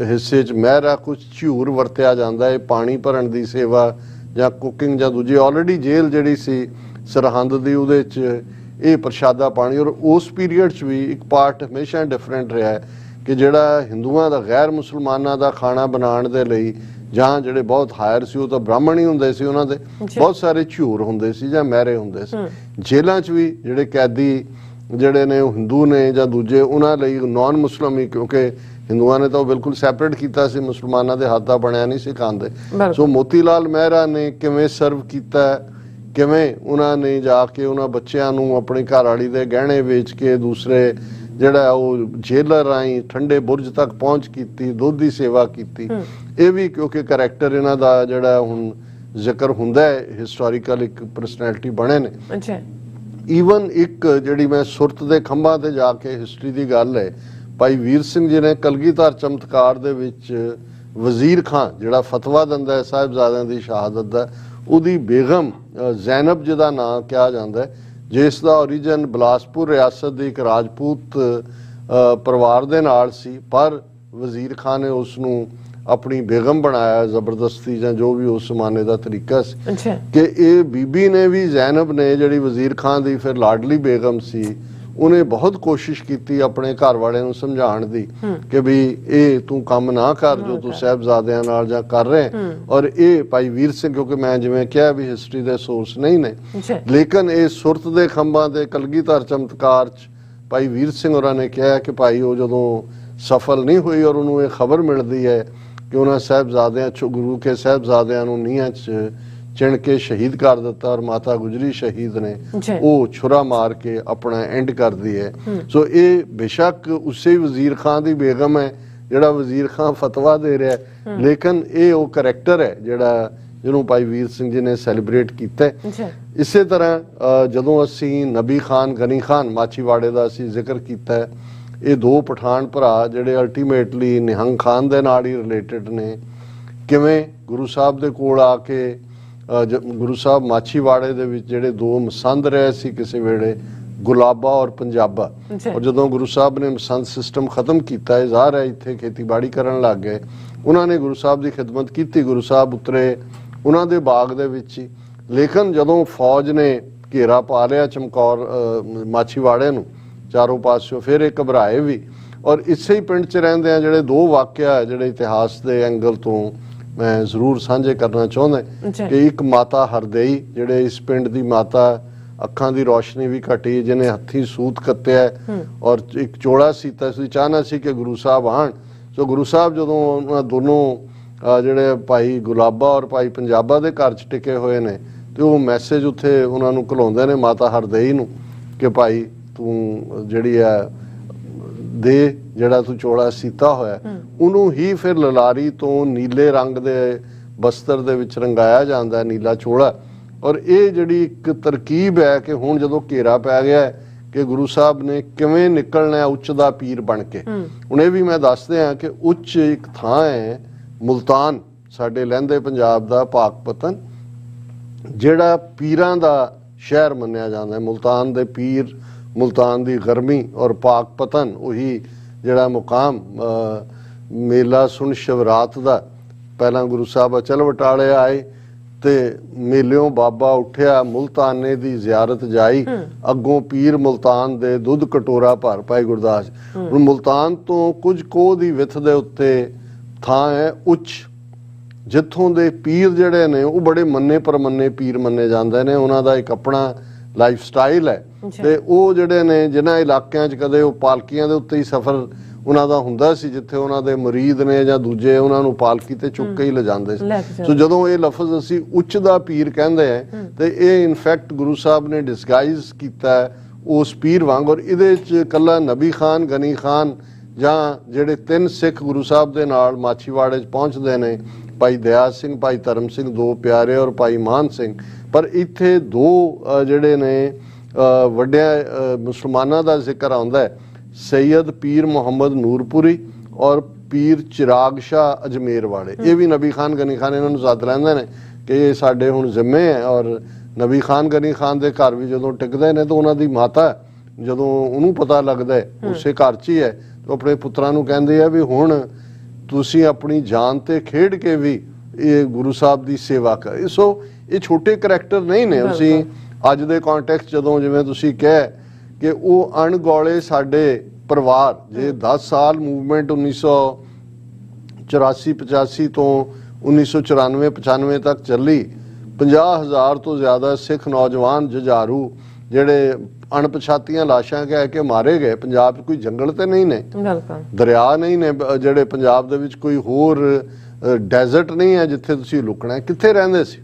ਹਿੱਸੇ 'ਚ ਮਹਿਰਾ ਕੁਛ ਝੂਰ ਵਰਤਿਆ ਜਾਂਦਾ ਹੈ ਪਾਣੀ ਭਰਨ ਦੀ ਸੇਵਾ ਜਾਂ ਕੁਕਿੰਗ ਜਾਂ ਦੂਜੀ। ਆਲਰੇਡੀ ਜੇਲ੍ਹ ਜਿਹੜੀ ਸੀ ਸਰਹੰਦ ਦੀ ਉਹਦੇ 'ਚ ਇਹ ਪ੍ਰਸ਼ਾਦਾ ਪਾਣੀ, ਔਰ ਉਸ ਪੀਰੀਅਡ 'ਚ ਵੀ ਇੱਕ ਪਾਰਟ ਹਮੇਸ਼ਾ ਡਿਫਰੈਂਟ ਰਿਹਾ ਹੈ ਕਿ ਜਿਹੜਾ ਹਿੰਦੂਆਂ ਦਾ ਗੈਰ ਮੁਸਲਮਾਨਾਂ ਦਾ ਖਾਣਾ ਬਣਾਉਣ ਦੇ ਲਈ ਜਾਂ ਜਿਹੜੇ ਬਹੁਤ ਹਾਇਰ ਸੀ ਉਹ ਤਾਂ ਬ੍ਰਾਹਮਣ ਹੀ ਹੁੰਦੇ ਸੀ, ਉਹਨਾਂ ਦੇ ਬਹੁਤ ਸਾਰੇ ਝੂਰ ਹੁੰਦੇ ਸੀ ਜਾਂ ਮਹਿਰੇ ਹੁੰਦੇ ਸੀ। ਜੇਲ੍ਹਾਂ 'ਚ ਵੀ ਜਿਹੜੇ ਕੈਦੀ ਜਿਹੜੇ ਨੇ ਉਹ ਹਿੰਦੂ ਨੇ ਜਾਂ ਦੂਜੇ, ਉਹਨਾਂ ਲਈ ਨਾਨ ਮੁਸਲਿਮ ਹੀ, ਕਿਉਂਕਿ ਹਿੰਦੂਆਂ ਨੇ ਤਾਂ ਉਹ ਬਿਲਕੁਲ ਸੈਪਰੇਟ ਕੀਤਾ ਸੀ, ਮੁਸਲਮਾਨਾਂ ਦੇ ਹੱਥ ਦਾ ਬਣਿਆ ਨਹੀਂ ਸੀ ਖਾਂਦੇ। ਸੋ ਮੋਤੀ ਲਾਲ ਮਹਿਰਾ ਨੇ ਕਿਵੇਂ ਸਰਵ ਕੀਤਾ, ਕਿਵੇਂ ਉਹਨਾਂ ਨੇ ਜਾ ਕੇ ਉਹਨਾਂ ਬੱਚਿਆਂ ਨੂੰ ਆਪਣੀ ਘਰ ਵਾਲੀ ਦੇ ਗਹਿਣੇ ਵੇਚ ਕੇ ਦੂਸਰੇ ਜਿਹੜਾ ਉਹ ਜੇਲਰ ਰਾਹੀਂ ਠੰਡੇ ਬੁਰਜ ਤੱਕ ਪਹੁੰਚ ਕੀਤੀ, ਦੁੱਧ ਦੀ ਸੇਵਾ ਕੀਤੀ। ਇਹ ਵੀ ਕਿਉਂਕਿ ਕਰੈਕਟਰ ਇਹਨਾਂ ਦਾ ਜਿਹੜਾ ਹੁਣ ਜ਼ਿਕਰ ਹੁੰਦਾ ਹੈ, ਹਿਸਟੋਰੀਕਲ ਇੱਕ ਪਰਸਨੈਲਿਟੀ ਬਣੇ ਨੇ। ਈਵਨ ਇੱਕ ਜਿਹੜੀ ਮੈਂ ਸੁਰਤ ਦੇ ਖੰਭਾਂ ਤੇ ਜਾ ਕੇ ਹਿਸਟਰੀ ਦੀ ਗੱਲ ਹੈ, ਭਾਈ ਵੀਰ ਸਿੰਘ ਜੀ ਨੇ ਕਲਗੀਧਰ ਚਮਤਕਾਰ ਦੇ ਵਿੱਚ ਵਜ਼ੀਰ ਖਾਂ ਜਿਹੜਾ ਫਤਵਾ ਦਿੰਦਾ ਹੈ ਸਾਹਿਬਜ਼ਾਦਿਆਂ ਦੀ ਸ਼ਹਾਦਤ ਦਾ, ਉਹਦੀ ਬੇਗਮ ਜ਼ੈਨਬ ਜਿਹਦਾ ਨਾਂ ਕਿਹਾ ਜਾਂਦਾ ਹੈ, ਜਿਸ ਦਾ ਓਰੀਜਨ ਬਿਲਾਸਪੁਰ ਰਿਆਸਤ ਦੇ ਇੱਕ ਰਾਜਪੂਤ ਪਰਿਵਾਰ ਦੇ ਨਾਲ ਸੀ, ਪਰ ਵਜ਼ੀਰ ਖਾਂ ਨੇ ਉਸ ਨੂੰ ਆਪਣੀ ਬੇਗਮ ਬਣਾਇਆ ਜ਼ਬਰਦਸਤੀ ਜਾਂ ਜੋ ਵੀ ਉਸ ਜ਼ਮਾਨੇ ਦਾ ਤਰੀਕਾ ਸੀ। ਕਿ ਇਹ ਬੀਬੀ ਨੇ ਵੀ, ਜ਼ੈਨਬ ਨੇ ਜਿਹੜੀ ਵਜ਼ੀਰ ਖਾਂ ਦੀ ਫਿਰ ਲਾਡਲੀ ਬੇਗਮ ਸੀ, ਉਹਨੇ ਬਹੁਤ ਕੋਸ਼ਿਸ਼ ਕੀਤੀ ਆਪਣੇ ਘਰ ਵਾਲਿਆਂ ਨੂੰ ਸਮਝਾਉਣ ਦੀ ਕਿ ਵੀ ਇਹ ਤੂੰ ਕੰਮ ਨਾ ਕਰ ਜੋ ਤੂੰ ਸਾਹਿਬਜ਼ਾਦਿਆਂ ਨਾਲ ਜਾਂ ਕਰ ਰਹੇ। ਔਰ ਇਹ ਭਾਈ ਵੀਰ ਸਿੰਘ, ਕਿਉਂਕਿ ਮੈਂ ਜਿਵੇਂ ਕਿਹਾ ਵੀ ਹਿਸਟਰੀ ਦੇ ਸੋਰਸ ਨਹੀਂ ਨੇ, ਲੇਕਿਨ ਇਹ ਸੁਰਤ ਦੇ ਖੰਭਾਂ ਦੇ ਕਲਗੀਧਰ ਚਮਤਕਾਰ 'ਚ ਭਾਈ ਵੀਰ ਸਿੰਘ ਹੋਰਾਂ ਨੇ ਕਿਹਾ ਕਿ ਭਾਈ ਉਹ ਜਦੋਂ ਸਫਲ ਨਹੀਂ ਹੋਈ ਔਰ ਉਹਨੂੰ ਇਹ ਖਬਰ ਮਿਲਦੀ ਹੈ ਕਿ ਉਹਨਾਂ ਸਾਹਿਬਜ਼ਾਦਿਆਂ 'ਚ ਗੁਰੂ ਕੇ ਸਾਹਿਬਜ਼ਾਦਿਆਂ ਨੂੰ ਨੀਹਾਂ 'ਚ ਚਿਣ ਕੇ ਸ਼ਹੀਦ ਕਰ ਦਿੱਤਾ ਔਰ ਮਾਤਾ ਗੁਜਰੀ ਸ਼ਹੀਦ ਨੇ ਉਹ ਛੁਰਾ ਮਾਰ ਕੇ ਆਪਣਾ ਐਂਡ ਕਰਦੀ ਹੈ। ਸੋ ਇਹ ਬੇਸ਼ੱਕ ਉਸੇ ਵਜ਼ੀਰ ਖਾਂ ਦੀ ਬੇਗਮ ਹੈ ਜਿਹੜਾ ਵਜ਼ੀਰ ਖਾਂ ਫਤਵਾ ਦੇ ਰਿਹਾ, ਲੇਕਿਨ ਇਹ ਉਹ ਕਰੈਕਟਰ ਹੈ ਜਿਹੜਾ ਜਿਹਨੂੰ ਭਾਈ ਵੀਰ ਸਿੰਘ ਜੀ ਨੇ ਸੈਲੀਬ੍ਰੇਟ ਕੀਤਾ। ਇਸੇ ਤਰ੍ਹਾਂ ਜਦੋਂ ਅਸੀਂ ਨਬੀ ਖਾਨ ਗਨੀ ਖਾਨ ਮਾਛੀਵਾੜੇ ਦਾ ਅਸੀਂ ਜ਼ਿਕਰ ਕੀਤਾ ਹੈ, ਇਹ ਦੋ ਪਠਾਨ ਭਰਾ ਜਿਹੜੇ ਅਲਟੀਮੇਟਲੀ ਨਿਹੰਗ ਖਾਨ ਦੇ ਨਾਲ ਹੀ ਰਿਲੇਟਡ ਨੇ, ਕਿਵੇਂ ਗੁਰੂ ਸਾਹਿਬ ਦੇ ਕੋਲ ਆ ਕੇ ਗੁਰੂ ਸਾਹਿਬ ਮਾਛੀਵਾੜੇ ਦੇ ਵਿੱਚ ਜਿਹੜੇ ਦੋ ਮਸੰਦ ਰਹੇ ਸੀ ਕਿਸੇ ਵੇਲੇ, ਗੁਲਾਬਾ ਔਰ ਪੰਜਾਬਾ, ਔਰ ਜਦੋਂ ਗੁਰੂ ਸਾਹਿਬ ਨੇ ਮਸੰਦ ਸਿਸਟਮ ਖਤਮ ਕੀਤਾ ਹੈ, ਜ਼ਾਹਰ ਹੈ ਇੱਥੇ ਖੇਤੀਬਾੜੀ ਕਰਨ ਲੱਗ ਗਏ, ਉਹਨਾਂ ਨੇ ਗੁਰੂ ਸਾਹਿਬ ਦੀ ਖਿਦਮਤ ਕੀਤੀ, ਗੁਰੂ ਸਾਹਿਬ ਉਤਰੇ ਉਹਨਾਂ ਦੇ ਬਾਗ ਦੇ ਵਿੱਚ ਹੀ। ਲੇਕਿਨ ਜਦੋਂ ਫੌਜ ਨੇ ਘੇਰਾ ਪਾ ਲਿਆ ਚਮਕੌਰ ਮਾਛੀਵਾੜੇ ਨੂੰ ਚਾਰੋਂ ਪਾਸਿਓਂ, ਫਿਰ ਇਹ ਘਬਰਾਏ ਵੀ। ਔਰ ਇਸੇ ਹੀ ਪਿੰਡ 'ਚ ਰਹਿੰਦੇ ਆ ਜਿਹੜੇ ਦੋ ਵਾਕਿਆ ਜਿਹੜੇ ਇਤਿਹਾਸ ਦੇ ਐਂਗਲ ਤੋਂ ਮੈਂ ਜ਼ਰੂਰ ਸਾਂਝੇ ਕਰਨਾ ਚਾਹੁੰਦਾ ਕਿ ਇੱਕ ਮਾਤਾ ਹਰਦੇਈ, ਜਿਹੜੇ ਇਸ ਪਿੰਡ ਦੀ ਮਾਤਾ, ਅੱਖਾਂ ਦੀ ਰੋਸ਼ਨੀ ਵੀ ਘਟੀ, ਜਿਹਨੇ ਹੱਥੀਂ ਸੂਤ ਕੱਤਿਆ ਔਰ ਇੱਕ ਚੋਲਾ ਸੀਤਾ ਸੀ, ਚਾਹਨਾ ਸੀ ਕਿ ਗੁਰੂ ਸਾਹਿਬ ਆਣ। ਸੋ ਗੁਰੂ ਸਾਹਿਬ ਜਦੋਂ ਉਹਨਾਂ ਦੋਨੋਂ ਜਿਹੜੇ ਭਾਈ ਗੁਲਾਬਾ ਔਰ ਭਾਈ ਪੰਜਾਬਾ ਦੇ ਘਰ 'ਚ ਟਿਕੇ ਹੋਏ ਨੇ, ਤੇ ਉਹ ਮੈਸੇਜ ਉੱਥੇ ਉਹਨਾਂ ਨੂੰ ਘਲਾਉਂਦੇ ਨੇ ਮਾਤਾ ਹਰਦੇਈ ਨੂੰ ਕਿ ਭਾਈ ਤੂੰ ਜਿਹੜੀ ਹੈ ਦੇ ਜਿਹੜਾ ਤੂੰ ਚੋਲਾ ਸੀਤਾ ਹੋਇਆ, ਉਹਨੂੰ ਹੀ ਫਿਰ ਲਲਾਰੀ ਤੋਂ ਨੀਲੇ ਰੰਗ ਦੇ ਬਸਤਰ ਦੇ ਵਿੱਚ ਰੰਗਾਇਆ ਜਾਂਦਾ, ਨੀਲਾ ਚੋਲਾ। ਔਰ ਇਹ ਜਿਹੜੀ ਇੱਕ ਤਰਕੀਬ ਹੈ ਕਿ ਹੁਣ ਜਦੋਂ ਘੇਰਾ ਪੈ ਗਿਆ ਕਿ ਗੁਰੂ ਸਾਹਿਬ ਨੇ ਕਿਵੇਂ ਨਿਕਲਣਾ ਉੱਚ ਦਾ ਪੀਰ ਬਣ ਕੇ। ਹੁਣ ਇਹ ਵੀ ਮੈਂ ਦੱਸਦੇ ਹਾਂ ਕਿ ਉੱਚ ਇੱਕ ਥਾਂ ਹੈ ਮੁਲਤਾਨ, ਸਾਡੇ ਲਹਿੰਦੇ ਪੰਜਾਬ ਦਾ ਪਾਕਪਤਨ, ਜਿਹੜਾ ਪੀਰਾਂ ਦਾ ਸ਼ਹਿਰ ਮੰਨਿਆ ਜਾਂਦਾ ਹੈ। ਮੁਲਤਾਨ ਦੇ ਪੀਰ, ਮੁਲਤਾਨ ਦੀ ਗਰਮੀ ਔਰ ਪਾਕਪਤਨ, ਉਹੀ ਜਿਹੜਾ ਮੁਕਾਮ ਮੇਲਾ ਸੁਣ ਸ਼ਿਵਰਾਤ ਦਾ। ਪਹਿਲਾਂ ਗੁਰੂ ਸਾਹਿਬ ਅਚਲ ਵਟਾਲੇ ਆਏ ਤੇ ਮੇਲਿਓਂ ਬਾਬਾ ਉੱਠਿਆ, ਮੁਲਤਾਨੇ ਦੀ ਜ਼ਿਆਰਤ ਜਾਈ, ਅੱਗੋਂ ਪੀਰ ਮੁਲਤਾਨ ਦੇ ਦੁੱਧ ਕਟੋਰਾ ਭਰ ਪਾਏ ਗੁਰਦਾਸ। ਹੁਣ ਮੁਲਤਾਨ ਤੋਂ ਕੁਝ ਕੋਹ ਦੀ ਵਿੱਥ ਦੇ ਉੱਤੇ ਥਾਂ ਹੈ ਉੱਚ, ਜਿੱਥੋਂ ਦੇ ਪੀਰ ਜਿਹੜੇ ਨੇ ਉਹ ਬੜੇ ਮੰਨੇ ਪਰਮੰਨੇ ਪੀਰ ਮੰਨੇ ਜਾਂਦੇ ਨੇ, ਉਹਨਾਂ ਦਾ ਇੱਕ ਆਪਣਾ ਲਾਈਫ ਸਟਾਈਲ ਹੈ। ਤੇ ਉਹ ਜਿਹੜੇ ਨੇ ਜਿਨ੍ਹਾਂ ਇਲਾਕਿਆਂ 'ਚ ਕਦੇ ਉਹ ਪਾਲਕੀਆਂ ਦੇ ਉੱਤੇ ਹੀ ਸਫ਼ਰ ਉਹਨਾਂ ਦਾ ਹੁੰਦਾ ਸੀ, ਜਿੱਥੇ ਉਹਨਾਂ ਦੇ ਮੁਰੀਦ ਨੇ ਜਾਂ ਦੂਜੇ ਉਹਨਾਂ ਨੂੰ ਪਾਲਕੀ ਤੇ ਚੁੱਕ ਕੇ ਹੀ ਲਿਜਾਂਦੇ ਸੀ। ਸੋ ਜਦੋਂ ਇਹ ਲਫ਼ਜ਼ ਅਸੀਂ ਉੱਚ ਦਾ ਪੀਰ ਕਹਿੰਦੇ ਆ, ਤੇ ਇਹ ਇਨਫੈਕਟ ਗੁਰੂ ਸਾਹਿਬ ਨੇ ਡਿਸਗਾਈਜ਼ ਕੀਤਾ ਉਸ ਪੀਰ ਵਾਂਗ। ਔਰ ਇਹਦੇ 'ਚ ਕੱਲਾ ਨਬੀ ਖਾਨ, ਗਨੀ ਖਾਨ ਜਾਂ ਜਿਹੜੇ ਤਿੰਨ ਸਿੱਖ ਗੁਰੂ ਸਾਹਿਬ ਦੇ ਨਾਲ ਮਾਛੀਵਾੜੇ 'ਚ ਪਹੁੰਚਦੇ ਨੇ, ਭਾਈ ਦਇਆ ਸਿੰਘ, ਭਾਈ ਧਰਮ ਸਿੰਘ, ਦੋ ਪਿਆਰੇ, ਔਰ ਭਾਈ ਮਾਨ ਸਿੰਘ। ਪਰ ਇੱਥੇ ਦੋ ਜਿਹੜੇ ਨੇ ਵੱਡਿਆਂ ਮੁਸਲਮਾਨਾਂ ਦਾ ਜ਼ਿਕਰ ਆਉਂਦਾ ਹੈ, ਸੈਯਦ ਪੀਰ ਮੁਹੰਮਦ ਨੂਰਪੁਰੀ ਔਰ ਪੀਰ ਚਿਰਾਗ ਸ਼ਾਹ ਅਜਮੇਰ ਵਾਲੇ, ਇਹ ਵੀ ਨਬੀ ਖਾਨ ਗਨੀ ਖਾਨ ਇਹਨਾਂ ਨੂੰ ਸੱਦ ਲੈਂਦੇ ਨੇ ਕਿ ਇਹ ਸਾਡੇ ਹੁਣ ਜ਼ਿੰਮੇ ਹੈ। ਔਰ ਨਬੀ ਖਾਨ ਗਨੀ ਖਾਨ ਦੇ ਘਰ ਵੀ ਜਦੋਂ ਟਿਕਦੇ ਨੇ ਤਾਂ ਉਹਨਾਂ ਦੀ ਮਾਤਾ ਜਦੋਂ ਉਹਨੂੰ ਪਤਾ ਲੱਗਦਾ ਹੈ ਉਸੇ ਘਰ 'ਚ ਹੀ ਹੈ, ਤਾਂ ਆਪਣੇ ਪੁੱਤਰਾਂ ਨੂੰ ਕਹਿੰਦੇ ਆ ਵੀ ਹੁਣ ਤੁਸੀਂ ਆਪਣੀ ਜਾਨ ਤੇ ਖੇਡ ਕੇ ਵੀ ਇਹ ਗੁਰੂ ਸਾਹਿਬ ਦੀ ਸੇਵਾ ਕਰ। ਸੋ ਇਹ ਛੋਟੇ ਕਰੈਕਟਰ ਨਹੀਂ ਨੇ। ਅਸੀਂ ਅੱਜ ਦੇ ਕੰਟੈਕਸਟ ਜਦੋਂ ਜਿਵੇਂ ਤੁਸੀਂ ਕਹੇ ਕਿ ਉਹ ਅਣਗੌਲੇ ਸਾਡੇ ਪਰਿਵਾਰ, ਜੇ 10 ਸਾਲ ਮੂਵਮੈਂਟ 1984-85 ਤੋਂ 1994-95 ਤੱਕ ਚੱਲੀ, 50,000 ਤੋਂ ਜ਼ਿਆਦਾ ਸਿੱਖ ਨੌਜਵਾਨ ਜੁਝਾਰੂ ਜਿਹੜੇ ਅਣਪਛਾਤੀਆਂ ਲਾਸ਼ਾਂ ਕਹਿ ਕੇ ਮਾਰੇ ਗਏ। ਪੰਜਾਬ 'ਚ ਕੋਈ ਜੰਗਲ ਤੇ ਨਹੀਂ ਨੇ, ਦਰਿਆ ਨਹੀਂ ਨੇ ਜਿਹੜੇ ਪੰਜਾਬ ਦੇ ਵਿੱਚ, ਕੋਈ ਹੋਰ ਡੈਜ਼ਰਟ ਨਹੀਂ ਹੈ ਜਿੱਥੇ ਤੁਸੀਂ ਲੁਕਣਾ। ਕਿੱਥੇ ਰਹਿੰਦੇ ਸੀ?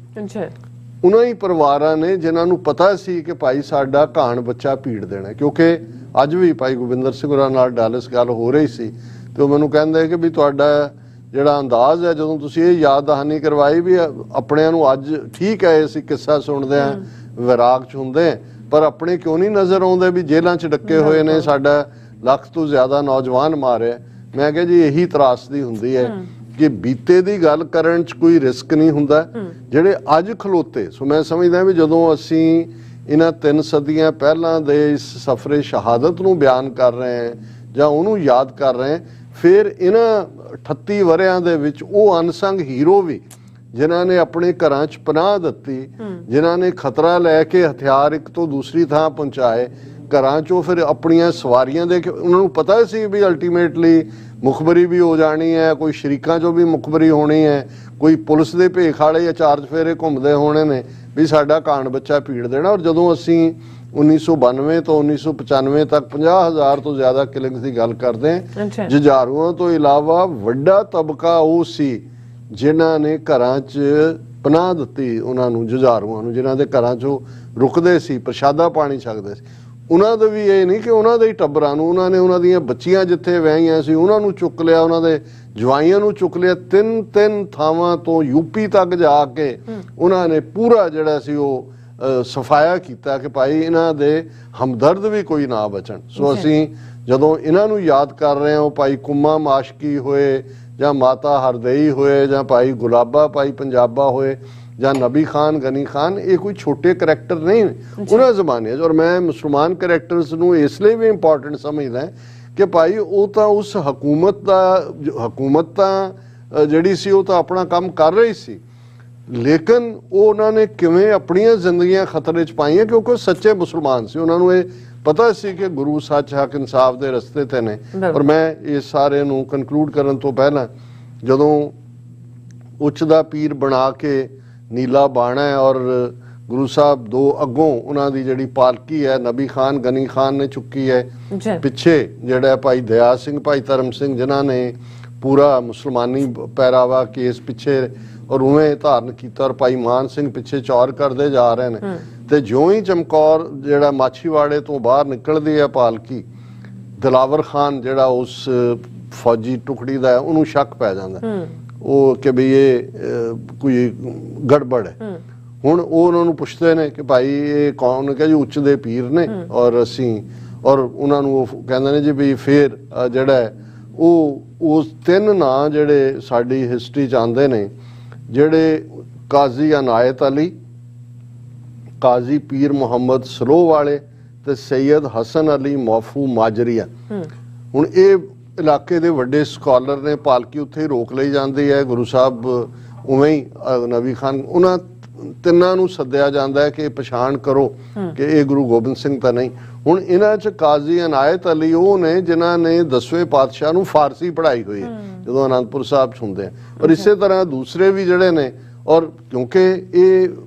ਉਹਨਾਂ ਹੀ ਪਰਿਵਾਰਾਂ ਨੇ ਜਿਨ੍ਹਾਂ ਨੂੰ ਪਤਾ ਸੀ ਕਿ ਭਾਈ ਸਾਡਾ ਘਾਣ ਬੱਚਾ ਪੀੜ ਦੇਣਾ। ਕਿਉਂਕਿ ਅੱਜ ਵੀ ਭਾਈ ਗੋਬਿੰਦਰ ਸਿੰਘ ਹੋਰਾਂ ਨਾਲ ਡਾਲਸ ਗੱਲ ਹੋ ਰਹੀ ਸੀ ਤੇ ਉਹ ਮੈਨੂੰ ਕਹਿੰਦੇ ਕਿ ਵੀ ਤੁਹਾਡਾ ਜਿਹੜਾ ਅੰਦਾਜ਼ ਹੈ, ਜਦੋਂ ਤੁਸੀਂ ਇਹ ਯਾਦ ਦਹਾਨੀ ਕਰਵਾਈ ਵੀ ਆਪਣਿਆਂ ਨੂੰ, ਅੱਜ ਠੀਕ ਹੈ ਅਸੀਂ ਕਿੱਸਾ ਸੁਣਦੇ ਹਾਂ, ਵਿਰਾਗ 'ਚ ਹੁੰਦੇ, ਪਰ ਆਪਣੇ ਕਿਉਂ ਨਹੀਂ ਨਜ਼ਰ ਆਉਂਦੇ ਵੀ ਜੇਲ੍ਹਾਂ 'ਚ ਡੱਕੇ ਹੋਏ ਨੇ, ਸਾਡਾ ਲੱਖ ਤੋਂ ਜ਼ਿਆਦਾ ਨੌਜਵਾਨ ਮਾਰਿਆ। ਮੈਂ ਕਿਹਾ ਜੀ ਇਹੀ ਤਰਾਸਦੀ ਹੁੰਦੀ ਹੈ ਕਿ ਬੀਤੇ ਦੀ ਗੱਲ ਕਰਨ 'ਚ ਕੋਈ ਰਿਸਕ ਨਹੀਂ ਹੁੰਦਾ, ਜਿਹੜੇ ਅੱਜ ਖਲੋਤੇ। ਸੋ ਮੈਂ ਸਮਝਦਾ ਵੀ ਜਦੋਂ ਅਸੀਂ ਇਹਨਾਂ 3 ਸਦੀਆਂ ਪਹਿਲਾਂ ਦੇ ਇਸ ਸਫਰੇ ਸ਼ਹਾਦਤ ਨੂੰ ਬਿਆਨ ਕਰ ਰਹੇ ਹਾਂ ਜਾਂ ਉਹਨੂੰ ਯਾਦ ਕਰ ਰਹੇ ਹਾਂ, ਫਿਰ ਇਹਨਾਂ 38 ਵਰਿਆਂ ਦੇ ਵਿੱਚ ਉਹ ਅਨਸੰਗ ਹੀਰੋ ਵੀ ਜਿਨ੍ਹਾਂ ਨੇ ਆਪਣੇ ਘਰਾਂ 'ਚ ਪਨਾਹ ਦਿੱਤੀ, ਜਿਨ੍ਹਾਂ ਨੇ ਖਤਰਾ ਲੈ ਕੇ ਹਥਿਆਰ ਇੱਕ ਤੋਂ ਦੂਸਰੀ ਥਾਂ ਪਹੁੰਚਾਏ, ਘਰਾਂ 'ਚੋਂ ਫਿਰ ਆਪਣੀਆਂ ਸਵਾਰੀਆਂ ਦੇ ਕੇ, ਉਹਨਾਂ ਨੂੰ ਪਤਾ ਸੀ ਵੀ ਅਲਟੀਮੇਟਲੀ ਮੁਖਬਰੀ ਵੀ ਹੋ ਜਾਣੀ ਹੈ, ਕੋਈ ਸ਼ਰੀਕਾਂ 'ਚੋਂ ਵੀ ਮੁਖਬਰੀ ਹੋਣੀ ਹੈ, ਕੋਈ ਪੁਲਿਸ ਦੇ ਭੇਖ ਵਾਲੇ ਜਾਂ ਚਾਰ ਚਫੇਰੇ ਘੁੰਮਦੇ ਹੋਣੇ ਨੇ ਵੀ ਸਾਡਾ ਘਾਣ ਬੱਚਾ ਪੀੜ ਦੇਣਾ। ਔਰ ਜਦੋਂ ਅਸੀਂ 1992 ਤੋਂ 1995 ਤੱਕ 50,000 ਤੋਂ ਜ਼ਿਆਦਾ ਕਿਲਿੰਗਸ ਦੀ ਗੱਲ ਕਰਦੇ ਹਾਂ, ਜੁਝਾਰੂਆਂ ਤੋਂ ਇਲਾਵਾ ਵੱਡਾ ਤਬਕਾ ਉਹ ਸੀ ਜਿਨ੍ਹਾਂ ਨੇ ਘਰਾਂ 'ਚ ਪਨਾਹ ਦਿੱਤੀ ਉਹਨਾਂ ਨੂੰ, ਜੁਝਾਰੂਆਂ ਨੂੰ, ਜਿਨ੍ਹਾਂ ਦੇ ਘਰਾਂ 'ਚੋਂ ਰੁਕਦੇ ਸੀ, ਪ੍ਰਸ਼ਾਦਾ ਪਾਣੀ ਛਕਦੇ ਸੀ। ਉਹਨਾਂ ਦਾ ਵੀ ਇਹ ਨਹੀਂ ਕਿ ਉਹਨਾਂ ਦੇ ਹੀ ਟੱਬਰਾਂ ਨੂੰ, ਉਹਨਾਂ ਨੇ ਉਹਨਾਂ ਦੀਆਂ ਬੱਚੀਆਂ ਜਿੱਥੇ ਵਿਆਹੀਆਂ ਸੀ ਉਹਨਾਂ ਨੂੰ ਚੁੱਕ ਲਿਆ, ਉਹਨਾਂ ਦੇ ਜਵਾਈਆਂ ਨੂੰ ਚੁੱਕ ਲਿਆ। 3 ਥਾਵਾਂ ਤੋਂ ਯੂਪੀ ਤੱਕ ਜਾ ਕੇ ਉਹਨਾਂ ਨੇ ਪੂਰਾ ਜਿਹੜਾ ਸੀ ਉਹ ਸਫਾਇਆ ਕੀਤਾ ਕਿ ਭਾਈ ਇਹਨਾਂ ਦੇ ਹਮਦਰਦ ਵੀ ਕੋਈ ਨਾ ਬਚਣ। ਸੋ ਅਸੀਂ ਜਦੋਂ ਇਹਨਾਂ ਨੂੰ ਯਾਦ ਕਰ ਰਹੇ ਹਾਂ, ਉਹ ਭਾਈ ਕੁੰਮਾ ਮਾਸ਼ਕੀ ਹੋਏ ਜਾਂ ਮਾਤਾ ਹਰਦਈ ਹੋਏ ਜਾਂ ਭਾਈ ਗੁਲਾਬਾ ਭਾਈ ਪੰਜਾਬਾ ਹੋਏ ਜਾਂ ਨਬੀ ਖਾਨ ਗਨੀ ਖਾਨ, ਇਹ ਕੋਈ ਛੋਟੇ ਕਰੈਕਟਰ ਨਹੀਂ ਉਹਨਾਂ ਜ਼ਮਾਨੇ 'ਚ। ਔਰ ਮੈਂ ਮੁਸਲਮਾਨ ਕਰੈਕਟਰਸ ਨੂੰ ਇਸ ਲਈ ਵੀ ਇੰਪੋਰਟੈਂਟ ਸਮਝਦਾ ਕਿ ਭਾਈ ਉਹ ਤਾਂ ਉਸ ਹਕੂਮਤ ਤਾਂ ਜਿਹੜੀ ਸੀ ਉਹ ਤਾਂ ਆਪਣਾ ਕੰਮ ਕਰ ਰਹੀ ਸੀ, ਲੇਕਿਨ ਉਹ ਉਹਨਾਂ ਨੇ ਕਿਵੇਂ ਆਪਣੀਆਂ ਜ਼ਿੰਦਗੀਆਂ ਖਤਰੇ 'ਚ ਪਾਈਆਂ ਕਿਉਂਕਿ ਉਹ ਸੱਚੇ ਮੁਸਲਮਾਨ ਸੀ। ਉਹਨਾਂ ਨੂੰ ਇਹ ਪਤਾ ਸੀ ਕਿ ਗੁਰੂ ਸੱਚ ਹੱਕ ਇਨਸਾਫ ਦੇ ਰਸਤੇ ਤੇ ਨੇ। ਔਰ ਮੈਂ ਇਸ ਸਾਰੇ ਨੂੰ ਕਨਕਲੂਡ ਕਰਨ ਤੋਂ ਪਹਿਲਾਂ, ਜਦੋਂ ਉੱਚ ਦਾ ਪੀਰ ਬਣਾ ਕੇ ਨੀਲਾ ਬਾਣਾ ਹੈ ਔਰ ਗੁਰੂ ਸਾਹਿਬ ਦੋ ਅੱਗੋਂ ਉਹਨਾਂ ਦੀ ਜਿਹੜੀ ਪਾਲਕੀ ਹੈ ਨਬੀ ਖਾਨ ਗਨੀ ਖਾਨ ਨੇ ਚੁੱਕੀ ਹੈ, ਪਿੱਛੇ ਜਿਹੜਾ ਭਾਈ ਦਇਆ ਸਿੰਘ ਭਾਈ ਧਰਮ ਸਿੰਘ ਜਿਨ੍ਹਾਂ ਨੇ ਪੂਰਾ ਮੁਸਲਮਾਨੀ ਪਹਿਰਾਵਾ ਕੇਸ ਪਿੱਛੇ ਔਰ ਉਵੇਂ ਧਾਰਨ ਕੀਤਾ, ਔਰ ਭਾਈ ਮਾਨ ਸਿੰਘ ਪਿੱਛੇ ਚੌਰ ਕਰਦੇ ਜਾ ਰਹੇ ਨੇ। ਤੇ ਜਿਉਂ ਹੀ ਚਮਕੌਰ ਜਿਹੜਾ ਮਾਛੀਵਾੜੇ ਤੋਂ ਬਾਹਰ ਨਿਕਲਦੀ ਹੈ ਪਾਲਕੀ, ਦਿਲਾਵਰ ਖਾਨ ਜਿਹੜਾ ਉਸ ਫੌਜੀ ਟੁਕੜੀ ਦਾ ਹੈ ਉਹਨੂੰ ਸ਼ੱਕ ਪੈ ਜਾਂਦਾ ਉਹ ਕਿ ਵੀ ਇਹ ਕੋਈ ਗੜਬੜ ਹੈ। ਹੁਣ ਉਹ ਉਹਨਾਂ ਨੂੰ ਪੁੱਛਦੇ ਨੇ ਕਿ ਭਾਈ ਇਹ ਕੌਣ? ਕਿ ਜੀ ਉੱਚ ਦੇ ਪੀਰ ਨੇ ਔਰ ਅਸੀਂ, ਔਰ ਉਹਨਾਂ ਨੂੰ ਉਹ ਕਹਿੰਦੇ ਨੇ ਜੀ ਵੀ ਫਿਰ ਜਿਹੜਾ ਉਹ ਉਸ 3 ਨਾਂ ਜਿਹੜੇ ਸਾਡੀ ਹਿਸਟਰੀ 'ਚ ਆਉਂਦੇ ਨੇ, ਜਿਹੜੇ ਕਾਜ਼ੀ ਅਨਾਇਤ ਅਲੀ, ਕਾਜ਼ੀ ਪੀਰ ਮੁਹੰਮਦ ਸਲੋਹ ਵਾਲੇ ਤੇ ਸੈਯਦ ਹਸਨ ਅਲੀ ਮੌਫੂ ਮਾਜਰੀਆ। ਹੁਣ ਇਹ ਇਲਾਕੇ ਦੇ ਵੱਡੇ ਸਕਾਲਰ ਨੇ, ਪਾਲਕੀ ਉੱਥੇ ਹੀ ਰੋਕ ਲਈ ਜਾਂਦੀ ਹੈ। ਗੁਰੂ ਸਾਹਿਬ ਉਵੇਂ ਹੀ ਨਬੀ ਖਾਨ ਉਹਨਾਂ ਤਿੰਨਾਂ ਨੂੰ ਸੱਦਿਆ ਜਾਂਦਾ ਹੈ ਕਿ ਪਛਾਣ ਕਰੋ ਕਿ ਇਹ ਗੁਰੂ ਗੋਬਿੰਦ ਸਿੰਘ ਤਾਂ ਨਹੀਂ। ਹੁਣ ਇਹਨਾਂ 'ਚ ਕਾਜ਼ੀ ਅਨਾਇਤ ਅਲੀ ਉਹ ਨੇ ਜਿਨ੍ਹਾਂ ਨੇ 10ਵੇਂ ਪਾਤਸ਼ਾਹ ਨੂੰ ਫਾਰਸੀ ਪੜ੍ਹਾਈ ਹੋਈ ਹੈ ਜਦੋਂ ਅਨੰਦਪੁਰ ਸਾਹਿਬ 'ਚ ਹੁੰਦੇ ਆ। ਔਰ ਇਸੇ ਤਰ੍ਹਾਂ ਦੂਸਰੇ ਵੀ ਜਿਹੜੇ ਨੇ, ਔਰ ਕਿਉਂਕਿ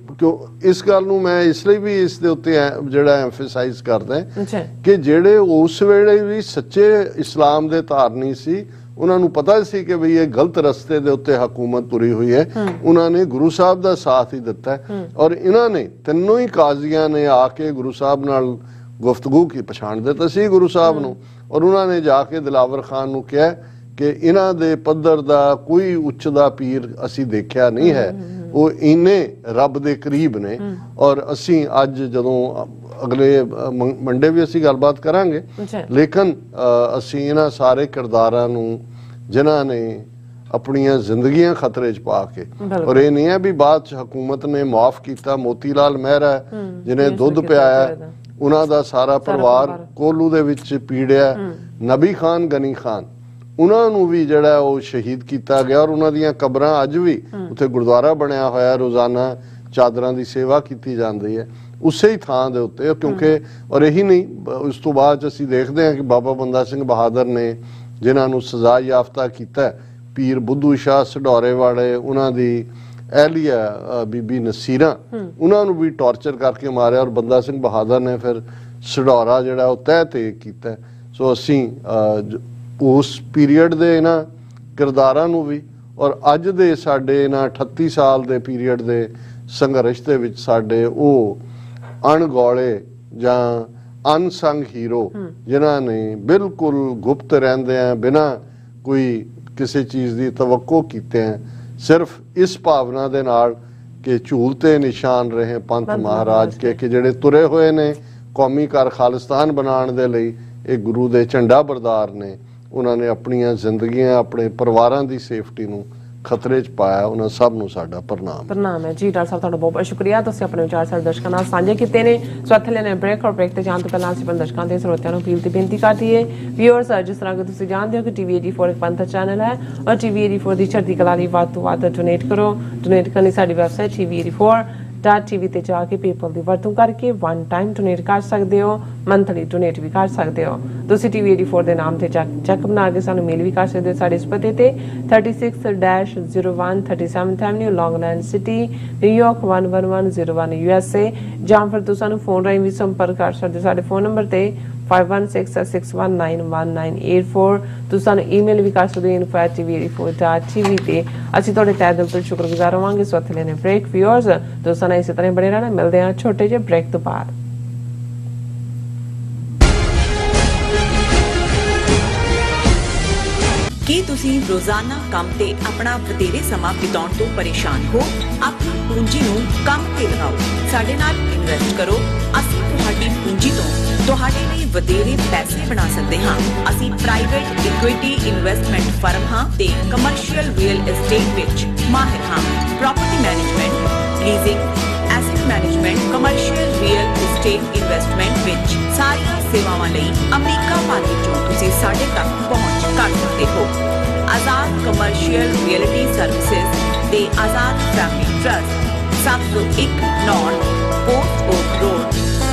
ਇਸ ਗੱਲ ਨੂੰ ਮੈਂ ਇਸ ਲਈ ਵੀ ਇਸ ਦੇ ਉੱਤੇ ਜਿਹੜਾ ਐਮਫੇਸਾਈਜ਼ ਕਰਦਾ ਕਿ ਜਿਹੜੇ ਉਸ ਵੇਲੇ ਵੀ ਸੱਚੇ ਇਸਲਾਮ ਦੇ ਧਾਰਨੀ ਸੀ, ਉਹਨਾਂ ਨੂੰ ਪਤਾ ਸੀ ਕਿ ਵੀ ਇਹ ਗਲਤ ਰਸਤੇ ਦੇ ਉੱਤੇ ਹਕੂਮਤ ਤੁਰੀ ਹੋਈ ਹੈ, ਉਹਨਾਂ ਨੇ ਗੁਰੂ ਸਾਹਿਬ ਦਾ ਸਾਥ ਹੀ ਦਿੱਤਾ। ਔਰ ਇਹਨਾਂ ਨੇ ਤਿੰਨੋਂ ਹੀ ਕਾਜ਼ੀਆਂ ਨੇ ਆ ਕੇ ਗੁਰੂ ਸਾਹਿਬ ਨਾਲ ਗੁਫ਼ਤਗੂ ਕੀ ਪਛਾਣ ਦਿੱਤਾ ਸੀ ਗੁਰੂ ਸਾਹਿਬ ਨੂੰ, ਔਰ ਉਹਨਾਂ ਨੇ ਜਾ ਕੇ ਦਿਲਾਵਰ ਖਾਨ ਨੂੰ ਕਿਹਾ ਕਿ ਇਹਨਾਂ ਦੇ ਪੱਧਰ ਦਾ ਕੋਈ ਉੱਚ ਦਾ ਪੀਰ ਅਸੀਂ ਦੇਖਿਆ ਨਹੀਂ ਹੈ, ਉਹ ਇੰਨੇ ਰੱਬ ਦੇ ਕਰੀਬ ਨੇ। ਔਰ ਅਸੀਂ ਅੱਜ ਜਦੋਂ ਅਗਲੇ ਮੰਡੇ ਵੀ ਅਸੀਂ ਗੱਲਬਾਤ ਕਰਾਂਗੇ, ਲੇਕਿਨ ਅਸੀਂ ਇਹਨਾਂ ਸਾਰੇ ਕਿਰਦਾਰਾਂ ਨੂੰ ਜਿਨ੍ਹਾਂ ਨੇ ਆਪਣੀਆਂ ਜ਼ਿੰਦਗੀਆਂ ਖਤਰੇ 'ਚ ਪਾ ਕੇ, ਔਰ ਇਹ ਨਹੀਂ ਹੈ ਵੀ ਬਾਅਦ 'ਚ ਹਕੂਮਤ ਨੇ ਮਾਫ ਕੀਤਾ। ਮੋਤੀ ਲਾਲ ਮਹਿਰਾ ਜਿਹਨੇ ਦੁੱਧ ਪਿਆਇਆ, ਉਹਨਾਂ ਦਾ ਸਾਰਾ ਪਰਿਵਾਰ ਕੋਹਲੂ ਦੇ ਵਿੱਚ ਪੀੜਿਆ। ਨਬੀ ਖਾਨ ਗਨੀ ਖਾਨ, ਉਹਨਾਂ ਨੂੰ ਵੀ ਜਿਹੜਾ ਉਹ ਸ਼ਹੀਦ ਕੀਤਾ ਗਿਆ, ਔਰ ਉਹਨਾਂ ਦੀਆਂ ਕਬਰਾਂ ਅੱਜ ਵੀ ਉੱਥੇ ਗੁਰਦੁਆਰਾ ਬਣਿਆ ਹੋਇਆ, ਰੋਜ਼ਾਨਾ ਚਾਦਰਾਂ ਦੀ ਸੇਵਾ ਕੀਤੀ ਜਾਂਦੀ ਹੈ ਉਸੇ ਹੀ ਥਾਂ ਦੇ ਉੱਤੇ। ਕਿਉਂਕਿ ਔਰ ਇਹੀ ਨਹੀਂ, ਉਸ ਤੋਂ ਬਾਅਦ ਅਸੀਂ ਦੇਖਦੇ ਹਾਂ ਕਿ ਬਾਬਾ ਬੰਦਾ ਸਿੰਘ ਬਹਾਦਰ ਨੇ ਜਿਨ੍ਹਾਂ ਨੂੰ ਸਜ਼ਾ ਯਾਫਤਾ ਕੀਤਾ, ਪੀਰ ਬੁੱਧੂ ਸ਼ਾਹ ਸਢੌਰੇ ਵਾਲੇ, ਉਹਨਾਂ ਦੀ ਅਹਿਲੀਆ ਬੀਬੀ ਨਸੀਰਾ, ਉਹਨਾਂ ਨੂੰ ਵੀ ਟੌਰਚਰ ਕਰਕੇ ਮਾਰਿਆ, ਔਰ ਬੰਦਾ ਸਿੰਘ ਬਹਾਦਰ ਨੇ ਫਿਰ ਸਢੌਰਾ ਜਿਹੜਾ ਉਹ ਤਹਿ ਤੇ ਕੀਤਾ। ਸੋ ਅਸੀਂ ਉਸ ਪੀਰੀਅਡ ਦੇ ਇਹਨਾਂ ਕਿਰਦਾਰਾਂ ਨੂੰ ਵੀ, ਔਰ ਅੱਜ ਦੇ ਸਾਡੇ ਇਹਨਾਂ 38 ਸਾਲ ਦੇ ਪੀਰੀਅਡ ਦੇ ਸੰਘਰਸ਼ ਦੇ ਵਿੱਚ ਸਾਡੇ ਉਹ ਅਣਗੌਲੇ ਜਾਂ ਅਨਸੰਗ ਹੀਰੋ ਜਿਨ੍ਹਾਂ ਨੇ ਬਿਲਕੁਲ ਗੁਪਤ ਰਹਿੰਦੇ ਆ, ਬਿਨਾਂ ਕੋਈ ਕਿਸੇ ਚੀਜ਼ ਦੀ ਤਵੱਕੋ ਕੀਤੇ ਆ, ਸਿਰਫ ਇਸ ਭਾਵਨਾ ਦੇ ਨਾਲ ਕਿ ਝੂਲ ਤੇ ਨਿਸ਼ਾਨ ਰਹੇ ਪੰਥ ਮਹਾਰਾਜ ਕੇ, ਕਿ ਜਿਹੜੇ ਤੁਰੇ ਹੋਏ ਨੇ ਕੌਮੀ ਘਰ ਖਾਲਿਸਤਾਨ ਬਣਾਉਣ ਦੇ ਲਈ, ਇਹ ਗੁਰੂ ਦੇ ਝੰਡਾ ਬਰਦਾਰ ਨੇ। ਉਹਨਾਂ ਨੇ ਆਪਣੀਆਂ ਜ਼ਿੰਦਗੀਆਂ, ਆਪਣੇ ਪਰਿਵਾਰਾਂ ਦੀ ਸੇਫਟੀ ਨੂੰ ਖਤਰੇ 'ਚ ਪਾਇਆ। ਉਹਨਾਂ ਸਭ ਨੂੰ ਸਾਡਾ ਪ੍ਰਣਾਮ ਹੈ ਜੀ। ਡਾਕਟਰ ਸਾਹਿਬ ਤੁਹਾਡਾ ਬਹੁਤ ਬਹੁਤ ਸ਼ੁਕਰੀਆ, ਤੁਸੀਂ ਆਪਣੇ ਵਿਚਾਰ ਸਾਡੇ ਦਰਸ਼ਕਾਂ ਨਾਲ ਸਾਂਝੇ ਕੀਤੇ ਨੇ। ਸੋ ਇੱਥੇ ਲੈਣੇ ਬ੍ਰੇਕ, ਔਰ ਬ੍ਰੇਕ ਤੇ ਜਾਣ ਤੋਂ ਪਹਿਲਾਂ ਅਸੀਂ ਆਪਣੇ ਦਰਸ਼ਕਾਂ ਦੇ ਸਰੋਤਿਆਂ ਨੂੰ ਅਪੀਲ ਤੇ ਬੇਨਤੀ ਕਰਦੀ ਹੈ, ਵੀਅਰਸ, ਜਿਸ ਤਰ੍ਹਾਂ ਕਿ ਤੁਸੀਂ ਜਾਣਦੇ ਹੋ ਕਿ TV 84 ਇੱਕ ਪੰਥ ਚੈਨਲ ਹੈ, ਔਰ TV 84 ਦੀ ਚੜ੍ਹਦੀ ਕਲਾ ਲਈ ਵੱਧ ਤੋਂ ਵੱਧ ਡੋਨੇਟ ਕਰੋ। ਡੋਨੇਟ ਕਰਨ ਲਈ ਸਾਡੀ ਵੈਬਸਾਈਟ TV84.tv ਤੇ ਜਾ ਕੇ ਪੇਪਲ ਦੀ ਵਰਤੋਂ ਕਰਕੇ ਵਨ ਟਾਈਮ ਡੋਨੇਟ ਕਰ ਸਕਦੇ ਹੋ, ਮੰਥਲੀ ਡੋਨੇਟ ਵੀ ਕਰ ਸਕਦੇ ਹੋ। ਤੁਸੀਂ TV 84 ਦੇ ਨਾਮ ਤੇ ਚੈੱਕ ਬਣਾ ਕੇ ਸਾਨੂੰ ਮੇਲ ਵੀ ਕਰ ਸਕਦੇ ਹੋ ਸਾਡੇ ਇਸ ਪਤੇ ਤੇ 36-01 37th Avenue, Long Island City, New York 11101 USA, ਜਾਂ ਫਿਰ ਤੁਸੀਂ ਸਾਨੂੰ ਫੋਨ ਰਾਹੀਂ ਵੀ ਸੰਪਰਕ ਕਰ ਸਕਦੇ ਹੋ ਸਾਡੇ ਫੋਨ ਨੰਬਰ ਤੇ 5166191984। ਤੁਸੀਂ ਸਾਨੂੰ ਈਮੇਲ ਵੀ ਕਰ ਸਕਦੇ ਹੋ info@tv84.tv ਤੇ। ਅਸੀਂ ਤੁਹਾਡੇ ਤਹਿ ਦਿਲ ਤੋਂ ਸ਼ੁਕਰਗੁਜ਼ਾਰ ਹੋਵਾਂਗੇ। ਸੋ ਇੱਥੇ ਲੈਣੇ ਬ੍ਰੇਕ। ਵੀਅਰਸ, ਦੋਸਤਾਂ ਨਾਲ ਇਸੇ ਤਰ੍ਹਾਂ ਬਣੇ ਰਹਿਣਾ। ਮਿਲਦੇ ਹਾਂ ਛੋਟੇ ਜਿਹੇ ਬ੍ਰੇਕ ਤੋਂ ਬਾਅਦ। ਕੀ ਤੁਸੀਂ ਰੋਜ਼ਾਨਾ ਕੰਮ ਤੇ ਆਪਣਾ ਵਧੇਰੇ ਸਮਾਂ ਬਿਤਾਉਣ ਤੋਂ ਪਰੇਸ਼ਾਨ ਹੋ? ਆਪਣੀ ਪੂੰਜੀ ਨੂੰ ਕੰਮ ਤੇ ਲਗਾਓ, ਸਾਡੇ ਨਾਲ ਇਨਵੈਸਟ ਕਰੋ। ਅਸੀਂ ਤੁਹਾਡੀ ਪੂੰਜੀ ਤੋਂ ਤੁਹਾਡੇ ਲਈ ਵਧੇਰੇ ਪੈਸੇ ਬਣਾ ਸਕਦੇ ਹਾਂ। ਅਸੀਂ ਪ੍ਰਾਈਵੇਟ ਇਕੁਇਟੀ ਇਨਵੈਸਟਮੈਂਟ ਫਰਮ ਹਾਂ ਤੇ ਕਮਰਸ਼ੀਅਲ ਰੀਅਲ ਏਸਟੇਟ ਵਿੱਚ ਮਾਹਿਰ ਹਾਂ। Property management, leasing, asset management, commercial real estate investment ਵਿੱਚ ਸਾਰੀਆਂ ਸੇਵਾਵਾਂ ਲਈ ਅਮਰੀਕਾ ਭਰ ਵਿੱਚੋਂ ਤੁਸੀਂ ਸਾਡੇ ਤੱਕ ਪਹੁੰਚ ਕਰ ਸਕਦੇ ਹੋ। ਆਜ਼ਾਦ ਕਮਰਸ਼ੀਅਲ ਰੀਅਲਟੀ ਸਰਵਿਸਿਜ਼ ਤੇ Azad family trust, 701 North Port Oak Road,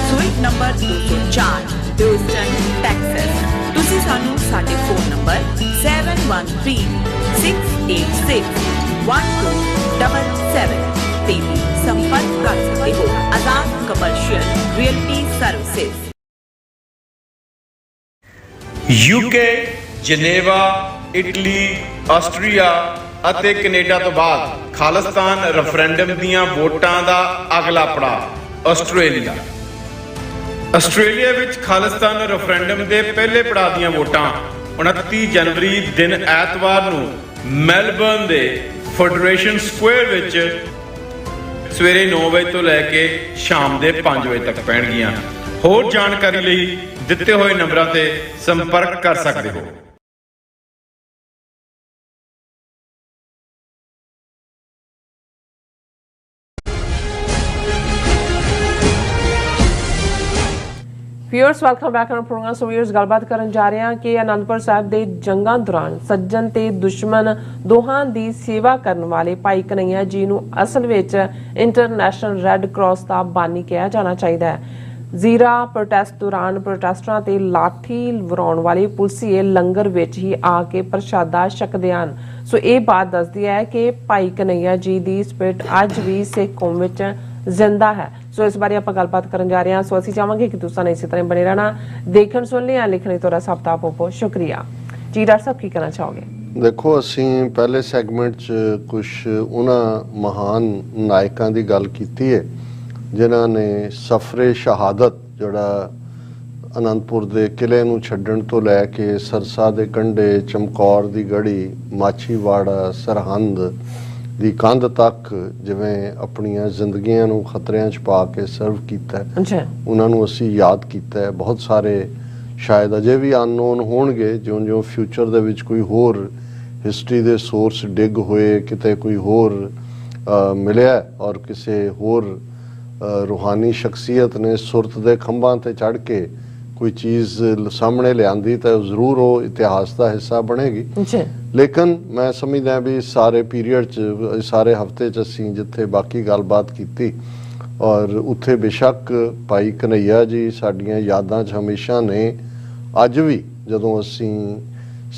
suite number 204, Houston, Texas. ਤੁਸੀਂ ਸਾਨੂੰ ਸਾਡੇ ਫੋਨ ਨੰਬਰ 7136861277 ਤੇ ਵੀ ਸੰਪਰਕ ਕਰ ਸਕਦੇ ਹੋ। Azad commercial realty services. UK, Geneva, Italy, Austria ਅਤੇ ਕੈਨੇਡਾ ਤੋਂ ਬਾਅਦ ਖਾਲਿਸਤਾਨ ਰੈਫਰੈਂਡਮ ਦੀਆਂ ਵੋਟਾਂ ਦਾ ਅਗਲਾ ਪੜਾਅ ਆਸਟ੍ਰੇਲੀਆ। ਆਸਟ੍ਰੇਲੀਆ ਵਿੱਚ ਖਾਲਿਸਤਾਨ ਰੈਫਰੈਂਡਮ ਦੇ ਪਹਿਲੇ ਪੜਾਅ ਦੀਆਂ ਵੋਟਾਂ 29 ਜਨਵਰੀ ਦਿਨ ਐਤਵਾਰ ਨੂੰ ਮੈਲਬਰਨ ਦੇ ਫੈਡਰੇਸ਼ਨ ਸਕੁਅਰ ਵਿੱਚ ਸਵੇਰੇ 9 ਵਜੇ ਤੋਂ ਲੈ ਕੇ ਸ਼ਾਮ ਦੇ 5 ਵਜੇ ਤੱਕ ਪੈਣਗੀਆਂ। ਹੋਰ ਜਾਣਕਾਰੀ ਲਈ ਦਿੱਤੇ ਹੋਏ ਨੰਬਰਾਂ ਤੇ ਸੰਪਰਕ ਕਰ ਸਕਦੇ ਹੋ। Viewers, welcome back on program. So viewers, ਗੱਲਬਾਤ ਕਰਨ ਜਾ ਰਹੇ ਹਾਂ ਕਿ ਅਨੰਦਪੁਰ ਸਾਹਿਬ ਦੇ ਜੰਗਾਂ ਦੌਰਾਨ ਸੱਜਣ ਤੇ ਦੁਸ਼ਮਣ ਦੋਹਾਂ ਦੀ ਸੇਵਾ ਕਰਨ ਵਾਲੇ ਭਾਈ ਕਨਈਆ ਜੀ ਨੂੰ ਅਸਲ ਵਿੱਚ ਇੰਟਰਨੈਸ਼ਨਲ ਰੈੱਡ ਕਰਾਸ ਦਾ ਬਾਨੀ ਕਿਹਾ ਜਾਣਾ ਚਾਹੀਦਾ ਹੈ। ਜ਼ੀਰਾ ਪ੍ਰੋਟੈਸਟ ਦੌਰਾਨ ਪ੍ਰੋਟੈਸਟਰਾਂ ਤੇ ਲਾਠੀ ਵਰਾਉਣ ਵਾਲੇ ਪੁਲਸੀਏ ਲੰਗਰ ਵਿੱਚ ਹੀ ਆ ਕੇ ਪ੍ਰਸ਼ਾਦਾ ਛਕਦੇ ਹਨ। ਸੋ ਇਹ ਬਾਤ ਦੱਸਦੀ ਹੈ ਕਿ ਭਾਈ ਕਨਈਆ ਜੀ ਦੀ ਸਪਿਰਿਟ ਅੱਜ ਵੀ ਸਿੱਖ ਕੌਮ ਵਿੱਚ ਜ਼ਿੰਦਾ ਹੈ। ਸੋ ਇਸ ਬਾਰੇ ਆਪਾਂ ਗੱਲਬਾਤ ਕਰਨ ਜਾ ਰਹੇ ਹਾਂ। ਸੋ ਅਸੀਂ ਚਾਹਾਂਗੇ ਕਿ ਤੁਸੀਂ ਇਸੇ ਤਰ੍ਹਾਂ ਬਣੇ ਰਹਿਣਾ। ਦੇਖਣ ਸੁਣ ਲਿਆ, ਲਿਖਣ ਲਈ ਤੁਹਾਡਾ ਸਭ ਦਾ ਬਹੁਤ ਸ਼ੁਕਰੀਆ ਜੀ। ਡਾਕਟਰ ਸਾਹਿਬ, ਕੀ ਕਹਿਣਾ ਚਾਹੋਗੇ? ਦੇਖੋ, ਅਸੀਂ ਪਹਿਲੇ ਸੈਗਮੈਂਟ 'ਚ ਕੁਝ ਉਹਨਾਂ ਮਹਾਨ ਨਾਇਕਾਂ ਦੀ ਗੱਲ ਕੀਤੀ ਹੈ ਜਿਨ੍ਹਾਂ ਨੇ ਸਫਰੇ ਸ਼ਹਾਦਤ, ਜਿਹੜਾ ਅਨੰਦਪੁਰ ਦੇ ਕਿਲੇ ਨੂੰ ਛੱਡਣ ਤੋਂ ਲੈ ਕੇ ਸਰਸਾ ਦੇ ਕੰਢੇ, ਚਮਕੌਰ ਦੀ ਗੜੀ, ਮਾਛੀਵਾੜਾ, ਸਰਹੰਦ ਦੀ ਕੰਧ ਤੱਕ ਜਿਵੇਂ ਆਪਣੀਆਂ ਜ਼ਿੰਦਗੀਆਂ ਨੂੰ ਖਤਰਿਆਂ 'ਚ ਪਾ ਕੇ ਸਰਵ ਕੀਤਾ, ਉਹਨਾਂ ਨੂੰ ਅਸੀਂ ਯਾਦ ਕੀਤਾ ਹੈ। ਬਹੁਤ ਸਾਰੇ ਸ਼ਾਇਦ ਅਜੇ ਵੀ ਅਨਨੋਨ ਹੋਣਗੇ, ਜਿਉਂ-ਜਿਉਂ ਫਿਊਚਰ ਦੇ ਵਿੱਚ ਕੋਈ ਹੋਰ ਹਿਸਟਰੀ ਦੇ ਸੋਰਸ ਡਿੱਗ ਹੋਏ ਕਿਤੇ ਕੋਈ ਹੋਰ ਮਿਲਿਆ ਔਰ ਕਿਸੇ ਹੋਰ ਰੂਹਾਨੀ ਸ਼ਖਸੀਅਤ ਨੇ ਸੁਰਤ ਦੇ ਖੰਭਾਂ ਤੇ ਚੜ੍ਹ ਕੇ ਕੋਈ ਚੀਜ਼ ਸਾਹਮਣੇ ਲਿਆਂਦੀ ਤਾਂ ਜ਼ਰੂਰ ਉਹ ਇਤਿਹਾਸ ਦਾ ਹਿੱਸਾ ਬਣੇਗੀ। ਲੇਕਿਨ ਮੈਂ ਸਮਝਦਾ ਵੀ ਸਾਰੇ ਪੀਰੀਅਡ 'ਚ ਸਾਰੇ ਹਫ਼ਤੇ 'ਚ ਅਸੀਂ ਜਿੱਥੇ ਬਾਕੀ ਗੱਲਬਾਤ ਕੀਤੀ ਔਰ ਉੱਥੇ ਬੇਸ਼ੱਕ ਭਾਈ ਕਨ੍ਹਈਆ ਜੀ ਸਾਡੀਆਂ ਯਾਦਾਂ 'ਚ ਹਮੇਸ਼ਾ ਨੇ। ਅੱਜ ਵੀ ਜਦੋਂ ਅਸੀਂ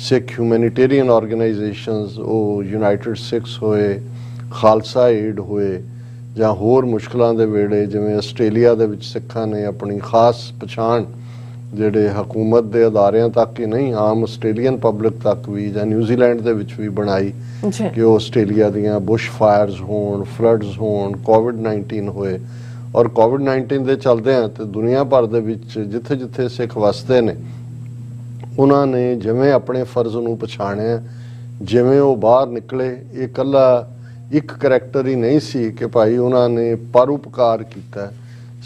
ਸਿੱਖ ਹਿਊਮੈਨਿਟੇਰੀਅਨ ਆਰਗੇਨਾਈਜੇਸ਼ਨਸ ਉਹ ਯੂਨਾਈਟਿਡ ਸਿੱਖਸ ਹੋਏ, ਖਾਲਸਾ ਏਡ ਹੋਏ ਜਾਂ ਹੋਰ ਮੁਸ਼ਕਲਾਂ ਦੇ ਵੇਲੇ ਜਿਵੇਂ ਆਸਟ੍ਰੇਲੀਆ ਦੇ ਵਿੱਚ ਸਿੱਖਾਂ ਨੇ ਆਪਣੀ ਖਾਸ ਪਛਾਣ ਜਿਹੜੇ ਹਕੂਮਤ ਦੇ ਅਦਾਰਿਆਂ ਤੱਕ ਹੀ ਨਹੀਂ ਆਮ ਆਸਟ੍ਰੇਲੀਅਨ ਪਬਲਿਕ ਤੱਕ ਵੀ ਜਾਂ ਨਿਊਜ਼ੀਲੈਂਡ ਦੇ ਵਿੱਚ ਵੀ ਬਣਾਈ ਕਿ ਉਹ ਆਸਟ੍ਰੇਲੀਆ ਦੀਆਂ ਬੁਸ਼ ਫਾਇਰਸ ਹੋਣ, ਫਲੱਡਸ ਹੋਣ, ਕੋਵਿਡ-19 ਹੋਏ ਔਰ ਕੋਵਿਡ-19 ਦੇ ਚੱਲਦਿਆਂ ਤੇ ਦੁਨੀਆ ਭਰ ਦੇ ਵਿੱਚ ਜਿੱਥੇ ਜਿੱਥੇ ਸਿੱਖ ਵਸਦੇ ਨੇ ਉਹਨਾਂ ਨੇ ਜਿਵੇਂ ਆਪਣੇ ਫਰਜ਼ ਨੂੰ ਪਛਾਣਿਆ, ਜਿਵੇਂ ਉਹ ਬਾਹਰ ਨਿਕਲੇ। ਇਹ ਇਕੱਲਾ ਇੱਕ ਕਰੈਕਟਰ ਹੀ ਨਹੀਂ ਸੀ ਕਿ ਭਾਈ ਉਹਨਾਂ ਨੇ ਪਰਉਪਕਾਰ ਕੀਤਾ।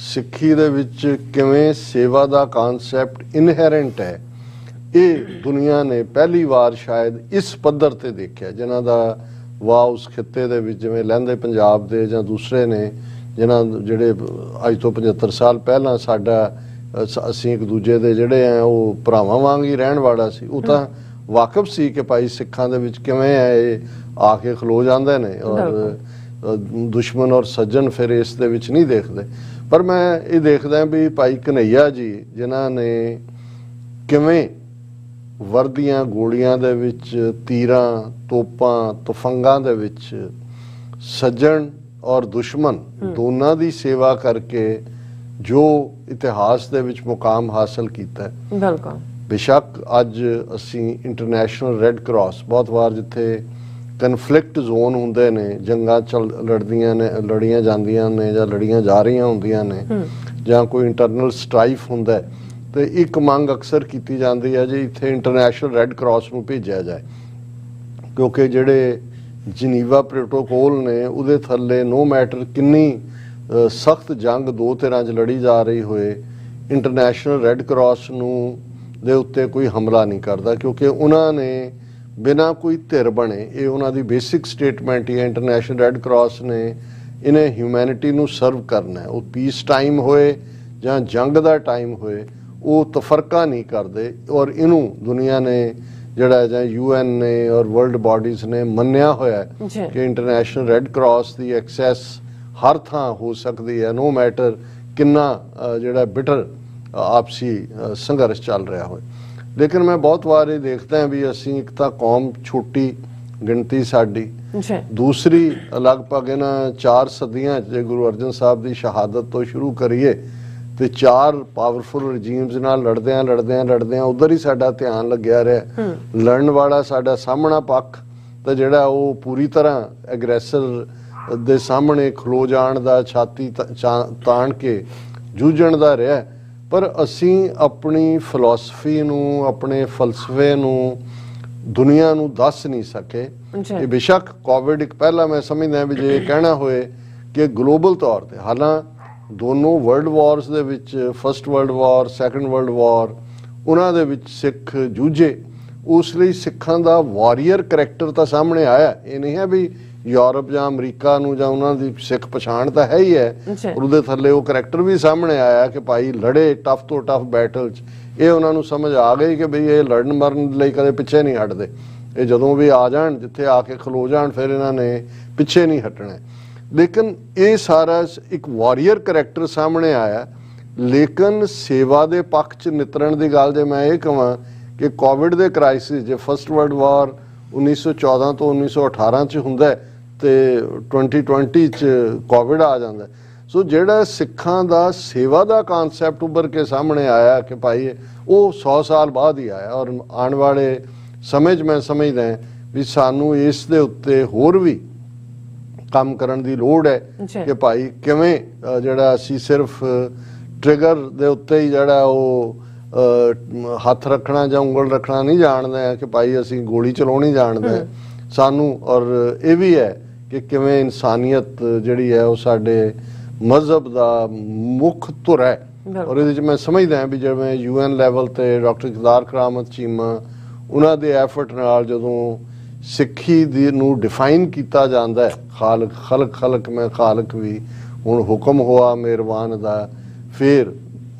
ਸਿੱਖੀ ਦੇ ਵਿੱਚ ਕਿਵੇਂ ਸੇਵਾ ਦਾ ਕਨਸੈਪਟ ਇਨਹੈਰੈਂਟ ਹੈ, ਇਹ ਦੁਨੀਆ ਨੇ ਪਹਿਲੀ ਵਾਰ ਸ਼ਾਇਦ ਇਸ ਪੱਧਰ ਤੇ ਦੇਖਿਆ। ਜਿਨ੍ਹਾਂ ਦਾ ਵਾਹ ਉਸ ਖਿੱਤੇ ਦੇ ਵਿੱਚ ਜਿਵੇਂ ਲਹਿੰਦੇ ਪੰਜਾਬ ਦੇ ਜਾਂ ਦੂਸਰੇ ਨੇ ਜਿਹੜੇ ਅੱਜ ਤੋਂ 75 ਸਾਲ ਪਹਿਲਾਂ ਅਸੀਂ ਇੱਕ ਦੂਜੇ ਦੇ ਜਿਹੜੇ ਆ ਉਹ ਭਰਾਵਾਂ ਵਾਂਗ ਹੀ ਰਹਿਣ ਵਾਲਾ ਸੀ, ਉਹ ਤਾਂ ਵਾਕਿਫ ਸੀ ਕਿ ਭਾਈ ਸਿੱਖਾਂ ਦੇ ਵਿੱਚ ਕਿਵੇਂ ਹੈ ਇਹ ਆ ਕੇ ਖਲੋ ਜਾਂਦੇ ਨੇ ਔਰ ਦੁਸ਼ਮਣ ਔਰ ਸੱਜਣ ਫਿਰ ਇਸ ਦੇ ਵਿੱਚ ਨਹੀਂ ਦੇਖਦੇ। ਪਰ ਮੈਂ ਇਹ ਦੇਖਦਾ ਵੀ ਭਾਈ ਕਨ੍ਹਈਆ ਜੀ ਜਿਨ੍ਹਾਂ ਨੇ ਕਿਵੇਂ ਵਰਦੀਆਂ ਗੋਲੀਆਂ ਦੇ ਵਿੱਚ, ਤੀਰਾਂ ਤੋਪਾਂ ਤੁਫੰਗਾਂ ਦੇ ਵਿੱਚ ਸੱਜਣ ਔਰ ਦੁਸ਼ਮਣ ਦੋਨਾਂ ਦੀ ਸੇਵਾ ਕਰਕੇ ਜੋ ਇਤਿਹਾਸ ਦੇ ਵਿੱਚ ਮੁਕਾਮ ਹਾਸਲ ਕੀਤਾ। ਬਿਲਕੁਲ। ਬੇਸ਼ੱਕ ਅੱਜ ਅਸੀਂ ਇੰਟਰਨੈਸ਼ਨਲ ਰੈੱਡ ਕਰਾਸ ਬਹੁਤ ਵਾਰ ਜਿੱਥੇ ਕਨਫਲਿਕਟ ਜ਼ੋਨ ਹੁੰਦੇ ਨੇ, ਜੰਗਾਂ ਲੜੀਆਂ ਜਾਂਦੀਆਂ ਨੇ ਜਾਂ ਲੜੀਆਂ ਜਾ ਰਹੀਆਂ ਹੁੰਦੀਆਂ ਨੇ ਜਾਂ ਕੋਈ ਇੰਟਰਨਲ ਸਟ੍ਰਾਈਫ ਹੁੰਦਾ ਤੇ ਇੱਕ ਮੰਗ ਅਕਸਰ ਕੀਤੀ ਜਾਂਦੀ ਹੈ ਜੀ ਇੱਥੇ ਇੰਟਰਨੈਸ਼ਨਲ ਰੈੱਡ ਕਰਾਸ ਨੂੰ ਭੇਜਿਆ ਜਾਏ, ਕਿਉਂਕਿ ਜਿਹੜੇ ਜਨੀਵਾ ਪ੍ਰੋਟੋਕੋਲ ਨੇ ਉਹਦੇ ਥੱਲੇ ਨੋ ਮੈਟਰ ਕਿੰਨੀ ਸਖਤ ਜੰਗ ਦੋ ਧਿਰਾਂ 'ਚ ਲੜੀ ਜਾ ਰਹੀ ਹੋਏ ਇੰਟਰਨੈਸ਼ਨਲ ਰੈੱਡ ਕਰਾਸ ਨੂੰ ਦੇ ਉੱਤੇ ਕੋਈ ਹਮਲਾ ਨਹੀਂ ਕਰਦਾ, ਕਿਉਂਕਿ ਉਹਨਾਂ ਨੇ ਬਿਨਾਂ ਕੋਈ ਧਿਰ ਬਣੇ ਇਹ ਉਹਨਾਂ ਦੀ ਬੇਸਿਕ ਸਟੇਟਮੈਂਟ ਹੀ ਹੈ। ਇੰਟਰਨੈਸ਼ਨਲ ਰੈੱਡ ਕਰਾਸ ਨੇ ਇਹਨੇ ਹਿਊਮੈਨਿਟੀ ਨੂੰ ਸਰਵ ਕਰਨਾ ਹੈ। ਉਹ ਪੀਸ ਟਾਈਮ ਹੋਏ ਜਾਂ ਜੰਗ ਦਾ ਟਾਈਮ ਹੋਏ ਉਹ ਤਫਰਕਾ ਨਹੀਂ ਕਰਦੇ ਔਰ ਇਹਨੂੰ ਦੁਨੀਆ ਨੇ ਜਿਹੜਾ ਜਾਂ UN ਨੇ ਔਰ ਵਰਲਡ ਬਾਡੀਜ਼ ਨੇ ਮੰਨਿਆ ਹੋਇਆ ਕਿ ਇੰਟਰਨੈਸ਼ਨਲ ਰੈੱਡ ਕਰਾਸ ਦੀ ਐਕਸੈਸ ਹਰ ਥਾਂ ਹੋ ਸਕਦੀ ਹੈ, ਨੋ ਮੈਟਰ ਕਿੰਨਾ ਜਿਹੜਾ ਬਿਟਰ ਆਪਸੀ ਸੰਘਰਸ਼ ਚੱਲ ਰਿਹਾ ਹੋਵੇ। ਲੇਕਿਨ ਮੈਂ ਬਹੁਤ ਵਾਰ ਇਹ ਦੇਖਦਾ ਵੀ ਅਸੀਂ ਇੱਕ ਤਾਂ ਕੌਮ ਛੋਟੀ ਗਿਣਤੀ ਸਾਡੀ, ਦੂਸਰੀ ਲਗਭਗ ਇਹਨਾਂ 4 ਸਦੀਆਂ ਜੇ ਗੁਰੂ ਅਰਜਨ ਸਾਹਿਬ ਦੀ ਸ਼ਹਾਦਤ ਤੋਂ ਸ਼ੁਰੂ ਕਰੀਏ ਤੇ 4 ਪਾਵਰਫੁਲ ਰਜੀਮਸ ਨਾਲ ਲੜਦਿਆਂ ਉਧਰ ਹੀ ਸਾਡਾ ਧਿਆਨ ਲੱਗਿਆ ਰਿਹਾ। ਲੜਨ ਵਾਲਾ ਸਾਡਾ ਸਾਹਮਣਾ ਪੱਖ ਤਾਂ ਜਿਹੜਾ ਉਹ ਪੂਰੀ ਤਰ੍ਹਾਂ ਐਗਰੈਸਰ ਦੇ ਸਾਹਮਣੇ ਖਲੋ ਜਾਣ ਦਾ, ਛਾਤੀ ਤਾਣ ਕੇ ਜੂਝਣ ਦਾ ਰਿਹਾ। ਪਰ ਅਸੀਂ ਆਪਣੀ ਫਿਲਾਸਫੀ ਨੂੰ, ਆਪਣੇ ਫਲਸਫੇ ਨੂੰ ਦੁਨੀਆ ਨੂੰ ਦੱਸ ਨਹੀਂ ਸਕੇ। ਇਹ ਬੇਸ਼ੱਕ ਕੋਵਿਡ ਇੱਕ ਪਹਿਲਾ ਮੈਂ ਸਮਝਦਾ ਵੀ ਜੇ ਕਹਿਣਾ ਹੋਏ ਕਿ ਗਲੋਬਲ ਤੌਰ ਤੇ, ਹਾਲਾਂ ਦੋਨੋਂ ਵਰਲਡ ਵਾਰਸ ਦੇ ਵਿੱਚ first world war, second world war ਉਹਨਾਂ ਦੇ ਵਿੱਚ ਸਿੱਖ ਜੂਝੇ, ਉਸ ਲਈ ਸਿੱਖਾਂ ਦਾ ਵਾਰੀਅਰ ਕਰੈਕਟਰ ਤਾਂ ਸਾਹਮਣੇ ਆਇਆ। ਇਹ ਨਹੀਂ ਹੈ ਵੀ ਯੂਰਪ ਜਾਂ ਅਮਰੀਕਾ ਨੂੰ ਜਾਂ ਉਹਨਾਂ ਦੀ ਸਿੱਖ ਪਛਾਣ ਤਾਂ ਹੈ ਹੀ ਹੈ, ਉਹਦੇ ਥੱਲੇ ਉਹ ਕਰੈਕਟਰ ਵੀ ਸਾਹਮਣੇ ਆਇਆ ਕਿ ਭਾਈ ਲੜੇ ਟਫ ਤੋਂ ਟਫ ਬੈਟਲ 'ਚ। ਇਹ ਉਹਨਾਂ ਨੂੰ ਸਮਝ ਆ ਗਈ ਕਿ ਬਈ ਇਹ ਲੜਨ ਮਰਨ ਲਈ ਕਦੇ ਪਿੱਛੇ ਨਹੀਂ ਹਟਦੇ, ਇਹ ਜਦੋਂ ਵੀ ਆ ਜਾਣ ਜਿੱਥੇ ਆ ਕੇ ਖਲੋ ਜਾਣ ਫਿਰ ਇਹਨਾਂ ਨੇ ਪਿੱਛੇ ਨਹੀਂ ਹਟਣਾ। ਲੇਕਿਨ ਇਹ ਸਾਰਾ ਇੱਕ ਵਾਰੀਅਰ ਕਰੈਕਟਰ ਸਾਹਮਣੇ ਆਇਆ। ਲੇਕਿਨ ਸੇਵਾ ਦੇ ਪੱਖ 'ਚ ਨਿਤਰਨ ਦੀ ਗੱਲ ਜੇ ਮੈਂ ਇਹ ਕਹਾਂ ਕਿ ਕੋਵਿਡ ਦੇ ਕ੍ਰਾਈਸਿਸ ਜੇ ਫਸਟ ਵਰਲਡ ਵਾਰ 1914 ਤੋਂ 1918 'ਚ ਹੁੰਦਾ ਤੇ 2020 'ਚ ਕੋਵਿਡ ਆ ਜਾਂਦਾ। ਸੋ ਜਿਹੜਾ ਸਿੱਖਾਂ ਦਾ ਸੇਵਾ ਦਾ ਕਨਸੈਪਟ ਉੱਭਰ ਕੇ ਸਾਹਮਣੇ ਆਇਆ ਕਿ ਭਾਈ ਉਹ 100 ਸਾਲ ਬਾਅਦ ਹੀ ਆਇਆ ਔਰ ਆਉਣ ਵਾਲੇ ਸਮੇਂ 'ਚ ਮੈਂ ਸਮਝਦਾ ਵੀ ਸਾਨੂੰ ਇਸ ਦੇ ਉੱਤੇ ਹੋਰ ਵੀ ਕੰਮ ਕਰਨ ਦੀ ਲੋੜ ਹੈ ਕਿ ਭਾਈ ਕਿਵੇਂ ਜਿਹੜਾ ਅਸੀਂ ਸਿਰਫ ਟ੍ਰਿਗਰ ਦੇ ਉੱਤੇ ਹੀ ਜਿਹੜਾ ਉਹ ਹੱਥ ਰੱਖਣਾ ਜਾਂ ਉਂਗਲ ਰੱਖਣਾ ਨਹੀਂ ਜਾਣਦੇ ਕਿ ਭਾਈ ਅਸੀਂ ਗੋਲੀ ਚਲਾਉਣੀ ਜਾਣਦੇ ਸਾਨੂੰ। ਔਰ ਇਹ ਵੀ ਹੈ ਕਿ ਕਿਵੇਂ ਇਨਸਾਨੀਅਤ ਜਿਹੜੀ ਹੈ ਉਹ ਸਾਡੇ ਮਜ਼ਹਬ ਦਾ ਮੁੱਖ ਧੁਰ ਹੈ। ਔਰ ਇਹਦੇ 'ਚ ਮੈਂ ਸਮਝਦਾ ਵੀ ਜਿਵੇਂ UN ਲੈਵਲ ਤੇ ਡਾਕਟਰ ਇਕਬਾਲ ਕਰਾਮਤ ਚੀਮਾ ਉਹਨਾਂ ਦੇ ਐਫਰਟ ਨਾਲ ਜਦੋਂ ਸਿੱਖੀ ਦੀ ਨੂੰ ਡਿਫਾਈਨ ਕੀਤਾ ਜਾਂਦਾ ਹੈ। ਖਾਲਕ ਖਲਕ ਖਲਕ ਮੈਂ ਖਾਲਕ ਵੀ ਹੁਣ ਹੁਕਮ ਹੋਆ ਮਿਹਰਬਾਨ ਦਾ। ਫਿਰ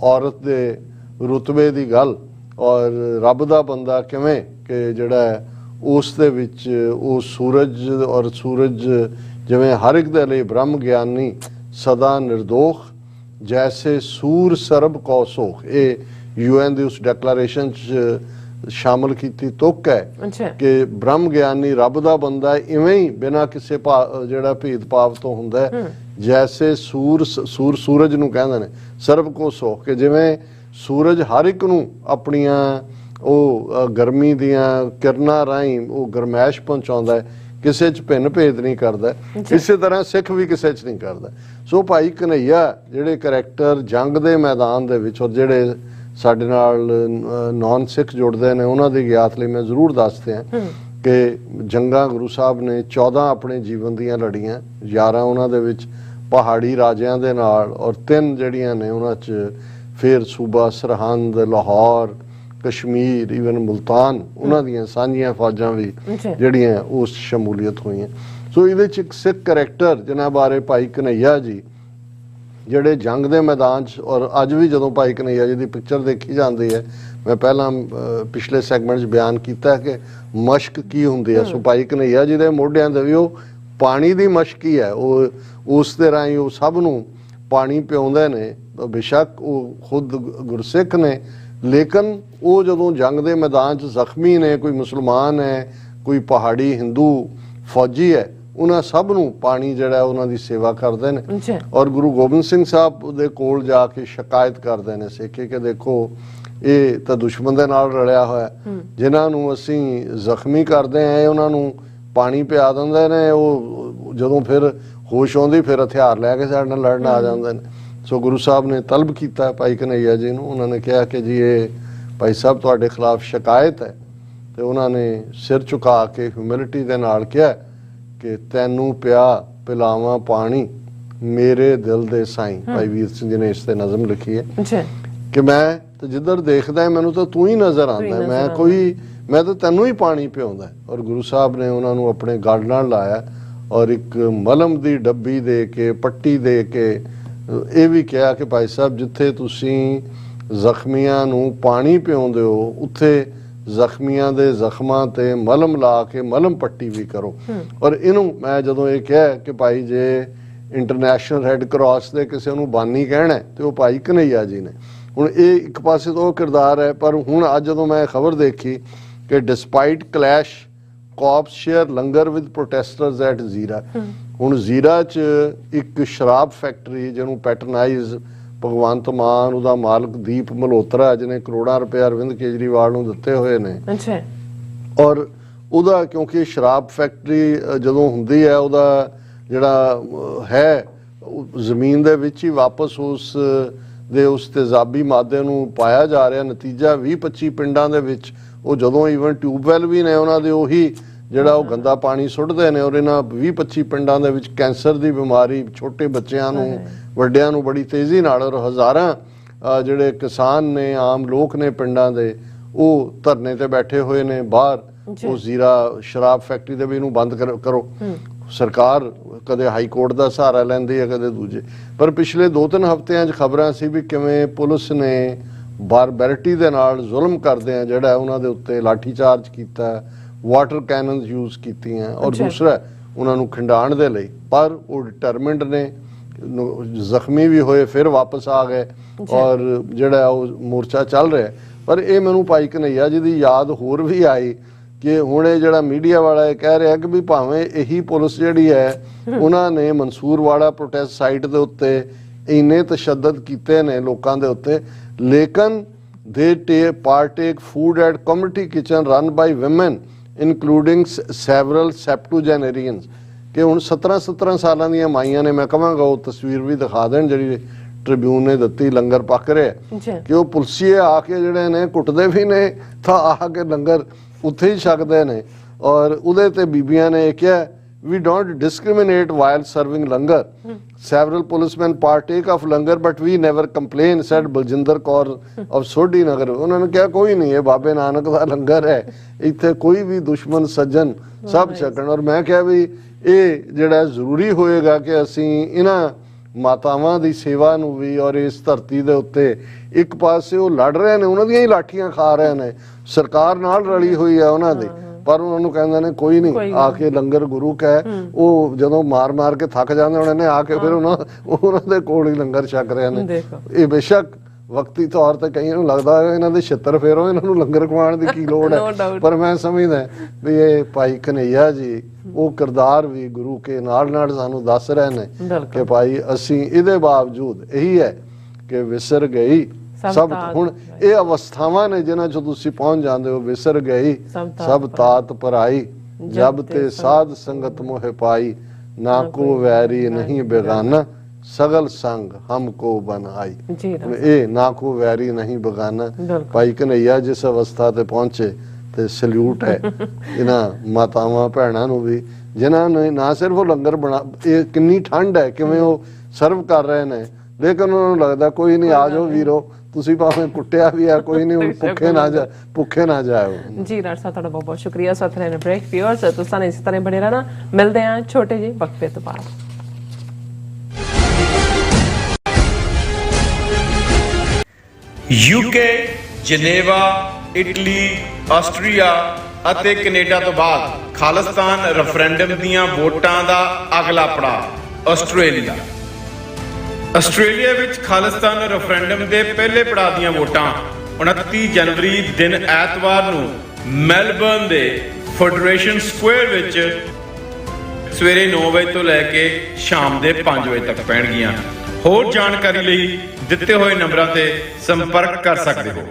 ਔਰਤ ਦੇ ਰੁਤਬੇ ਦੀ ਗੱਲ ਔਰ ਰੱਬ ਦਾ ਬੰਦਾ ਕਿਵੇਂ ਕਿ ਜਿਹੜਾ ਹੈ ਉਸ ਦੇ ਵਿੱਚ ਉਹ ਸੂਰਜ ਔਰ ਸੂਰਜ ਜਿਵੇਂ ਹਰ ਇੱਕ ਦੇ ਲਈ ਬ੍ਰਹਮ ਗਿਆਨੀ ਸਦਾ ਨਿਰਦੋਖ ਜੈਸੇ ਸੂਰ ਸਰਬ ਕੋ ਸੋਖ। ਇਹ UN ਦੀ ਉਸ ਡੈਕਲੇਰੇਸ਼ਨ 'ਚ ਸ਼ਾਮਲ ਕੀਤੀ ਤੁਕ ਹੈ ਕਿ ਬ੍ਰਹਮ ਗਿਆਨੀ ਰੱਬ ਦਾ ਬੰਦਾ ਇਵੇਂ ਹੀ ਬਿਨਾਂ ਕਿਸੇ ਜਿਹੜਾ ਭੇਦਭਾਵ ਤੋਂ ਹੁੰਦਾ ਹੈ। ਜੈਸੇ ਸੂਰਜ ਨੂੰ ਕਹਿੰਦੇ ਨੇ ਸਰਬ ਕੋ ਸੋਖ, ਕਿ ਜਿਵੇਂ ਸੂਰਜ ਹਰ ਇੱਕ ਨੂੰ ਆਪਣੀਆਂ ਉਹ ਗਰਮੀ ਦੀਆਂ ਕਿਰਨਾਂ ਰਾਹੀਂ ਉਹ ਗਰਮੈਸ਼ ਪਹੁੰਚਾਉਂਦਾ ਹੈ, ਕਿਸੇ 'ਚ ਭਿੰਨ ਭੇਦ ਨਹੀਂ ਕਰਦਾ। ਇਸੇ ਤਰ੍ਹਾਂ ਸਿੱਖ ਵੀ ਕਿਸੇ 'ਚ ਨਹੀਂ ਕਰਦਾ। ਸੋ ਭਾਈ ਕਨ੍ਹਈਆ ਜਿਹੜੇ ਕਰੈਕਟਰ ਜੰਗ ਦੇ ਮੈਦਾਨ ਦੇ ਵਿੱਚ, ਔਰ ਜਿਹੜੇ ਸਾਡੇ ਨਾਲ ਨੌਨ ਸਿੱਖ ਜੁੜਦੇ ਨੇ ਉਹਨਾਂ ਦੀ ਗਿਆਤ ਲਈ ਮੈਂ ਜ਼ਰੂਰ ਦੱਸਦੇ ਹਾਂ ਕਿ ਜੰਗਾਂ ਗੁਰੂ ਸਾਹਿਬ ਨੇ 14 ਆਪਣੇ ਜੀਵਨ ਦੀਆਂ ਲੜੀਆਂ, 11 ਉਹਨਾਂ ਦੇ ਵਿੱਚ ਪਹਾੜੀ ਰਾਜਿਆਂ ਦੇ ਨਾਲ, ਔਰ 3 ਜਿਹੜੀਆਂ ਨੇ ਉਹਨਾਂ 'ਚ ਫਿਰ ਸੂਬਾ ਸਰਹੰਦ, ਲਾਹੌਰ, ਕਸ਼ਮੀਰ, ਈਵਨ ਮੁਲਤਾਨ, ਉਹਨਾਂ ਦੀਆਂ ਸਾਂਝੀਆਂ ਫੌਜਾਂ ਵੀ ਜਿਹੜੀਆਂ ਉਸ ਸ਼ਮੂਲੀਅਤ ਹੋਈਆਂ। ਸੋ ਇਹਦੇ 'ਚ ਇੱਕ ਸਿੱਖ ਕਰੈਕਟਰ ਜਿਨ੍ਹਾਂ ਬਾਰੇ ਭਾਈ ਕਨ੍ਹਈਆ ਜੀ ਜਿਹੜੇ ਜੰਗ ਦੇ ਮੈਦਾਨ 'ਚ, ਔਰ ਅੱਜ ਵੀ ਜਦੋਂ ਭਾਈ ਕਨ੍ਹਈਆ ਜੀ ਦੀ ਪਿਕਚਰ ਦੇਖੀ ਜਾਂਦੀ ਹੈ, ਮੈਂ ਪਹਿਲਾਂ ਪਿਛਲੇ ਸੈਗਮੈਂਟ 'ਚ ਬਿਆਨ ਕੀਤਾ ਕਿ ਮਸ਼ਕ ਕੀ ਹੁੰਦੀ ਹੈ। ਸੋ ਭਾਈ ਕਨ੍ਹਈਆ ਜੀ ਦੇ ਮੋਢਿਆਂ 'ਤੇ ਵੀ ਉਹ ਪਾਣੀ ਦੀ ਮਸ਼ਕ ਹੀ ਹੈ। ਉਹ ਉਸ ਦੇ ਰਾਹੀਂ ਉਹ ਸਭ ਨੂੰ ਪਾਣੀ ਪਿਆਉਂਦੇ ਨੇ। ਬੇਸ਼ੱਕ ਉਹ ਖੁਦ ਗੁਰਸਿੱਖ ਨੇ, ਲੇਕਿਨ ਉਹ ਜਦੋਂ ਜੰਗ ਦੇ ਮੈਦਾਨ 'ਚ ਜ਼ਖਮੀ ਨੇ, ਕੋਈ ਮੁਸਲਮਾਨ ਹੈ, ਕੋਈ ਪਹਾੜੀ ਹਿੰਦੂ ਫੌਜੀ ਹੈ, ਉਹਨਾਂ ਸਭ ਨੂੰ ਪਾਣੀ ਜਿਹੜਾ ਉਹਨਾਂ ਦੀ ਸੇਵਾ ਕਰਦੇ ਨੇ। ਔਰ ਗੁਰੂ ਗੋਬਿੰਦ ਸਿੰਘ ਸਾਹਿਬ ਦੇ ਕੋਲ ਜਾ ਕੇ ਸ਼ਿਕਾਇਤ ਕਰਦੇ ਨੇ ਸਿੱਖ ਕਿ ਦੇਖੋ ਇਹ ਤਾਂ ਦੁਸ਼ਮਣ ਦੇ ਨਾਲ ਰਲਿਆ ਹੋਇਆ, ਜਿਨ੍ਹਾਂ ਨੂੰ ਅਸੀਂ ਜ਼ਖਮੀ ਕਰਦੇ ਆਂ ਉਹਨਾਂ ਨੂੰ ਪਾਣੀ ਪਿਆ ਦਿੰਦੇ ਨੇ, ਉਹ ਜਦੋਂ ਫਿਰ ਹੋਸ਼ ਆਉਂਦੀ ਫਿਰ ਹਥਿਆਰ ਲੈ ਕੇ ਸਾਡੇ ਨਾਲ ਲੜਨ ਆ ਜਾਂਦੇ ਨੇ। ਸੋ ਗੁਰੂ ਸਾਹਿਬ ਨੇ ਤਲਬ ਕੀਤਾ ਭਾਈ ਕਨ੍ਹਈਆ ਜੀ ਨੂੰ, ਉਹਨਾਂ ਨੇ ਕਿਹਾ ਕਿ ਜੀ ਇਹ ਭਾਈ ਸਾਹਿਬ ਤੁਹਾਡੇ ਖਿਲਾਫ ਸ਼ਿਕਾਇਤ ਹੈ। ਤੇ ਉਹਨਾਂ ਨੇ ਸਿਰ ਝੁਕਾ ਕੇ ਹਿਊਮਿਲਿਟੀ ਦੇ ਨਾਲ ਕਿਹਾ ਕਿ ਤੈਨੂੰ ਪਿਆ ਪਿਲਾਵਾਂ ਪਾਣੀ ਮੇਰੇ ਦਿਲ ਦੇ ਸਾਈਂ। ਭਾਈ ਵੀਰ ਸਿੰਘ ਜੀ ਨੇ ਇਸ ਤੇ ਨਜ਼ਮ ਲਿਖੀ ਹੈ ਕਿ ਮੈਂ ਤੇ ਜਿੱਧਰ ਦੇਖਦਾ ਮੈਨੂੰ ਤਾਂ ਤੂੰ ਹੀ ਨਜ਼ਰ ਆਉਂਦਾ, ਮੈਂ ਤਾਂ ਤੈਨੂੰ ਹੀ ਪਾਣੀ ਪਿਆਉਂਦਾ। ਔਰ ਗੁਰੂ ਸਾਹਿਬ ਨੇ ਉਹਨਾਂ ਨੂੰ ਆਪਣੇ ਗਲ ਨਾਲ ਲਾਇਆ ਔਰ ਇੱਕ ਮਲਮ ਦੀ ਡੱਬੀ ਦੇ ਕੇ, ਪੱਟੀ ਦੇ ਕੇ ਇਹ ਵੀ ਕਿਹਾ ਕਿ ਭਾਈ ਸਾਹਿਬ ਜਿੱਥੇ ਤੁਸੀਂ ਜ਼ਖਮੀਆਂ ਨੂੰ ਪਾਣੀ ਪਿਆਉਂਦੇ ਹੋ ਉੱਥੇ ਜ਼ਖਮੀਆਂ ਦੇ ਜ਼ਖਮਾਂ ਤੇ ਮਲਮ ਲਾ ਕੇ ਮਲਮ ਪੱਟੀ ਵੀ ਕਰੋ। ਔਰ ਇਹਨੂੰ ਮੈਂ ਜਦੋਂ ਇਹ ਕਿਹਾ ਕਿ ਭਾਈ ਜੇ ਇੰਟਰਨੈਸ਼ਨਲ ਰੈੱਡ ਕਰਾਸ ਦੇ ਕਿਸੇ ਨੂੰ ਬਾਨੀ ਕਹਿਣਾ ਤੇ ਉਹ ਭਾਈ ਕਨ੍ਹਈਆ ਜੀ ਨੇ। ਹੁਣ ਇਹ ਇੱਕ ਪਾਸੇ ਤੋਂ ਉਹ ਕਿਰਦਾਰ ਹੈ, ਪਰ ਹੁਣ ਅੱਜ ਜਦੋਂ ਮੈਂ ਖਬਰ ਦੇਖੀ ਕਿ despite clash cops share langar with protesters at Zira. ਹੁਣ ਜ਼ੀਰਾ 'ਚ ਇੱਕ ਸ਼ਰਾਬ ਫੈਕਟਰੀ ਜਿਹਨੂੰ ਪੈਟਰਨਾਈਜ਼ ਭਗਵੰਤ ਮਾਨ, ਉਹਦਾ ਮਾਲਕ ਦੀਪ ਮਲਹੋਤਰਾ ਜਿਹਨੇ ਕਰੋੜਾਂ ਰੁਪਏ ਅਰਵਿੰਦ ਕੇਜਰੀਵਾਲ ਨੂੰ ਦਿੱਤੇ ਹੋਏ ਨੇ। ਔਰ ਉਹਦਾ ਕਿਉਂਕਿ ਸ਼ਰਾਬ ਫੈਕਟਰੀ ਜਦੋਂ ਹੁੰਦੀ ਹੈ ਉਹਦਾ ਜਿਹੜਾ ਹੈ ਜ਼ਮੀਨ ਦੇ ਵਿੱਚ ਹੀ ਵਾਪਸ ਉਸ ਤੇਜ਼ਾਬੀ ਮਾਦੇ ਨੂੰ ਪਾਇਆ ਜਾ ਰਿਹਾ। ਨਤੀਜਾ 20-25 ਪਿੰਡਾਂ ਦੇ ਵਿੱਚ ਉਹ ਜਦੋਂ ਈਵਨ ਟਿਊਬਵੈਲ ਵੀ ਨੇ ਉਹਨਾਂ ਦੇ ਉਹੀ ਜਿਹੜਾ ਉਹ ਗੰਦਾ ਪਾਣੀ ਸੁੱਟਦੇ ਨੇ। ਔਰ ਇਹਨਾਂ 20-25 ਪਿੰਡਾਂ ਦੇ ਵਿੱਚ ਕੈਂਸਰ ਦੀ ਬਿਮਾਰੀ ਛੋਟੇ ਬੱਚਿਆਂ ਨੂੰ, ਵੱਡਿਆਂ ਨੂੰ ਬੜੀ ਤੇਜ਼ੀ ਨਾਲ, ਔਰ ਹਜ਼ਾਰਾਂ ਜਿਹੜੇ ਕਿਸਾਨ ਨੇ, ਆਮ ਲੋਕ ਨੇ ਪਿੰਡਾਂ ਦੇ, ਉਹ ਧਰਨੇ ਤੇ ਬੈਠੇ ਹੋਏ ਨੇ ਬਾਹਰ ਉਹ ਜ਼ੀਰਾ ਸ਼ਰਾਬ ਫੈਕਟਰੀ ਦੇ ਵੀ ਇਹਨੂੰ ਬੰਦ ਕਰੋ। ਸਰਕਾਰ ਕਦੇ ਹਾਈ ਕੋਰਟ ਦਾ ਸਹਾਰਾ ਲੈਂਦੀ ਹੈ, ਕਦੇ ਦੂਜੇ। ਪਰ ਪਿਛਲੇ 2-3 ਹਫ਼ਤਿਆਂ 'ਚ ਖਬਰਾਂ ਸੀ ਵੀ ਕਿਵੇਂ ਪੁਲਿਸ ਨੇ ਬਾਰਬੈਰਿਟੀ ਦੇ ਨਾਲ ਜ਼ੁਲਮ ਕਰਦੇ ਆ ਜਿਹੜਾ ਉਹਨਾਂ ਦੇ ਉੱਤੇ ਲਾਠੀ ਚਾਰਜ ਕੀਤਾ, ਵਾਟਰ ਕੈਨਨਸ ਯੂਜ਼ ਕੀਤੀਆਂ, ਔਰ ਦੂਸਰਾ ਉਹਨਾਂ ਨੂੰ ਖਿੰਡਾਉਣ ਦੇ ਲਈ। ਪਰ ਉਹ ਡਿਟਰਮਿੰਡ ਨੇ, ਜ਼ਖਮੀ ਵੀ ਹੋਏ ਫਿਰ ਵਾਪਸ ਆ ਗਏ ਔਰ ਜਿਹੜਾ ਉਹ ਮੋਰਚਾ ਚੱਲ ਰਿਹਾ। ਪਰ ਇਹ ਮੈਨੂੰ ਭਾਈ ਕਨ੍ਹਈਆ ਜੀ ਦੀ ਯਾਦ ਹੋਰ ਵੀ ਆਈ ਕਿ ਹੁਣ ਇਹ ਜਿਹੜਾ ਮੀਡੀਆ ਵਾਲਾ ਇਹ ਕਹਿ ਰਿਹਾ ਕਿ ਵੀ ਭਾਵੇਂ ਇਹੀ ਪੁਲਿਸ ਜਿਹੜੀ ਹੈ ਉਹਨਾਂ ਨੇ ਮਨਸੂਰਵਾੜਾ ਪ੍ਰੋਟੈਸਟ ਸਾਈਟ ਦੇ ਉੱਤੇ ਇੰਨੇ ਤਸ਼ੱਦਦ ਕੀਤੇ ਨੇ ਲੋਕਾਂ ਦੇ ਉੱਤੇ, ਲੇਕਿਨ they partake food at community kitchen run by women including several septuagenarians। ਕਿ ਹੁਣ 17 ਸਾਲਾਂ ਦੀਆਂ ਮਾਈਆਂ ਨੇ, ਮੈਂ ਕਹਾਂਗਾ ਉਹ ਤਸਵੀਰ ਵੀ ਦਿਖਾ ਦੇਣ ਜਿਹੜੀ ਟ੍ਰਿਬਿਊਨ ਨੇ ਦਿੱਤੀ, ਲੰਗਰ ਪੱਕ ਰਿਹਾ ਕਿ ਉਹ ਪੁਲਸੀਏ ਆ ਕੇ ਜਿਹੜੇ ਨੇ ਕੁੱਟਦੇ ਵੀ ਨੇ ਤਾਂ ਆ ਕੇ ਲੰਗਰ ਉੱਥੇ ਹੀ ਛਕਦੇ ਨੇ। ਔਰ ਉਹਦੇ ਤੇ ਬੀਬੀਆਂ ਨੇ ਇਹ ਕਿਹਾ we don't discriminate while serving langar. Several policemen partake of langar, but we never complain, said Baljinder Kaur of Sodhi Nagar. उन्होंने कहा कोई नहीं है बाबे नानक दा लंगर है, इत्थे कोई भी दुश्मन सज्जन सब छकण। और मैं कहा भी ਇਹ ਜਿਹੜਾ ਜ਼ਰੂਰੀ ਹੋਏਗਾ ਕਿ ਅਸੀਂ ਇਹਨਾਂ ਮਾਤਾਵਾਂ ਦੀ ਸੇਵਾ ਨੂੰ ਵੀ, ਔਰ ਇਸ ਧਰਤੀ ਦੇ ਉੱਤੇ ਇੱਕ ਪਾਸੇ ਉਹ ਲੜ ਰਹੇ ਨੇ, ਉਹਨਾਂ ਦੀਆਂ ਹੀ ਲਾਠੀਆਂ ਖਾ ਰਹੇ ਨੇ, ਸਰਕਾਰ ਨਾਲ ਰਲੀ ਹੋਈ ਹੈ ਉਹਨਾਂ ਦੀ, ਪਰ ਉਹਨਾਂ ਨੂੰ ਕਹਿੰਦੇ ਨੇ ਕੋਈ ਨਹੀਂ, ਆ ਕੇ ਲੰਗਰ ਗੁਰੂ ਕਾ ਹੈ। ਉਹ ਜਦੋਂ ਮਾਰ ਮਾਰ ਕੇ ਥੱਕ ਜਾਂਦੇ ਉਹਨਾਂ ਨੇ ਆ ਕੇ ਫਿਰ ਉਹਨਾਂ ਦੇ ਕੋਲ ਹੀ ਲੰਗਰ ਛਕ ਰਹੇ ਨੇ। ਇਹ ਬੇਸ਼ੱਕ ਵਕਤੀ ਤੌਰ ਤੇ ਕਈਆਂ ਨੂੰ ਲੱਗਦਾ ਇਹਨਾਂ ਦੇ ਛਿੱਤਰ ਫੇਰੋ, ਇਹਨਾਂ ਨੂੰ ਲੰਗਰ ਖਵਾਉਣ ਦੀ ਕੀ ਲੋੜ ਹੈ, ਪਰ ਮੈਂ ਸਮਝਦਾ ਵੀ ਇਹ ਭਾਈ ਕਨਈਆ ਜੀ ਉਹ ਕਿਰਦਾਰ ਵੀ ਗੁਰੂ ਕੇ ਨਾਲ ਨਾਲ ਸਾਨੂੰ ਦੱਸ ਰਹੇ ਨੇ ਕਿ ਭਾਈ ਅਸੀਂ ਇਹਦੇ ਬਾਵਜੂਦ ਇਹੀ ਹੈ ਕਿ ਵਿਸਰ ਗਈ ਸਭ। ਹੁਣ ਇਹ ਅਵਸਥਾਵਾਂ ਨੇ ਜਿਨ੍ਹਾਂ ਚ ਤੁਸੀਂ ਪਹੁੰਚ ਜਾਂਦੇ ਹੋ, ਵਿਸਰ ਗਈ ਸਭ ਤਾਤ ਪਰਾਈ, ਜਬ ਤੇ ਸਾਧ ਸੰਗਤ ਮੋਹਿ ਪਾਈ, ਨਾ ਕੋ ਵੈਰੀ ਨਹੀਂ ਬੇਗਾਨਾ, सगल संग हमको बनाई। ए ना को वैरी नहीं बगाना। भाई कन्हैया जिस अवस्था ते पहुंचे ते सल्यूट है इन्हां मातावां भैणां नूं भी जिन्हां ने ना सिर्फ लंगर बना, ये किन्नी ठंड है किवें वो सर्व कर रहे ने, लेकिन उन्हां नूं लगदा कोई नहीं, आ जाओ वीरो ਤੁਸੀਂ ਭਾਵੇਂ ਕੁੱਟਿਆ ਵੀ ਆ ਕੋਈ ਨਹੀਂ, ਭੁੱਖੇ ਨਾ ਜਾਓ। ਜੀ ਡਾਕਟਰ ਸਾਹਿਬ ਤੁਹਾਡਾ ਬਹੁਤ ਬਹੁਤ ਸ਼ੁਕਰੀਆ। ਸਾਥ ਰਹਿਣ ਬ੍ਰੇਕ ਵਿਊਅਰਸ ਤੁਸੀਂ ਇਸੇ ਤਰ੍ਹਾਂ ਬਣੇ ਰਹਿਣਾ, ਮਿਲਦੇ ਆਂ ਛੋਟੇ ਜਿਹੇ ਵਕਫੇ ਤੋਂ ਬਾਅਦ। UK, ਜਨੇਵਾ, ਇਟਲੀ, ਆਸਟਰੀਆ ਅਤੇ ਕੈਨੇਡਾ ਤੋਂ ਬਾਅਦ ਖਾਲਿਸਤਾਨ ਰੈਫਰੈਂਡਮ ਦੀਆਂ ਵੋਟਾਂ ਦਾ ਅਗਲਾ ਪੜਾਅ ਆਸਟ੍ਰੇਲੀਆ। ਆਸਟ੍ਰੇਲੀਆ ਵਿੱਚ ਖਾਲਿਸਤਾਨ ਰੈਫਰੈਂਡਮ ਦੇ ਪਹਿਲੇ ਪੜਾਅ ਦੀਆਂ ਵੋਟਾਂ 29 ਜਨਵਰੀ ਦਿਨ ਐਤਵਾਰ ਨੂੰ ਮੈਲਬਰਨ ਦੇ ਫੈਡਰੇਸ਼ਨ ਸਕੁਅਰ ਵਿੱਚ ਸਵੇਰੇ 9 ਵਜੇ ਤੋਂ ਲੈ ਕੇ ਸ਼ਾਮ ਦੇ 5 ਵਜੇ ਤੱਕ ਪੈਣਗੀਆਂ। ਹੋਰ ਜਾਣਕਾਰੀ ਲਈ ਦਿੱਤੇ ਹੋਏ ਨੰਬਰਾਂ ਤੇ ਸੰਪਰਕ ਕਰ ਸਕਦੇ ਹੋ।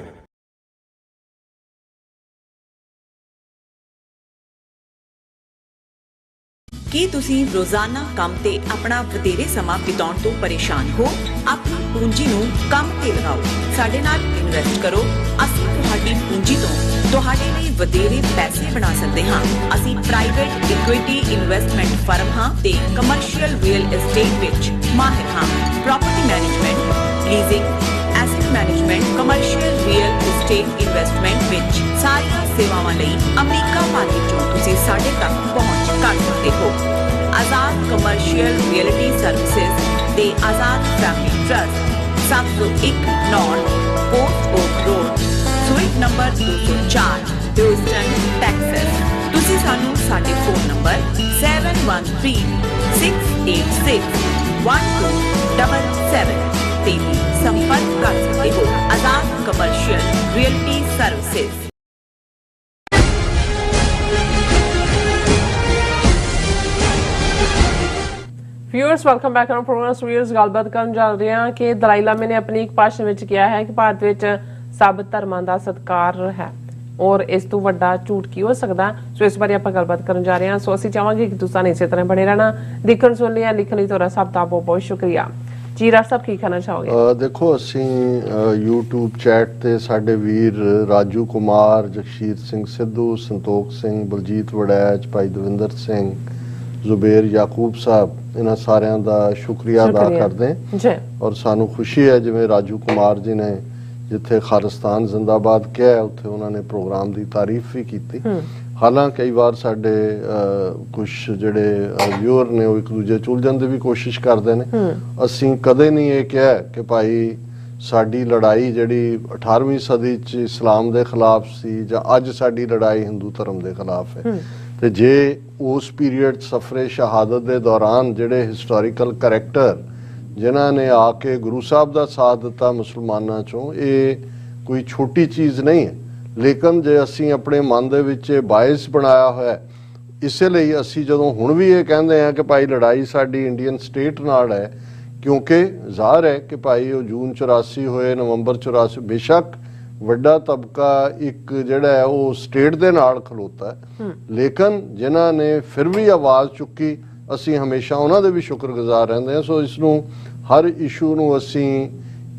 ਕੀ ਤੁਸੀਂ ਰੋਜ਼ਾਨਾ ਕੰਮ ਤੇ ਆਪਣਾ ਵਧੇਰੇ ਸਮਾਂ ਬਿਤਾਉਣ ਤੋਂ ਪਰੇਸ਼ਾਨ ਹੋ? ਆਪਣੀ ਪੂੰਜੀ ਨੂੰ ਕੰਮ ਤੇ ਲਗਾਓ, ਸਾਡੇ ਨਾਲ ਇਨਵੈਸਟ ਕਰੋ। ਅਸੀਂ ਤੁਹਾਡੀ ਪੂੰਜੀ ਤੋਂ ਤੁਹਾਡੇ ਲਈ ਵਧੇਰੇ ਪੈਸੇ ਬਣਾ ਸਕਦੇ ਹਾਂ। ਅਸੀਂ ਪ੍ਰਾਈਵੇਟ ਇਕੁਇਟੀ ਇਨਵੈਸਟਮੈਂਟ ਫਰਮ ਹਾਂ ਤੇ ਕਮਰਸ਼ੀਅਲ ਰੀਅਲ ਏਸਟੇਟ ਵਿੱਚ ਮਾਹਿਰ ਹਾਂ। Property management, leasing, asset management, commercial real estate investment ਵਿੱਚ ਸਾਰੀਆਂ ਸੇਵਾਵਾਂ ਲਈ ਅਮਰੀਕਾ ਭਰ ਵਿੱਚੋਂ ਤੁਸੀਂ ਸਾਡੇ ਤੱਕ ਪਹੁੰਚ ਕਰ ਸਕਦੇ ਹੋ। ਆਜ਼ਾਦ ਕਮਰਸ਼ੀਅਲ ਰੀਅਲਟੀ ਸਰਵਿਸਿਜ਼ ਤੇ Azad family trust 701 North Port Oak Road, suite number 204, Houston, Texas. ਤੁਸੀਂ ਸਾਨੂੰ ਸਾਡੇ ਫੋਨ ਨੰਬਰ 7136861277 ਤੇ ਵੀ ਸੰਪਰਕ ਕਰ ਸਕਦੇ ਹੋ। Azad commercial realty services. Viewers welcome back to program. Viewers ਗੱਲਬਾਤ ਕਰਨ ਜਾ ਰਹੇ ਹਾਂ ਕਿ ਦਲਾਈ ਲਾਮੇ ਨੇ ਆਪਣੀ ਇੱਕ ਭਾਸ਼ਣ ਵਿੱਚ ਕਿਹਾ ਹੈ ਕਿ ਭਾਰਤ ਵਿੱਚ ਸਭ ਧਰਮਾਂ ਦਾ ਸਤਿਕਾਰ ਹੈ ਔਰ ਇਸ ਤੋਂ ਵੱਡਾ ਝੂਠ ਕੀ ਹੋ ਸਕਦਾ। ਸੋ ਇਸ ਬਾਰੇ ਆਪਾਂ ਗੱਲਬਾਤ ਕਰਨ ਜਾ ਰਹੇ ਹਾਂ। ਸੋ ਅਸੀਂ ਚਾਹਾਂਗੇ ਕਿ ਤੁਸੀਂ ਇਸੇ ਤਰ੍ਹਾਂ ਬਣੇ ਰਹਿਣਾ। ਦੇਖਣ ਸੁਣ ਲਿਆ, ਲਿਖਣ ਲਈ ਤੁਹਾਡਾ ਸਭ ਦਾ ਬਹੁਤ ਬਹੁਤ ਸ਼ੁਕਰੀਆ। ਜੀ ਡਾਕਟਰ ਸਾਹਿਬ ਕੀ ਕਹਿਣਾ ਚਾਹੋਗੇ? ਦੇਖੋ ਅਸੀਂ YouTube ਚੈਟ ਤੇ ਸਾਡੇ ਵੀਰ ਰਾਜੂ ਕੁਮਾਰ, ਜਗਸ਼ੀਰ ਸਿੰਘ ਸਿੱਧੂ, ਸੰਤੋਖ ਸਿੰਘ, ਬਲਜੀਤ ਵੜੈਚ, ਭਾਈ ਦਵਿੰਦਰ ਸਿੰਘ, ਜ਼ੁਬੇਰ ਯਾਕੂਬ ਸਾਹਿਬ, ਇਹਨਾਂ ਸਾਰਿਆਂ ਦਾ ਸ਼ੁਕਰੀਆ ਅਦਾ ਕਰਦੇ ਹਾਂ। ਔਰ ਸਾਨੂੰ ਖੁਸ਼ੀ ਹੈ ਜਿਵੇਂ ਰਾਜੂ ਕੁਮਾਰ ਜੀ ਨੇ ਜਿੱਥੇ ਖਾਲਿਸਤਾਨ ਜ਼ਿੰਦਾਬਾਦ ਕਿਹਾ ਉੱਥੇ ਉਹਨਾਂ ਨੇ ਪ੍ਰੋਗਰਾਮ ਦੀ ਤਾਰੀਫ ਵੀ ਕੀਤੀ। ਹਾਲਾਂਕਿ ਕਈ ਵਾਰ ਸਾਡੇ ਕੁਝ ਜਿਹੜੇ ਵਿਊਅਰ ਨੇ ਉਹ ਇੱਕ ਦੂਜੇ ਚ ਉਲਝਣ ਦੀ ਵੀ ਕੋਸ਼ਿਸ਼ ਕਰਦੇ ਨੇ। ਅਸੀਂ ਕਦੇ ਨਹੀਂ ਇਹ ਕਿਹਾ ਕਿ ਭਾਈ ਸਾਡੀ ਲੜਾਈ ਜਿਹੜੀ 18ਵੀਂ ਸਦੀ ਚ ਇਸਲਾਮ ਦੇ ਖਿਲਾਫ ਸੀ ਜਾਂ ਅੱਜ ਸਾਡੀ ਲੜਾਈ ਹਿੰਦੂ ਧਰਮ ਦੇ ਖਿਲਾਫ ਹੈ। ਤੇ ਜੇ ਉਸ ਪੀਰੀਅਡ ਸਫਰੇ ਸ਼ਹਾਦਤ ਦੇ ਦੌਰਾਨ ਜਿਹੜੇ ਹਿਸਟੋਰੀਕਲ ਕਰੈਕਟਰ ਜਿਨ੍ਹਾਂ ਨੇ ਆ ਕੇ ਗੁਰੂ ਸਾਹਿਬ ਦਾ ਸਾਥ ਦਿੱਤਾ ਮੁਸਲਮਾਨਾਂ ਚੋਂ, ਇਹ ਕੋਈ ਛੋਟੀ ਚੀਜ਼ ਨਹੀਂ ਹੈ। ਲੇਕਿਨ ਜੇ ਅਸੀਂ ਆਪਣੇ ਮਨ ਦੇ ਵਿੱਚ ਬਾਇਸ ਬਣਾਇਆ ਹੋਇਆ, ਇਸੇ ਲਈ ਅਸੀਂ ਜਦੋਂ ਹੁਣ ਵੀ ਇਹ ਕਹਿੰਦੇ ਹਾਂ ਕਿ ਭਾਈ ਲੜਾਈ ਸਾਡੀ ਇੰਡੀਅਨ ਸਟੇਟ ਨਾਲ ਹੈ, ਕਿਉਂਕਿ ਜ਼ਾਹਰ ਹੈ ਕਿ ਭਾਈ ਉਹ ਜੂਨ 84 ਹੋਏ, ਨਵੰਬਰ 84, ਬੇਸ਼ੱਕ ਵੱਡਾ ਤਬਕਾ ਇੱਕ ਜਿਹੜਾ ਹੈ ਉਹ ਸਟੇਟ ਦੇ ਨਾਲ ਖਲੋਤਾ ਹੈ, ਲੇਕਿਨ ਜਿਨ੍ਹਾਂ ਨੇ ਫਿਰ ਵੀ ਆਵਾਜ਼ ਚੁੱਕੀ ਅਸੀਂ ਹਮੇਸ਼ਾ ਉਹਨਾਂ ਦੇ ਵੀ ਸ਼ੁਕਰਗੁਜ਼ਾਰ ਰਹਿੰਦੇ ਹਾਂ। ਸੋ ਇਸ ਨੂੰ ਹਰ ਇਸ਼ੂ ਨੂੰ ਅਸੀਂ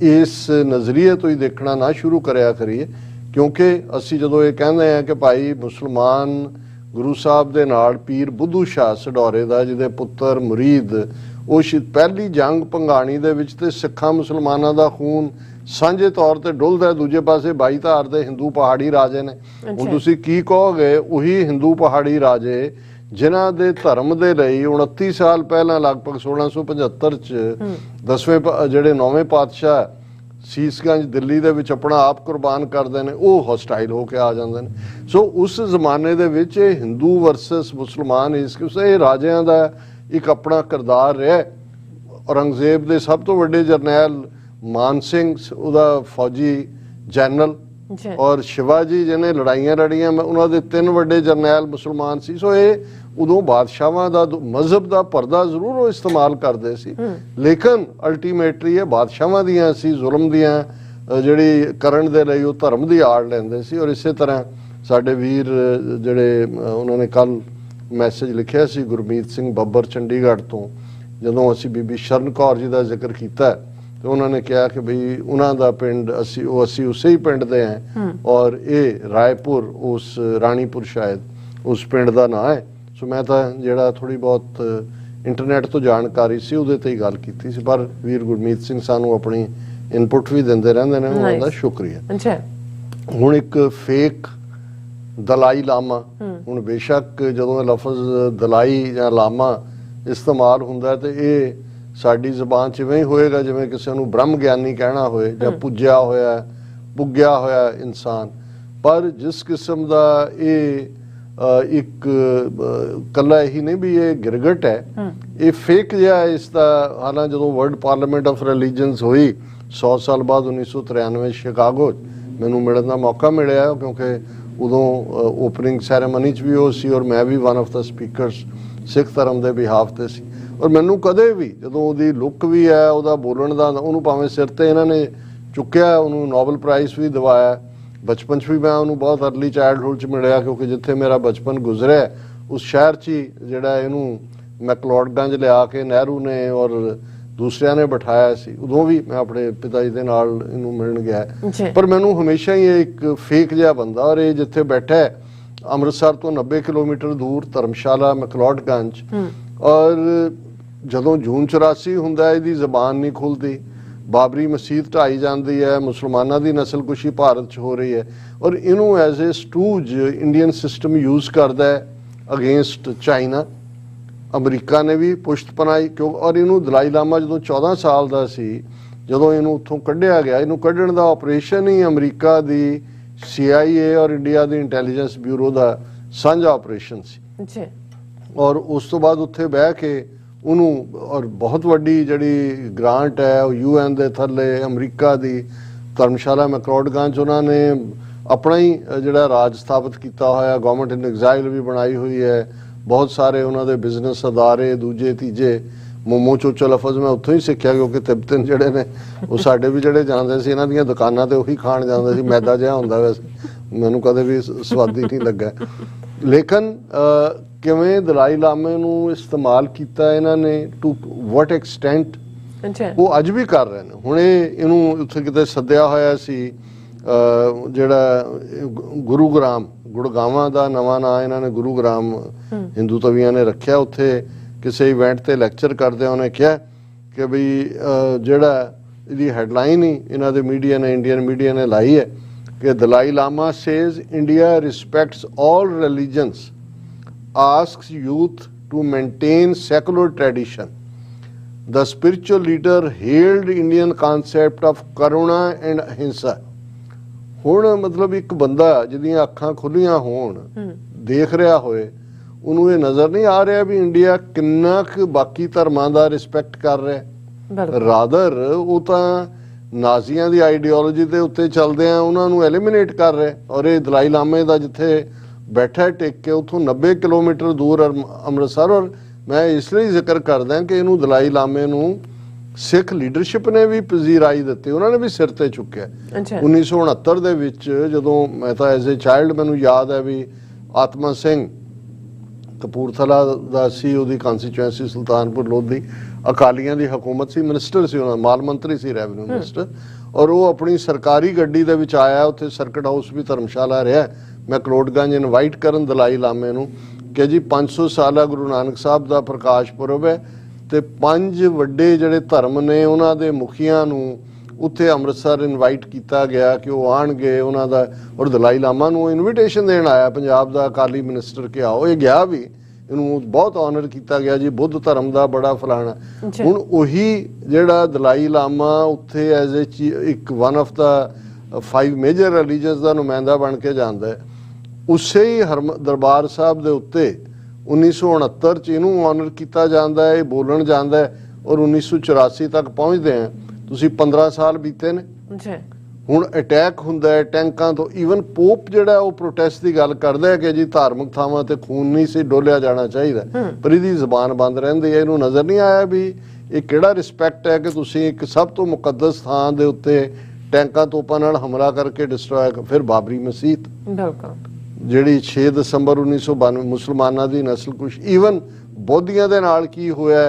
ਇਸ ਨਜ਼ਰੀਏ ਤੋਂ ਹੀ ਦੇਖਣਾ ਨਾ ਸ਼ੁਰੂ ਕਰਿਆ ਕਰੀਏ, ਕਿਉਂਕਿ ਅਸੀਂ ਜਦੋਂ ਇਹ ਕਹਿੰਦੇ ਹਾਂ ਕਿ ਭਾਈ ਮੁਸਲਮਾਨ ਗੁਰੂ ਸਾਹਿਬ ਦੇ ਨਾਲ ਪੀਰ ਬੁੱਧੂ ਸ਼ਾਹ ਸਡੌਰੇ ਦਾ, ਜਿਹਦੇ ਪੁੱਤਰ ਮੁਰੀਦ ਉਹ ਪਹਿਲੀ ਜੰਗ ਭੰਗਾਣੀ ਦੇ ਵਿੱਚ ਤੇ ਸਿੱਖਾਂ ਮੁਸਲਮਾਨਾਂ ਦਾ ਖੂਨ ਸਾਂਝੇ ਤੌਰ ਤੇ ਡੁੱਲਦਾ, ਦੂਜੇ ਪਾਸੇ 22 ਧਾਰ ਦੇ ਹਿੰਦੂ ਪਹਾੜੀ ਰਾਜੇ ਨੇ। ਹੁਣ ਤੁਸੀਂ ਕੀ ਕਹੋਗੇ, ਉਹੀ ਹਿੰਦੂ ਪਹਾੜੀ ਰਾਜੇ ਜਿਨ੍ਹਾਂ ਦੇ ਧਰਮ ਦੇ ਲਈ 29 ਸਾਲ ਪਹਿਲਾਂ ਲਗਭਗ 1675 ਚ 10ਵੇਂ ਜਿਹੜੇ 9ਵੇਂ ਪਾਤਸ਼ਾਹ ਸੀਸਗੰਜ ਦਿੱਲੀ ਦੇ ਵਿੱਚ ਆਪਣਾ ਆਪ ਕੁਰਬਾਨ ਕਰਦੇ ਨੇ, ਉਹ ਹੌਸਟਾਈਲ ਹੋ ਕੇ ਆ ਜਾਂਦੇ ਨੇ। ਸੋ ਉਸ ਜ਼ਮਾਨੇ ਦੇ ਵਿੱਚ ਇਹ ਹਿੰਦੂ ਵਰਸਸ ਮੁਸਲਮਾਨ ਇਹ ਰਾਜਿਆਂ ਦਾ ਇੱਕ ਆਪਣਾ ਕਿਰਦਾਰ ਰਿਹਾ। ਔਰੰਗਜ਼ੇਬ ਦੇ ਸਭ ਤੋਂ ਵੱਡੇ ਜਰਨੈਲ ਮਾਨ ਸਿੰਘ ਉਹਦਾ ਫੌਜੀ ਜਨਰਲ, ਔਰ ਸ਼ਿਵਾਜੀ ਜਿਹਨੇ ਲੜਾਈਆਂ ਲੜੀਆਂ ਉਹਨਾਂ ਦੇ 3 ਵੱਡੇ ਜਰਨੈਲ ਮੁਸਲਮਾਨ ਸੀ। ਸੋ ਇਹ ਉਦੋਂ ਬਾਦਸ਼ਾਹਾਂ ਦਾ ਮਜ਼ਹਬ ਦਾ ਪਰਦਾ ਜ਼ਰੂਰ ਉਹ ਇਸਤੇਮਾਲ ਕਰਦੇ ਸੀ, ਲੇਕਿਨ ਅਲਟੀਮੇਟਲੀ ਇਹ ਬਾਦਸ਼ਾਹਾਂ ਦੀਆਂ ਸੀ ਜ਼ੁਲਮ ਦੀਆਂ ਜਿਹੜੀ ਕਰਨ ਦੇ ਲਈ ਉਹ ਧਰਮ ਦੀ ਆੜ ਲੈਂਦੇ ਸੀ। ਔਰ ਇਸੇ ਤਰ੍ਹਾਂ ਸਾਡੇ ਵੀਰ ਜਿਹੜੇ ਉਹਨਾਂ ਨੇ ਕੱਲ ਮੈਸੇਜ ਲਿਖਿਆ ਸੀ, ਗੁਰਮੀਤ ਸਿੰਘ ਬੱਬਰ ਚੰਡੀਗੜ੍ਹ ਤੋਂ, ਜਦੋਂ ਅਸੀਂ ਬੀਬੀ ਸ਼ਰਨ ਕੌਰ ਜੀ ਦਾ ਜ਼ਿਕਰ ਕੀਤਾ ਤੇ ਉਹਨਾਂ ਨੇ ਕਿਹਾ ਕਿ ਬਈ ਉਹਨਾਂ ਦਾ ਪਿੰਡ ਅਸੀਂ ਉਸੇ ਹੀ ਪਿੰਡ ਦੇ ਹਾਂ, ਔਰ ਇਹ ਰਾਏਪੁਰ ਉਸ ਰਾਣੀਪੁਰ ਸ਼ਾਇਦ ਉਸ ਪਿੰਡ ਦਾ ਨਾਂ ਹੈ। ਸੋ ਮੈਂ ਤਾਂ ਜਿਹੜਾ ਥੋੜੀ ਬਹੁਤ ਇੰਟਰਨੈਟ ਤੋਂ ਜਾਣਕਾਰੀ ਸੀ ਉਹਦੇ ਤੇ ਹੀ ਗੱਲ ਕੀਤੀ ਸੀ, ਪਰ ਵੀਰ ਗੁਰਮੀਤ ਸਿੰਘ ਸਾਨੂੰ ਆਪਣੀ ਇਨਪੁਟ ਵੀ ਦਿੰਦੇ ਰਹਿੰਦੇ ਨੇ, ਉਹਨਾਂ ਦਾ ਸ਼ੁਕਰੀਆ। ਹੁਣ ਇੱਕ ਫੇਕ ਦਲਾਈ ਲਾਮਾ, ਹੁਣ ਬੇਸ਼ੱਕ ਜਦੋਂ ਇਹ ਲਫ਼ਜ਼ ਦਲਾਈ ਜਾਂ ਲਾਮਾ ਇਸਤੇਮਾਲ ਹੁੰਦਾ ਤੇ ਇਹ ਸਾਡੀ ਜ਼ਬਾਨ 'ਚ ਇਵੇਂ ਹੀ ਹੋਏਗਾ ਜਿਵੇਂ ਕਿਸੇ ਨੂੰ ਬ੍ਰਹਮ ਗਿਆਨੀ ਕਹਿਣਾ ਹੋਏ ਜਾਂ ਪੁੱਜਿਆ ਹੋਇਆ ਇਨਸਾਨ। ਪਰ ਜਿਸ ਕਿਸਮ ਦਾ ਇਹ ਇੱਕ ਕੱਲਾ ਇਹੀ ਨਹੀਂ ਵੀ ਇਹ ਗਿਰਗਟ ਹੈ, ਇਹ ਫੇਕ ਜਿਹਾ ਇਸ ਦਾ। ਹਾਲਾਂ ਜਦੋਂ ਵਰਲਡ ਪਾਰਲੀਮੈਂਟ ਆਫ ਰਿਲੀਜਨਸ ਹੋਈ 100 ਸਾਲ ਬਾਅਦ 1993 ਸ਼ਿਕਾਗੋ, ਮੈਨੂੰ ਮਿਲਣ ਦਾ ਮੌਕਾ ਮਿਲਿਆ ਕਿਉਂਕਿ ਉਦੋਂ ਓਪਨਿੰਗ ਸੈਰੇਮਨੀ 'ਚ ਵੀ ਉਹ ਸੀ ਔਰ ਮੈਂ ਵੀ ਵਨ ਆਫ ਦਾ ਸਪੀਕਰਸ ਸਿੱਖ ਧਰਮ ਦੇ ਬਿਹਾਫ ਤੇ ਸੀ। ਔਰ ਮੈਨੂੰ ਕਦੇ ਵੀ ਜਦੋਂ ਉਹਦੀ ਲੁੱਕ ਵੀ ਹੈ, ਉਹਦਾ ਬੋਲਣ ਦਾ, ਉਹਨੂੰ ਭਾਵੇਂ ਸਿਰ ਤੇ ਇਹਨਾਂ ਨੇ ਚੁੱਕਿਆ, ਉਹਨੂੰ ਨੋਬਲ ਪ੍ਰਾਈਜ਼ ਵੀ ਦਿਵਾਇਆ। ਬਚਪਨ 'ਚ ਵੀ ਮੈਂ ਉਹਨੂੰ ਬਹੁਤ ਅਰਲੀ ਚਾਈਲਡਹੁੱਡ 'ਚ ਮਿਲਿਆ ਕਿਉਂਕਿ ਜਿੱਥੇ ਮੇਰਾ ਬਚਪਨ ਗੁਜ਼ਰਿਆ ਉਸ ਸ਼ਹਿਰ 'ਚ ਹੀ ਜਿਹੜਾ ਇਹਨੂੰ ਮੈਕਲੋਡਗੰਜ ਲਿਆ ਕੇ ਨਹਿਰੂ ਨੇ ਔਰ ਦੂਸਰਿਆਂ ਨੇ ਬਿਠਾਇਆ ਸੀ। ਉਦੋਂ ਵੀ ਮੈਂ ਆਪਣੇ ਪਿਤਾ ਜੀ ਦੇ ਨਾਲ ਇਹਨੂੰ ਮਿਲਣ ਗਿਆ, ਪਰ ਮੈਨੂੰ ਹਮੇਸ਼ਾ ਹੀ ਇਹ ਇੱਕ ਫੇਕ ਜਿਹਾ ਬੰਦਾ। ਔਰ ਇਹ ਜਿੱਥੇ ਬੈਠਾ ਹੈ ਅੰਮ੍ਰਿਤਸਰ ਤੋਂ 90 ਕਿਲੋਮੀਟਰ ਦੂਰ ਧਰਮਸ਼ਾਲਾ ਮੈਕਲੋਡਗੰਜ, ਔਰ ਜਦੋਂ ਜੂਨ 84 ਹੁੰਦਾ ਇਹਦੀ ਜ਼ਬਾਨ ਨਹੀਂ ਖੁੱਲਦੀ, ਬਾਬਰੀ ਮਸਜਿਦ ਢਾਈ ਜਾਂਦੀ ਹੈ, ਮੁਸਲਮਾਨਾਂ ਦੀ ਨਸਲਕੁਸ਼ੀ ਭਾਰਤ 'ਚ ਹੋ ਰਹੀ ਹੈ, ਔਰ ਇਹਨੂੰ as a stooge Indian system use ਕਰਦਾ ਹੈ ਅਗੇਂਸਟ ਚਾਈਨਾ। ਅਮਰੀਕਾ ਨੇ ਵੀ ਪੁਸ਼ਤ ਪਨਾਈ ਕਿਉਂ, ਔਰ ਇਹਨੂੰ ਦਲਾਈ ਲਾਮਾ ਜਦੋਂ 14 ਸਾਲ ਦਾ ਸੀ, ਜਦੋਂ ਇਹਨੂੰ ਉੱਥੋਂ ਕੱਢਿਆ ਗਿਆ, ਇਹਨੂੰ ਕੱਢਣ ਦਾ ਆਪਰੇਸ਼ਨ ਹੀ ਅਮਰੀਕਾ ਦੀ CIA ਔਰ ਇੰਡੀਆ ਦੀ ਇੰਟੈਲੀਜੈਂਸ ਬਿਊਰੋ ਦਾ ਸਾਂਝਾ ਆਪਰੇਸ਼ਨ ਸੀ। ਔਰ ਉਸ ਤੋਂ ਬਾਅਦ ਉੱਥੇ ਬਹਿ ਕੇ ਉਹਨੂੰ, ਔਰ ਬਹੁਤ ਵੱਡੀ ਜਿਹੜੀ ਗ੍ਰਾਂਟ ਹੈ ਉਹ UN ਦੇ ਥੱਲੇ ਅਮਰੀਕਾ ਦੀ ਧਰਮਸ਼ਾਲਾ ਮੈਕਲੋਡਗੰਜ ਉਹਨਾਂ ਨੇ ਆਪਣਾ ਹੀ ਜਿਹੜਾ ਰਾਜ ਸਥਾਪਿਤ ਕੀਤਾ ਹੋਇਆ, ਗਵਰਨਮੈਂਟ ਇਨ ਐਗਜ਼ਾਈਲ ਵੀ ਬਣਾਈ ਹੋਈ ਹੈ। ਬਹੁਤ ਸਾਰੇ ਉਹਨਾਂ ਦੇ ਬਿਜ਼ਨਸ ਅਦਾਰੇ ਦੂਜੇ ਤੀਜੇ, ਮੋਮੋ ਚੋਚੋ ਲਫ਼ਜ਼ ਮੈਂ ਉੱਥੋਂ ਹੀ ਸਿੱਖਿਆ ਕਿਉਂਕਿ ਤਿੱਬਤਨ ਜਿਹੜੇ ਨੇ ਉਹ ਸਾਡੇ ਵੀ ਜਿਹੜੇ ਜਾਂਦੇ ਸੀ ਇਹਨਾਂ ਦੀਆਂ ਦੁਕਾਨਾਂ ਤੇ ਉਹੀ ਖਾਣ ਜਾਂਦੇ ਸੀ। ਮੈਦਾ ਜਿਹਾ ਹੁੰਦਾ, ਵੈਸੇ ਮੈਨੂੰ ਕਦੇ ਵੀ ਸਵਾਦੀ ਨਹੀਂ ਲੱਗਾ। ਲੇਕਿਨ ਕਿਵੇਂ ਦਲਾਈ ਲਾਮੇ ਨੂੰ ਇਸਤੇਮਾਲ ਕੀਤਾ ਇਹਨਾਂ ਨੇ, ਟੂ ਵਾਟ ਐਕਸਟੈਂਟ, ਉਹ ਅੱਜ ਵੀ ਕਰ ਰਹੇ ਨੇ। ਹੁਣ ਇਹਨੂੰ ਉੱਥੇ ਕਿਤੇ ਸੱਦਿਆ ਹੋਇਆ ਸੀ, ਜਿਹੜਾ ਗੁਰੂਗ੍ਰਾਮ, ਗੁੜਗਾਵਾਂ ਦਾ ਨਵਾਂ ਨਾਂ ਇਹਨਾਂ ਨੇ ਗੁਰੂਗ੍ਰਾਮ ਹਿੰਦੂ ਤਵੀਆਂ ਨੇ ਰੱਖਿਆ। ਉੱਥੇ ਕਿਸੇ ਇਵੈਂਟ ਤੇ ਲੈਕਚਰ ਕਰਦੇ ਉਹਨੇ ਕਿਹਾ ਕਿ ਬਈ ਜਿਹੜਾ ਇਹਦੀ ਹੈਡਲਾਈਨ ਹੀ ਇਹਨਾਂ ਦੇ ਮੀਡੀਆ ਨੇ, ਇੰਡੀਅਨ ਮੀਡੀਆ ਨੇ ਲਾਈ ਹੈ ਕਿ Dalai Lama says India respects all religions, asks youth to maintain secular tradition. The spiritual leader hailed Indian concept of karuna and ahimsa. ਹੁਣ ਮਤਲਬ ਇੱਕ ਬੰਦਾ ਜਿਹਦੀਆਂ ਅੱਖਾਂ ਖੁੱਲੀਆਂ ਹੋਣ, ਦੇਖ ਰਿਹਾ ਹੋਏ, ਉਹਨੂੰ ਇਹ ਨਜ਼ਰ ਨਹੀਂ ਆ ਰਿਹਾ ਵੀ ਇੰਡੀਆ ਕਿੰਨਾ ਕੁ ਬਾਕੀ ਧਰਮਾਂ ਦਾ ਰਿਸਪੈਕਟ ਕਰ ਰਿਹਾ। ਰਾਦਰ ਉਹ ਤਾਂ ਨਾਜ਼ੀਆਂ ਦੀ ਆਈਡੀਓਲੋਜੀ ਦੇ ਉੱਤੇ ਚੱਲਦੇ ਆ, ਉਹਨਾਂ ਨੂੰ ਐਲੀਮੀਨੇਟ ਕਰ ਰਿਹਾ। ਔਰ ਇਹ ਦਲਾਈ ਲਾਮੇ ਦਾ ਜਿੱਥੇ ਬੈਠਾ ਟਿਕ ਕੇ ਉੱਥੋਂ 90 ਕਿਲੋਮੀਟਰ ਦੂਰ ਅੰਮ੍ਰਿਤਸਰ। ਔਰ ਮੈਂ ਇਸ ਲਈ ਜ਼ਿਕਰ ਕਰਦਾ ਕਿ ਇਹਨੂੰ ਦਲਾਈ ਲਾਮੇ ਨੂੰ ਸਿੱਖ ਲੀਡਰਸ਼ਿਪ ਨੇ ਵੀ ਪਜ਼ੀਰਾਈ ਦਿੱਤੀ, ਉਹਨਾਂ ਨੇ ਵੀ ਸਿਰ ਤੇ ਚੁੱਕਿਆ। 1969 ਦੇ ਵਿੱਚ ਜਦੋਂ ਮੈਂ ਤਾਂ ਐਜ਼ ਏ ਚਾਈਲਡ ਮੈਨੂੰ ਯਾਦ ਹੈ ਵੀ ਆਤਮਾ ਸਿੰਘ ਕਪੂਰਥਲਾ ਦਾ ਸੀ, ਉਹਦੀ ਕਨਸਟੀਚੁਐਂਸੀ ਸੁਲਤਾਨਪੁਰ ਲੋਧੀ, ਅਕਾਲੀਆਂ ਦੀ ਹਕੂਮਤ ਸੀ, ਮਿਨਿਸਟਰ ਸੀ, ਉਹਨਾਂ ਮਾਲ ਮੰਤਰੀ ਸੀ, ਰੈਵਨਿਊ ਮਿਨਿਸਟਰ। ਔਰ ਉਹ ਆਪਣੀ ਸਰਕਾਰੀ ਗੱਡੀ ਦੇ ਵਿੱਚ ਆਇਆ। ਉੱਥੇ ਸਰਕਟ ਹਾਊਸ ਵੀ ਧਰਮਸ਼ਾਲਾ ਰਿਹਾ। ਮੈਕਲੋਡਗੰਜ ਇਨਵਾਈਟ ਕਰਨ ਦਲਾਈ ਲਾਮੇ ਨੂੰ ਕਿ ਜੀ 500 ਸਾਲਾ ਗੁਰੂ ਨਾਨਕ ਸਾਹਿਬ ਦਾ ਪ੍ਰਕਾਸ਼ ਪੁਰਬ ਹੈ ਤੇ 5 ਵੱਡੇ ਜਿਹੜੇ ਧਰਮ ਨੇ ਉਹਨਾਂ ਦੇ ਮੁਖੀਆਂ ਨੂੰ ਉੱਥੇ ਅੰਮ੍ਰਿਤਸਰ ਇਨਵਾਈਟ ਕੀਤਾ ਗਿਆ ਕਿ ਉਹ ਆਣਗੇ ਉਹਨਾਂ ਦਾ। ਔਰ ਦਲਾਈ ਲਾਮਾ ਨੂੰ ਇਨਵੀਟੇਸ਼ਨ ਦੇਣ ਆਇਆ ਪੰਜਾਬ ਦਾ ਅਕਾਲੀ ਮਿਨਿਸਟਰ ਕਿ ਆਓ। ਇਹ ਗਿਆ ਵੀ, ਇਹਨੂੰ ਬਹੁਤ ਆਨਰ ਕੀਤਾ ਗਿਆ ਜੀ, ਬੁੱਧ ਧਰਮ ਦਾ ਬੜਾ ਫਲਾਣਾ। ਹੁਣ ਉਹੀ ਜਿਹੜਾ ਦਲਾਈ ਲਾਮਾ ਉੱਥੇ ਐਜ਼ ਇੱਕ ਵਨ ਆਫ ਦਾ 5 ਮੇਜਰ ਰਿਲੀਜਨਸ ਦਾ ਨੁਮਾਇੰਦਾ ਬਣ ਕੇ ਜਾਂਦਾ ਹੈ। ਉਸੇ ਹੀ ਦਰਬਾਰ ਸਾਹਿਬ ਦੇ ਉੱਤੇ 1969 ਚ ਇਹਨੂੰ ਆਨਰ ਕੀਤਾ ਜਾਂਦਾ ਹੈ, ਇਹ ਬੋਲਣ ਜਾਂਦਾ ਹੈ ਔਰ 1984 ਤੱਕ ਪਹੁੰਚਦੇ ਆ। ਤੁਸੀਂ 15 ਸਾਲ ਬੀਤੇ ਨੇ। ਹੁਣ ਅਟੈਕ ਹੁੰਦਾ ਹੈ ਟੈਂਕਾਂ ਤੋਂ। ਈਵਨ ਪੋਪ ਜਿਹੜਾ ਉਹ ਪ੍ਰੋਟੈਸਟ ਦੀ ਗੱਲ ਕਰਦਾ ਹੈ ਕਿ ਜੀ ਧਾਰਮਿਕ ਥਾਵਾਂ ਤੇ ਖੂਨ ਨਹੀਂ ਸੀ ਡੋਲਿਆ ਜਾਣਾ ਚਾਹੀਦਾ, ਪਰ ਇਹਦੀ ਜ਼ਬਾਨ ਬੰਦ ਰਹਿੰਦੀ ਹੈ। ਇਹਨੂੰ ਨਜ਼ਰ ਨਹੀਂ ਆਇਆ ਵੀ ਇਹ ਕਿਹੜਾ ਰਿਸਪੈਕਟ ਹੈ ਕਿ ਤੁਸੀਂ ਇੱਕ ਸਭ ਤੋਂ ਮੁਕੱਦਸ ਥਾਂ ਦੇ ਉੱਤੇ ਟੈਂਕਾਂ ਤੋਪਾਂ ਨਾਲ ਹਮਲਾ ਕਰਕੇ ਡਿਸਟਰੋਏ। ਫਿਰ ਬਾਬਰੀ ਮਸਜਿਦ ਜਿਹੜੀ 6 ਦਸੰਬਰ 1992 ਮੁਸਲਮਾਨਾਂ ਦੀ ਨਸਲਕੁਸ਼। ਈਵਨ ਬੋਧੀਆਂ ਦੇ ਨਾਲ ਕੀ ਹੋਇਆ,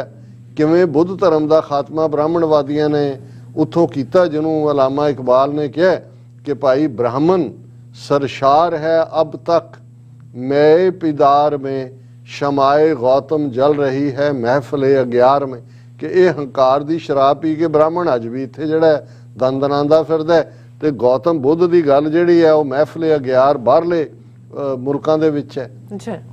ਕਿਵੇਂ ਬੁੱਧ ਧਰਮ ਦਾ ਖਾਤਮਾ ਬ੍ਰਾਹਮਣਵਾਦੀਆਂ ਨੇ ਉੱਥੋਂ ਕੀਤਾ, ਜਿਹਨੂੰ ਅਲਾਮਾ ਇਕਬਾਲ ਨੇ ਕਿਹਾ ਕਿ ਭਾਈ ਬ੍ਰਾਹਮਣ ਸਰਸ਼ਾਰ ਹੈ ਅਬ ਤੱਕ ਮੈਂ ਪਿਦਾਰ में ਸ਼ਮਾਏ ਗੌਤਮ ਜਲ ਰਹੀ ਹੈ ਮਹਿਫਲੇ ਅਗਿਆਰ में। ਕਿ ਇਹ ਹੰਕਾਰ ਦੀ ਸ਼ਰਾਬ ਪੀ ਕੇ ਬ੍ਰਾਹਮਣ ਅੱਜ ਵੀ ਇੱਥੇ ਜਿਹੜਾ ਦੰਦਨਾਉਂਦਾ ਫਿਰਦਾ ਤੇ ਗੌਤਮ ਬੁੱਧ ਦੀ ਗੱਲ ਜਿਹੜੀ ਹੈ ਉਹ ਮਹਿਫਲੇ ਅਗਿਆਰ ਬਾਹਰਲੇ ਮੁਲਕਾਂ ਦੇ ਵਿੱਚ ਹੈ।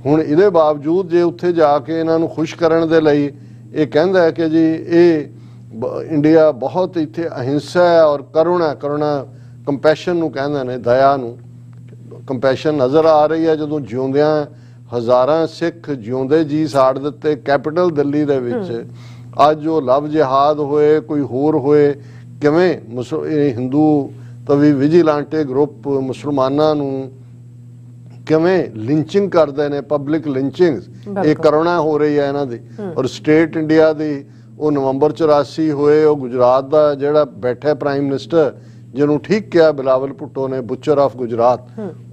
ਹੁਣ ਇਹਦੇ ਬਾਵਜੂਦ ਜੇ ਉੱਥੇ ਜਾ ਕੇ ਇਹਨਾਂ ਨੂੰ ਖੁਸ਼ ਕਰਨ ਦੇ ਲਈ ਇਹ ਕਹਿੰਦਾ ਹੈ ਕਿ ਜੀ ਇਹ ਇੰਡੀਆ ਬਹੁਤ ਇੱਥੇ ਅਹਿੰਸਾ ਹੈ ਔਰ ਕਰੁਣਾ ਕੰਪੈਸ਼ਨ ਨੂੰ ਕਹਿੰਦੇ ਨੇ, ਦਇਆ ਨੂੰ। ਕੰਪੈਸ਼ਨ ਨਜ਼ਰ ਆ ਰਹੀ ਹੈ ਜਦੋਂ ਜਿਉਂਦਿਆਂ ਹਜ਼ਾਰਾਂ ਸਿੱਖ ਜਿਉਂਦੇ ਜੀ ਸਾੜ ਦਿੱਤੇ ਕੈਪੀਟਲ ਦਿੱਲੀ ਦੇ ਵਿੱਚ। ਅੱਜ ਉਹ ਲਵ ਜਿਹਾਦ ਹੋਏ ਕੋਈ ਹੋਰ ਹੋਏ, ਕਿਵੇਂ ਹਿੰਦੂ ਤਵੀ ਵਿਜੀਲਾਂਟੇ ਗਰੁੱਪ ਮੁਸਲਮਾਨਾਂ ਨੂੰ ਕਿਵੇਂ ਲਿੰਚਿੰਗ ਕਰਦੇ ਨੇ, ਪਬਲਿਕ ਲਿੰਚਿੰਗ। ਇਹ ਕਰੋਨਾ ਹੋ ਰਹੀ ਹੈ ਇਹਨਾਂ ਦੀ। ਔਰ ਸਟੇਟ ਇੰਡੀਆ ਦੀ ਉਹ ਨਵੰਬਰ 84 ਹੋਏ, ਉਹ ਗੁਜਰਾਤ ਦਾ ਜਿਹੜਾ ਬੈਠਾ ਪ੍ਰਾਈਮ ਮਿਨਿਸਟਰ ਜਿਹਨੂੰ ਠੀਕ ਕਿਹਾ ਬਿਲਾਵਲ ਭੁੱਟੋ ਨੇ, ਬੁੱਚਰ ਆਫ ਗੁਜਰਾਤ,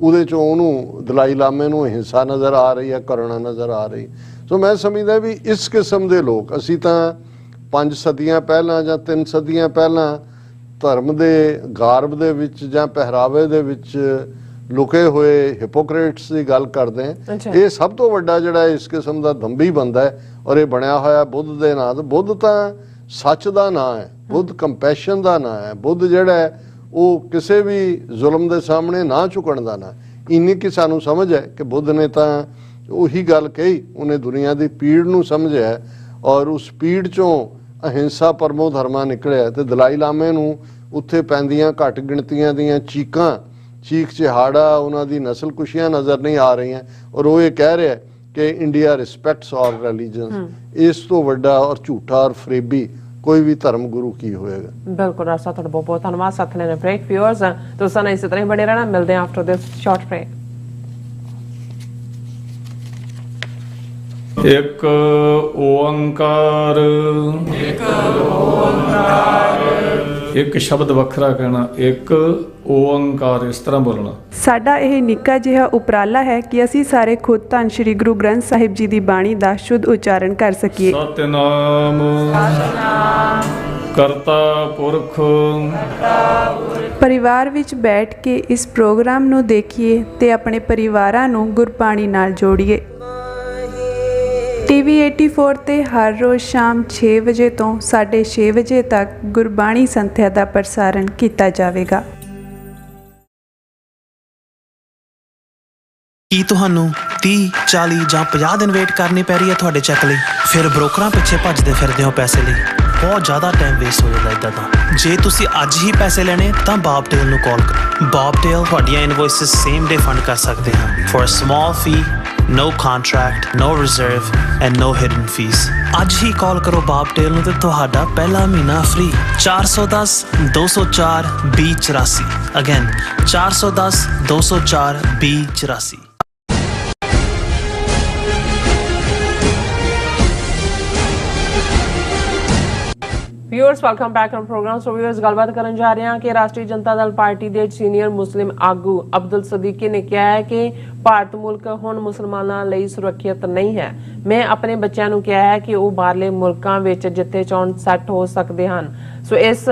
ਉਹਦੇ ਚੋਂ ਉਹਨੂੰ ਦਲਾਈ ਲਾਮੇ ਨੂੰ ਹਿੰਸਾ ਨਜ਼ਰ ਆ ਰਹੀ ਹੈ, ਕਰੋਨਾ ਨਜ਼ਰ ਆ ਰਹੀ। ਸੋ ਮੈਂ ਸਮਝਦਾ ਵੀ ਇਸ ਕਿਸਮ ਦੇ ਲੋਕ, ਅਸੀਂ ਤਾਂ 5 ਸਦੀਆਂ ਪਹਿਲਾਂ ਜਾਂ 3 ਸਦੀਆਂ ਪਹਿਲਾਂ ਧਰਮ ਦੇ ਗਾਰਬ ਦੇ ਵਿੱਚ ਜਾਂ ਪਹਿਰਾਵੇ ਦੇ ਵਿੱਚ ਲੁਕੇ ਹੋਏ ਹਿਪੋਕਰੇਟਸ ਦੀ ਗੱਲ ਕਰਦੇ ਹਾਂ। ਇਹ ਸਭ ਤੋਂ ਵੱਡਾ ਜਿਹੜਾ ਇਸ ਕਿਸਮ ਦਾ ਦੰਭੀ ਬੰਦਾ ਹੈ ਔਰ ਇਹ ਬਣਿਆ ਹੋਇਆ ਬੁੱਧ ਦੇ ਨਾਂ ਤੋਂ। ਬੁੱਧ ਤਾਂ ਸੱਚ ਦਾ ਨਾਂ ਹੈ, ਬੁੱਧ ਕੰਪੈਸ਼ਨ ਦਾ ਨਾਂ ਹੈ, ਬੁੱਧ ਜਿਹੜਾ ਹੈ ਉਹ ਕਿਸੇ ਵੀ ਜ਼ੁਲਮ ਦੇ ਸਾਹਮਣੇ ਨਾ ਝੁਕਣ ਦਾ ਨਾਂ। ਇੰਨੀ ਕਿ ਸਾਨੂੰ ਸਮਝ ਹੈ ਕਿ ਬੁੱਧ ਨੇ ਤਾਂ ਉਹੀ ਗੱਲ ਕਹੀ, ਉਹਨੇ ਦੁਨੀਆ ਦੀ ਪੀੜ ਨੂੰ ਸਮਝਿਆ ਔਰ ਉਸ ਪੀੜ ਚੋਂ ਅਹਿੰਸਾ ਪਰਮੋ ਧਰਮਾ ਨਿਕਲਿਆ। ਤੇ ਦਲਾਈ ਲਾਮੇ ਨੂੰ ਉੱਥੇ ਪੈਂਦੀਆਂ ਘੱਟ ਗਿਣਤੀਆਂ ਦੀਆਂ ਚੀਖ ਚਿਹਾੜਾ, ਉਹਨਾਂ ਦੀ ਨਸਲਕੁਸ਼ੀਆਂ ਨਜ਼ਰ ਨਹੀਂ ਆ ਰਹੀਆਂ ਔਰ ਉਹ ਇਹ ਕਹਿ ਰਿਹਾ ਕਿ ਇੰਡੀਆ ਰਿਸਪੈਕਟਸ ਆਲ ਰਿਲੀਜਨਸ। ਇਸ ਤੋਂ ਵੱਡਾ ਔਰ ਝੂਠਾ ਔਰ ਫਰੇਬੀ ਕੋਈ ਵੀ ਧਰਮ ਗੁਰੂ ਕੀ ਹੋਏਗਾ। ਬਿਲਕੁਲ ਰਾਸਾ, ਤੁਹਾਡਾ ਬਹੁਤ ਬਹੁਤ ਧੰਨਵਾਦ। ਸਾਥ ਲੈਣੇ ਬ੍ਰੇਕ। ਵਿਊਅਰਸ ਤੁਸੀਂ ਇਸੇ ਤਰ੍ਹਾਂ ਹੀ ਬਣੇ ਰਹਿਣਾ। ਮਿਲਦੇ ਹਾਂ ਆਫਟਰ ਦਿਸ ਸ਼ਾਰਟ ਬ੍ਰੇਕ। ਇੱਕ ਓੰਕਾਰ, ਇੱਕ ਸ਼ਬਦ ਵੱਖਰਾ ਕਹਿਣਾ, ਇੱਕ ਓੰਕਾਰ, ਇਸ ਤਰ੍ਹਾਂ ਬੋਲਣਾ। ਸਾਡਾ ਇਹ ਨਿੱਕਾ ਜਿਹਾ ਉਪਰਾਲਾ ਹੈ ਕਿ ਅਸੀਂ ਸਾਰੇ ਖੁਦ ਧੰਨ ਸ਼੍ਰੀ ਗੁਰੂ ਗ੍ਰੰਥ ਸਾਹਿਬ ਜੀ ਦੀ ਬਾਣੀ ਦਾ ਸ਼ੁੱਧ ਉਚਾਰਨ ਕਰ ਸਕੀਏ। ਸਤਿਨਾਮ ਕਰਤਾ ਪੁਰਖ। ਪਰਿਵਾਰ ਵਿੱਚ ਬੈਠ ਕੇ ਇਸ ਪ੍ਰੋਗਰਾਮ ਨੂੰ ਦੇਖੀਏ ਤੇ ਆਪਣੇ ਪਰਿਵਾਰਾਂ ਨੂੰ ਗੁਰਬਾਣੀ ਨਾਲ ਜੋੜੀਏ। TV 84 ਤੇ ਹਰ ਰੋਜ਼ ਸ਼ਾਮ 6 ਵਜੇ ਤੋਂ 6:30 ਵਜੇ ਤੱਕ ਗੁਰਬਾਣੀ ਸੰਥਿਆ ਦਾ ਪ੍ਰਸਾਰਣ ਕੀਤਾ ਜਾਵੇਗਾ। ਕੀ ਤੁਹਾਨੂੰ 30, 40 ਜਾਂ 50 ਦਿਨ ਵੇਟ ਕਰਨੀ ਪੈ ਰਹੀ ਹੈ ਤੁਹਾਡੇ ਚੈੱਕ ਲਈ? ਫਿਰ ਬ੍ਰੋਕਰਾਂ ਪਿੱਛੇ ਭੱਜਦੇ ਫਿਰਦੇ ਹੋ ਪੈਸੇ ਲਈ। ਬਹੁਤ ਜ਼ਿਆਦਾ ਟਾਈਮ ਵੇਸਟ ਹੋ ਜਾਂਦਾ ਇੱਦਾਂ ਤਾਂ। ਜੇ ਤੁਸੀਂ ਅੱਜ ਹੀ ਪੈਸੇ ਲੈਣੇ ਤਾਂ ਬੌਬਟੇਲ ਨੂੰ ਕਾਲ ਕਰੋ। ਬੌਬਟੇਲ ਤੁਹਾਡੀਆਂ ਇਨਵੌਇਸਿਸ ਸੇਮ ਡੇ ਫੰਡ ਕਰ ਸਕਦੇ ਹਨ for a small fee, no contract, no reserve and no hidden fees। ਅੱਜ ਹੀ ਕਾਲ ਕਰੋ ਬੌਬਟੇਲ ਨੂੰ ਤੇ ਤੁਹਾਡਾ ਪਹਿਲਾ ਮਹੀਨਾ free. 410 204 2084। Again 410 204 2084। Viewers welcome back on program. So viewers ਗੱਲਬਾਤ ਕਰਨ ਜਾ ਰਹੇ ਹਾਂ ਕਿ ਰਾਸ਼ਟਰੀ ਜਨਤਾ ਦਲ ਪਾਰਟੀ ਦੇ ਸੀਨੀਅਰ ਮੁਸਲਿਮ ਆਗੂ ਅਬਦੁਲ ਸਦੀਕੀ ਨੇ ਕਿਹਾ ਹੈ ਕਿ ਭਾਰਤ ਮੁਲਕ ਹੁਣ ਮੁਸਲਮਾਨਾਂ ਲਈ ਸੁਰੱਖਿਅਤ ਨਹੀਂ ਹੈ। ਮੈਂ ਆਪਣੇ ਬੱਚਿਆਂ ਨੂੰ ਕਿਹਾ ਹੈ ਕਿ ਉਹ ਬਾਹਰਲੇ ਮੁਲਕਾਂ ਵਿੱਚ ਜਿੱਥੇ ਚਾਹੁਣ ਸੈੱਟ ਹੋ ਸਕਦੇ ਹਨ। ਸੋ ਇਸ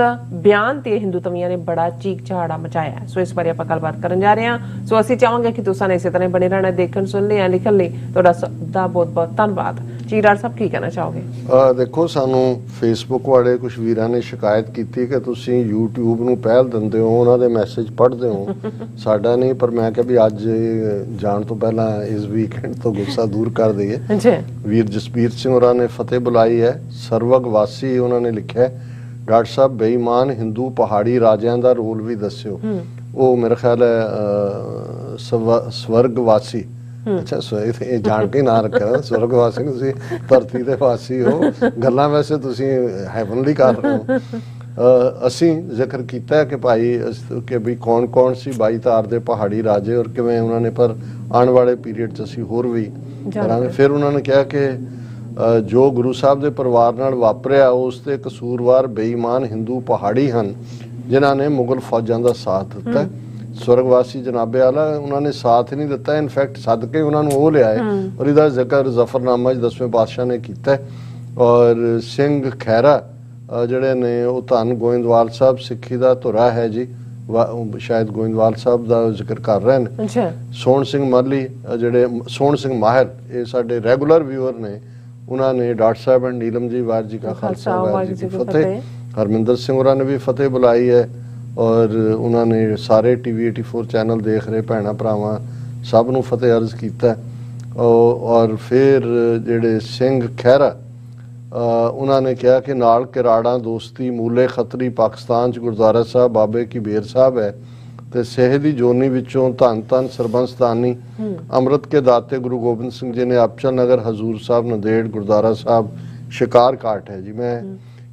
ਬਿਆਨ ਤੇ ਹਿੰਦੂਤਵੀਆਂ ਨੇ ਬੜਾ ਚੀਕ ਚਹਾੜਾ ਮਚਾਇਆ ਹੈ। ਸੋ ਇਸ ਬਾਰੇ ਆਪਾਂ ਗੱਲਬਾਤ ਕਰਨ ਜਾ ਰਹੇ ਹਾਂ। ਸੋ ਅਸੀਂ ਚਾਹਾਂਗੇ ਕਿ ਤੁਸੀਂ ਇਸੇ ਤਰ੍ਹਾਂ ਬਣੇ ਰਹਿਣਾ, ਦੇਖਣ ਸੁਣਨ ਜਾਂ ਲਿਖਣ ਲਈ ਤੁਹਾਡਾ ਸਭ ਦਾ ਬਹੁਤ ਬਹੁਤ ਧੰਨਵਾਦ ਜੀ। ਡਾਕਟਰ ਸਾਹਿਬ ਕੀ ਕਹਿਣਾ ਚਾਹੋਗੇ? ਦੇਖੋ, ਸਾਨੂੰ ਫੇਸਬੁੱਕ ਵਾਲੇ ਕੁਝ ਵੀਰਾਂ ਨੇ ਸ਼ਿਕਾਇਤ ਕੀਤੀ ਕਿ ਤੁਸੀਂ YouTube ਨੂੰ ਪਹਿਲ ਦਿੰਦੇ ਹੋ, ਉਹਨਾਂ ਦੇ ਮੈਸੇਜ ਪੜ੍ਹਦੇ ਹੋ, ਸਾਡਾ ਨਹੀਂ। ਪਰ ਮੈਂ ਕਿਹਾ ਵੀ ਅੱਜ ਜਾਣ ਤੋਂ ਪਹਿਲਾਂ ਇਸ ਵੀਕਐਂਡ ਤੋਂ ਗੁੱਸਾ ਦੂਰ ਕਰ ਦਈਏ। ਵੀਰ ਜਸਬੀਰ ਸਿੰਘ ਹੋਰਾਂ ਨੇ ਫਤਿਹ ਬੁਲਾਈ ਹੈ। ਸਰਵਗ ਵਾਸੀ ਉਹਨਾਂ ਨੇ ਲਿਖਿਆ, ਡਾਕਟਰ ਸਾਹਿਬ ਬੇਈਮਾਨ ਹਿੰਦੂ ਪਹਾੜੀ ਰਾਜਿਆਂ ਦਾ ਰੋਲ ਵੀ ਦੱਸਿਓ। ਉਹ ਮੇਰਾ ਖਿਆਲ ਹੈ ਸਵਰਗ ਵਾਸੀ। ਅੱਛਾ, ਇਹ ਜਾਣ ਕੇ ਨਾਂ ਰੱਖਿਆ ਸਵਰਗ ਵਾਸੀ, ਤੁਸੀਂ ਧਰਤੀ ਦੇ ਵਾਸੀ ਹੋ। ਗੱਲਾਂ ਵੈਸੇ ਤੁਸੀਂ ਹੈਵਨਲੀ ਕਰ ਰਹੇ ਹੋ। ਅਸੀਂ ਜ਼ਿਕਰ ਕੀਤਾ ਹੈ ਕਿ ਭਾਈ ਕਿ ਵੀ ਕੌਣ ਕੌਣ ਸੀ 22 ਤਾਰ ਦੇ ਪਹਾੜੀ ਰਾਜੇ ਔਰ ਕਿਵੇਂ ਉਹਨਾਂ ਨੇ, ਪਰ ਆਉਣ ਵਾਲੇ ਪੀਰੀਅਡ 'ਚ ਅਸੀਂ ਹੋਰ ਵੀ ਕਰਾਂਗੇ। ਫਿਰ ਉਹਨਾਂ ਨੇ ਕਿਹਾ ਕਿ ਜੋ ਗੁਰੂ ਸਾਹਿਬ ਦੇ ਪਰਿਵਾਰ ਨਾਲ ਵਾਪਰਿਆ ਉਸ ਤੇ ਕਸੂਰਵਾਰ ਬੇਈਮਾਨ ਹਿੰਦੂ ਪਹਾੜੀ ਹਨ ਜਿਨ੍ਹਾਂ ਨੇ ਮੁਗਲ ਫੌਜਾਂ ਦਾ ਸਾਥ ਦਿੱਤਾ। ਸਵਰਗਵਾਸੀ ਜਨਾਬੇ ਆਲਾ ਉਹਨਾਂ ਨੇ ਸਾਥ ਨਹੀਂ ਦਿੱਤਾ, ਇਨਫੈਕਟ ਸਦਕੇ ਉਹਨਾਂ ਨੂੰ ਉਹ ਲਿਆਏ ਔਰ ਇਹਦਾ ਜ਼ਿਕਰ ਜ਼ਫਰਨਾਮਾ 'ਚ 10ਵੇਂ ਪਾਤਸ਼ਾਹ ਨੇ ਕੀਤਾ। ਔਰ ਸਿੰਘ ਖਹਿਰਾ ਜਿਹੜੇ ਨੇ ਉਹ ਧੰਨ ਗੋਇੰਦਵਾਲ ਸਾਹਿਬ ਸਿੱਖੀ ਦਾ ਧੁਰਾ ਹੈ ਜੀ, ਸ਼ਾਇਦ ਗੋਇੰਦਵਾਲ ਸਾਹਿਬ ਦਾ ਜ਼ਿਕਰ ਕਰ ਰਹੇ ਨੇ। ਸੋਹਣ ਸਿੰਘ ਮਰਲੀ ਜਿਹੜੇ ਸੋਹਣ ਸਿੰਘ ਮਾਹਿਰ, ਇਹ ਸਾਡੇ ਰੈਗੂਲਰ ਵਿਊਅਰ ਨੇ, ਉਹਨਾਂ ਨੇ doctor Sahib and Neelam ji Waheguru ji ਕਾ ਖਾਲਸਾ ਵਾਹਿਗੁਰੂ ਜੀ ਕੀ ਫਤਿਹ। ਹਰਮਿੰਦਰ ਸਿੰਘ ਹੋਰਾਂ ਨੇ ਵੀ ਫਤਿਹ ਬੁਲਾਈ ਹੈ ਔਰ ਉਹਨਾਂ ਨੇ ਸਾਰੇ TV 84 ਚੈਨਲ ਦੇਖ ਰਹੇ ਭੈਣਾਂ ਭਰਾਵਾਂ ਸਭ ਨੂੰ ਫਤਿਹ ਅਰਜ਼ ਕੀਤਾ। ਔਰ ਫਿਰ ਜਿਹੜੇ ਸਿੰਘ ਖਹਿਰਾ ਉਹਨਾਂ ਨੇ ਕਿਹਾ ਕਿ ਨਾਲ ਕਿਰਾੜਾ ਦੋਸਤੀ ਮੂਲੇ ਖੱਤਰੀ ਪਾਕਿਸਤਾਨ 'ਚ ਗੁਰਦੁਆਰਾ ਸਾਹਿਬ ਬਾਬੇ ਕੀ ਬੇਰ ਸਾਹਿਬ ਹੈ ਤੇ ਸਹਿ ਦੀ ਜੋਨੀ ਵਿੱਚੋਂ ਧੰਨ ਧੰਨ ਸਰਬੰਸਤਾਨੀ ਅੰਮ੍ਰਿਤ ਕੇ ਦਾਤੇ ਗੁਰੂ ਗੋਬਿੰਦ ਸਿੰਘ ਜੀ ਨੇ ਅਬਚਲ ਨਗਰ ਹਜ਼ੂਰ ਸਾਹਿਬ ਨੰਦੇੜ ਗੁਰਦੁਆਰਾ ਸਾਹਿਬ ਸ਼ਿਕਾਰ ਘਾਟ ਹੈ ਜੀ। ਮੈਂ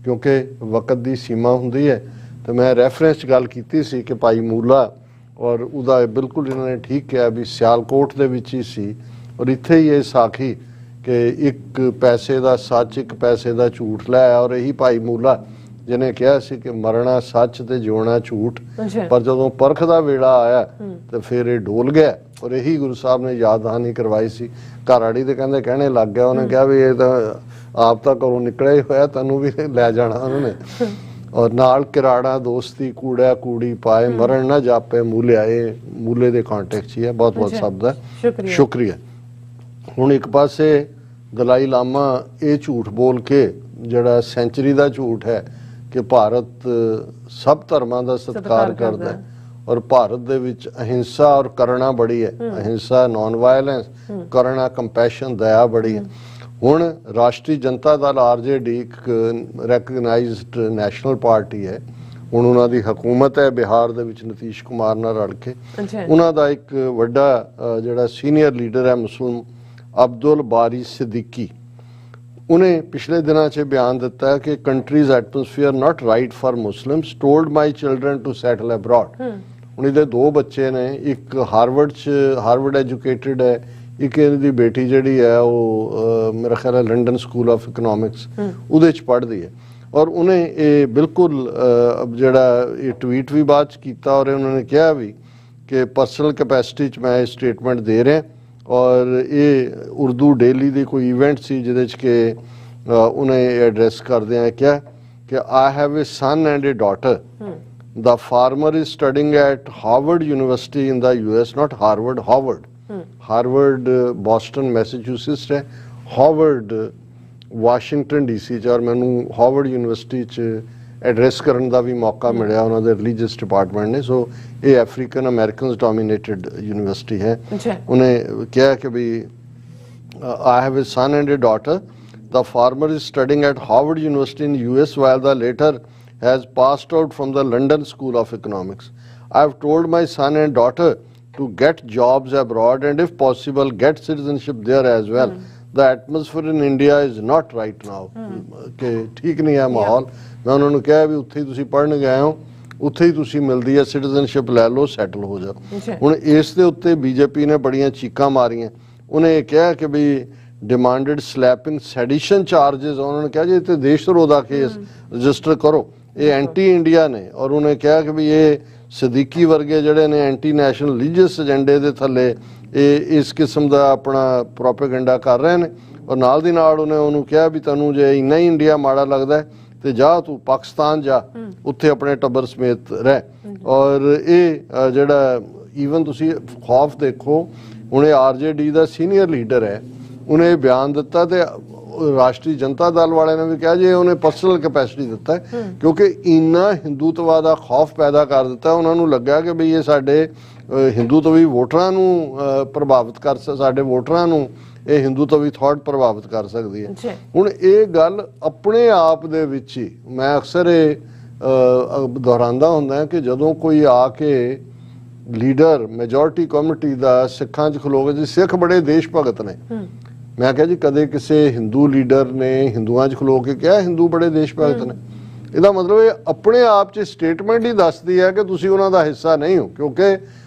ਕਿਉਂਕਿ ਵਕਤ ਦੀ ਸੀਮਾ ਹੁੰਦੀ ਹੈ ਤੇ ਮੈਂ ਰੈਫਰੈਂਸ 'ਚ ਗੱਲ ਕੀਤੀ ਸੀ ਕਿ ਭਾਈ ਮੂਲਾ, ਔਰ ਉਹਦਾ ਬਿਲਕੁਲ ਇਹਨਾਂ ਨੇ ਠੀਕ ਕਿਹਾ ਵੀ ਸਿਆਲਕੋਟ ਦੇ ਵਿੱਚ ਹੀ ਸੀ। ਔਰ ਇੱਥੇ ਹੀ ਇਹ ਸਾਖੀ ਕਿ ਇੱਕ ਪੈਸੇ ਦਾ ਸੱਚ ਇੱਕ ਪੈਸੇ ਦਾ ਝੂਠ ਲੈ ਆਇਆ। ਔਰ ਇਹੀ ਭਾਈ ਮੂਲਾ ਜਿਹਨੇ ਕਿਹਾ ਸੀ ਕਿ ਮਰਨਾ ਸੱਚ ਤੇ ਜਿਉਣਾ ਝੂਠ, ਪਰ ਜਦੋਂ ਪਰਖ ਦਾ ਵੇਲਾ ਆਇਆ ਤੇ ਫਿਰ ਇਹ ਡੋਲ ਗਿਆ। ਔਰ ਇਹੀ ਗੁਰੂ ਸਾਹਿਬ ਨੇ ਯਾਦ ਦਹਾਨੀ ਕਰਵਾਈ ਸੀ। ਘਰਆੜੀ ਤੇ ਕਹਿੰਦੇ ਕਹਿਣੇ ਲੱਗ ਗਿਆ, ਉਹਨੇ ਕਿਹਾ ਵੀ ਇਹ ਤਾਂ ਆਪ ਤਾਂ ਘਰੋਂ ਨਿਕਲਿਆ ਹੀ ਹੋਇਆ, ਤੈਨੂੰ ਵੀ ਲੈ ਜਾਣਾ ਉਹਨਾਂ ਨੇ। ਔਰ ਨਾਲ ਕਿਰਾੜਾ ਦੋਸਤੀ ਕੂੜਾ ਕੂੜੀ ਪਾਏ ਮਰਨ ਨਾ ਜਾਪੇ ਮੂਲਿਆ, ਇਹ ਮੂਲੇ ਦੇ ਕੰਟੈਕਟ 'ਚ ਹੀ ਹੈ। ਬਹੁਤ ਬਹੁਤ ਸ਼ਬਦ ਹੈ, ਸ਼ੁਕਰੀਆ। ਹੁਣ ਇੱਕ ਪਾਸੇ ਦਲਾਈ ਲਾਮਾ ਇਹ ਝੂਠ ਬੋਲ ਕੇ ਜਿਹੜਾ ਸੈਂਚਰੀ ਦਾ ਝੂਠ ਹੈ ਕਿ ਭਾਰਤ ਸਭ ਧਰਮਾਂ ਦਾ ਸਤਿਕਾਰ ਕਰਦਾ ਹੈ ਔਰ ਭਾਰਤ ਦੇ ਵਿੱਚ ਅਹਿੰਸਾ ਔਰ ਕਰੁਣਾ ਬੜੀ ਹੈ। ਅਹਿੰਸਾ ਨੌਨ ਵਾਇਲੈਂਸ, ਕਰੁਣਾ ਕੰਪੈਸ਼ਨ ਦਇਆ ਬੜੀ ਹੈ। ਹੁਣ ਰਾਸ਼ਟਰੀ ਜਨਤਾ ਦਲ RJD ਇੱਕ ਰੈਕਗਨਾਈਜ਼ਡ ਨੈਸ਼ਨਲ ਪਾਰਟੀ ਹੈ। ਹੁਣ ਉਹਨਾਂ ਦੀ ਹਕੂਮਤ ਹੈ ਬਿਹਾਰ ਦੇ ਵਿੱਚ ਨਿਤੀਸ਼ ਕੁਮਾਰ ਨਾਲ ਰਲ ਕੇ। ਉਹਨਾਂ ਦਾ ਇੱਕ ਵੱਡਾ ਜਿਹੜਾ ਸੀਨੀਅਰ ਲੀਡਰ ਹੈ ਮੁਸਲਿਮ ਅਬਦੁਲ ਬਾਰੀ ਸਿੱਦੀਕੀ, ਉਹਨੇ ਪਿਛਲੇ ਦਿਨਾਂ 'ਚ ਬਿਆਨ ਦਿੱਤਾ ਹੈ ਕਿ country's atmosphere not right for Muslims, told my children to settle abroad. ਹੁਣ ਇਹਦੇ 2 ਬੱਚੇ ਨੇ, ਇੱਕ ਹਾਰਵਰਡ ਐਜੂਕੇਟਿਡ ਹੈ, ਇੱਕ ਇਹਦੀ ਬੇਟੀ ਜਿਹੜੀ ਹੈ ਉਹ ਮੇਰਾ ਖਿਆਲ ਹੈ ਲੰਡਨ ਸਕੂਲ ਆਫ ਇਕਨੋਮਿਕਸ ਉਹਦੇ 'ਚ ਪੜ੍ਹਦੀ ਹੈ। ਔਰ ਉਹਨੇ ਇਹ ਬਿਲਕੁਲ ਜਿਹੜਾ ਇਹ ਟਵੀਟ ਵੀ ਬਾਅਦ 'ਚ ਕੀਤਾ ਔਰ ਉਹਨਾਂ ਨੇ ਕਿਹਾ ਵੀ ਕਿ ਪਰਸਨਲ ਕੈਪੈਸਿਟੀ 'ਚ ਮੈਂ ਇਹ ਸਟੇਟਮੈਂਟ ਦੇ ਰਿਹਾ। ਔਰ ਇਹ ਉਰਦੂ ਡੇਲੀ ਦੀ ਕੋਈ ਇਵੈਂਟ ਸੀ ਜਿਹਦੇ 'ਚ ਕਿ ਉਹਨੇ ਐਡਰੈਸ ਕਰਦਿਆਂ ਕਿਹਾ ਕਿ I have a son and a daughter, the former is studying at Harvard University in the US, not Harvard, Harvard. Harvard Boston Massachusetts ਹੈ, ਹਾਰਵਰਡ ਵਾਸ਼ਿੰਗਟਨ DC 'ਚ। ਔਰ ਮੈਨੂੰ ਹਾਰਵਰਡ ਯੂਨੀਵਰਸਿਟੀ 'ਚ ਐਡਰੈਸ ਕਰਨ ਦਾ ਵੀ ਮੌਕਾ ਮਿਲਿਆ ਉਹਨਾਂ ਦੇ ਰਿਲੀਜੀਅਸ ਡਿਪਾਰਟਮੈਂਟ ਨੇ। ਸੋ ਇਹ ਅਫਰੀਕਨ ਅਮਰੀਕਨਸ ਡੋਮੀਨੇਟਡ ਯੂਨੀਵਰਸਿਟੀ ਹੈ। ਉਹਨੇ ਕਿਹਾ ਕਿ ਵੀ I have a son and a daughter, the former is studying at Harvard University in US while the later has passed out from the London School of Economics. I have told my son and daughter to get jobs abroad and if possible get citizenship there as well. The atmosphere in India is not right now. ਕਿ ਠੀਕ ਨਹੀਂ ਹੈ ਮਾਹੌਲ। ਮੈਂ ਉਹਨਾਂ ਨੂੰ ਕਿਹਾ ਵੀ ਉੱਥੇ ਹੀ ਤੁਸੀਂ ਪੜ੍ਹਨ ਗਏ ਹੋ, ਉੱਥੇ ਹੀ ਤੁਸੀਂ ਮਿਲਦੀ ਹੈ ਸਿਟੀਜ਼ਨਸ਼ਿਪ, ਲੈ ਲਓ, ਸੈਟਲ ਹੋ ਜਾਓ। ਹੁਣ ਇਸ ਦੇ ਉੱਤੇ BJP ਨੇ ਬੜੀਆਂ ਚੀਕਾਂ ਮਾਰੀਆਂ। ਉਹਨੇ ਇਹ ਕਿਹਾ ਕਿ ਵੀ ਡਿਮਾਂਡਡ ਸਲੈਪਿੰਗ ਸੈਡੀਸ਼ਨ ਚਾਰजेस, ਉਹਨਾਂ ਨੇ ਕਿਹਾ ਜੀ ਤੇ ਦੇਸ਼ ਧਰੋਹ ਦਾ ਕੇਸ ਰਜਿਸਟਰ ਕਰੋ, ਇਹ ਐਂਟੀ ਇੰਡੀਆ ਨੇ। ਔਰ ਉਹਨੇ ਕਿਹਾ ਕਿ ਵੀ ਇਹ ਸਦੀਕੀ ਵਰਗੇ ਜਿਹੜੇ ਨੇ ਐਂਟੀ ਨੈਸ਼ਨਲ ਰਿਲੀਜੀਅਸ ਏਜੰਡੇ ਦੇ ਥੱਲੇ ਇਹ ਇਸ ਕਿਸਮ ਦਾ ਆਪਣਾ ਪ੍ਰੋਪੇਗੈਂਡਾ ਕਰ ਰਹੇ ਨੇ। ਔਰ ਨਾਲ ਦੀ ਨਾਲ ਉਹਨੇ ਉਹਨੂੰ ਕਿਹਾ ਵੀ ਤੁਹਾਨੂੰ ਜੇ ਇੰਨਾ ਹੀ ਇੰਡੀਆ ਮਾੜਾ ਲੱਗਦਾ ਤੇ ਜਾ ਤੂੰ ਪਾਕਿਸਤਾਨ ਜਾ, ਉੱਥੇ ਆਪਣੇ ਟੱਬਰ ਸਮੇਤ ਰਹਿ। ਔਰ ਇਹ ਜਿਹੜਾ ਈਵਨ ਤੁਸੀਂ ਖੌਫ ਦੇਖੋ, ਹੁਣ ਇਹ ਆਰਜੇਡੀ ਦਾ ਸੀਨੀਅਰ ਲੀਡਰ ਹੈ, ਉਹਨੇ ਬਿਆਨ ਦਿੱਤਾ ਤੇ ਰਾਸ਼ਟਰੀ ਜਨਤਾ ਦਲ ਵਾਲਿਆਂ ਨੇ ਵੀ ਕਿਹਾ ਜੀ ਉਹਨੇ ਪਰਸਨਲ ਕੈਪੈਸਿਟੀ ਦਿੱਤਾ ਕਿਉਂਕਿ ਇੰਨਾ ਹਿੰਦੂਤਵਾ ਦਾ ਖੌਫ ਪੈਦਾ ਕਰ ਦਿੱਤਾ। ਉਹਨਾਂ ਨੂੰ ਲੱਗਾ ਕਿ ਬਈ ਇਹ ਸਾਡੇ ਹਿੰਦੂਤਵੀ ਵੋਟਰਾਂ ਨੂੰ ਪ੍ਰਭਾਵਿਤ ਕਰ ਸਾਡੇ ਵੋਟਰਾਂ ਨੂੰ ਇਹ ਹਿੰਦੂਤਵੀ ਥਾਟ ਪ੍ਰਭਾਵਿਤ ਕਰ ਸਕਦੀ ਹੈ। ਹੁਣ ਇਹ ਗੱਲ ਆਪਣੇ ਆਪ ਦੇ ਵਿੱਚ ਹੀ ਮੈਂ ਅਕਸਰ ਇਹ ਦੁਹਰਾਉਂਦਾ ਹੁੰਦਾ ਕਿ ਜਦੋਂ ਕੋਈ ਆ ਕੇ ਲੀਡਰ ਮੈਜੋਰਟੀ ਕਮਿਊਨਿਟੀ ਦਾ ਸਿੱਖਾਂ 'ਚ ਖਲੋ ਕੇ, ਜੀ ਸਿੱਖ ਬੜੇ ਦੇਸ਼ ਭਗਤ ਨੇ, ਮੈਂ ਕਿਹਾ ਜੀ ਕਦੇ ਕਿਸੇ ਹਿੰਦੂ ਲੀਡਰ ਨੇ ਹਿੰਦੂਆਂ 'ਚ ਖਲੋ ਕੇ ਕਿਹਾ ਹਿੰਦੂ ਬੜੇ ਦੇਸ਼ ਭਗਤ ਨੇ? ਇਹਦਾ ਮਤਲਬ ਇਹ ਆਪਣੇ ਆਪ 'ਚ ਸਟੇਟਮੈਂਟ ਹੀ ਦੱਸਦੀ ਹੈ ਕਿ ਤੁਸੀਂ ਉਹਨਾਂ ਦਾ ਹਿੱਸਾ ਨਹੀਂ ਹੋ, ਕਿਉਂਕਿ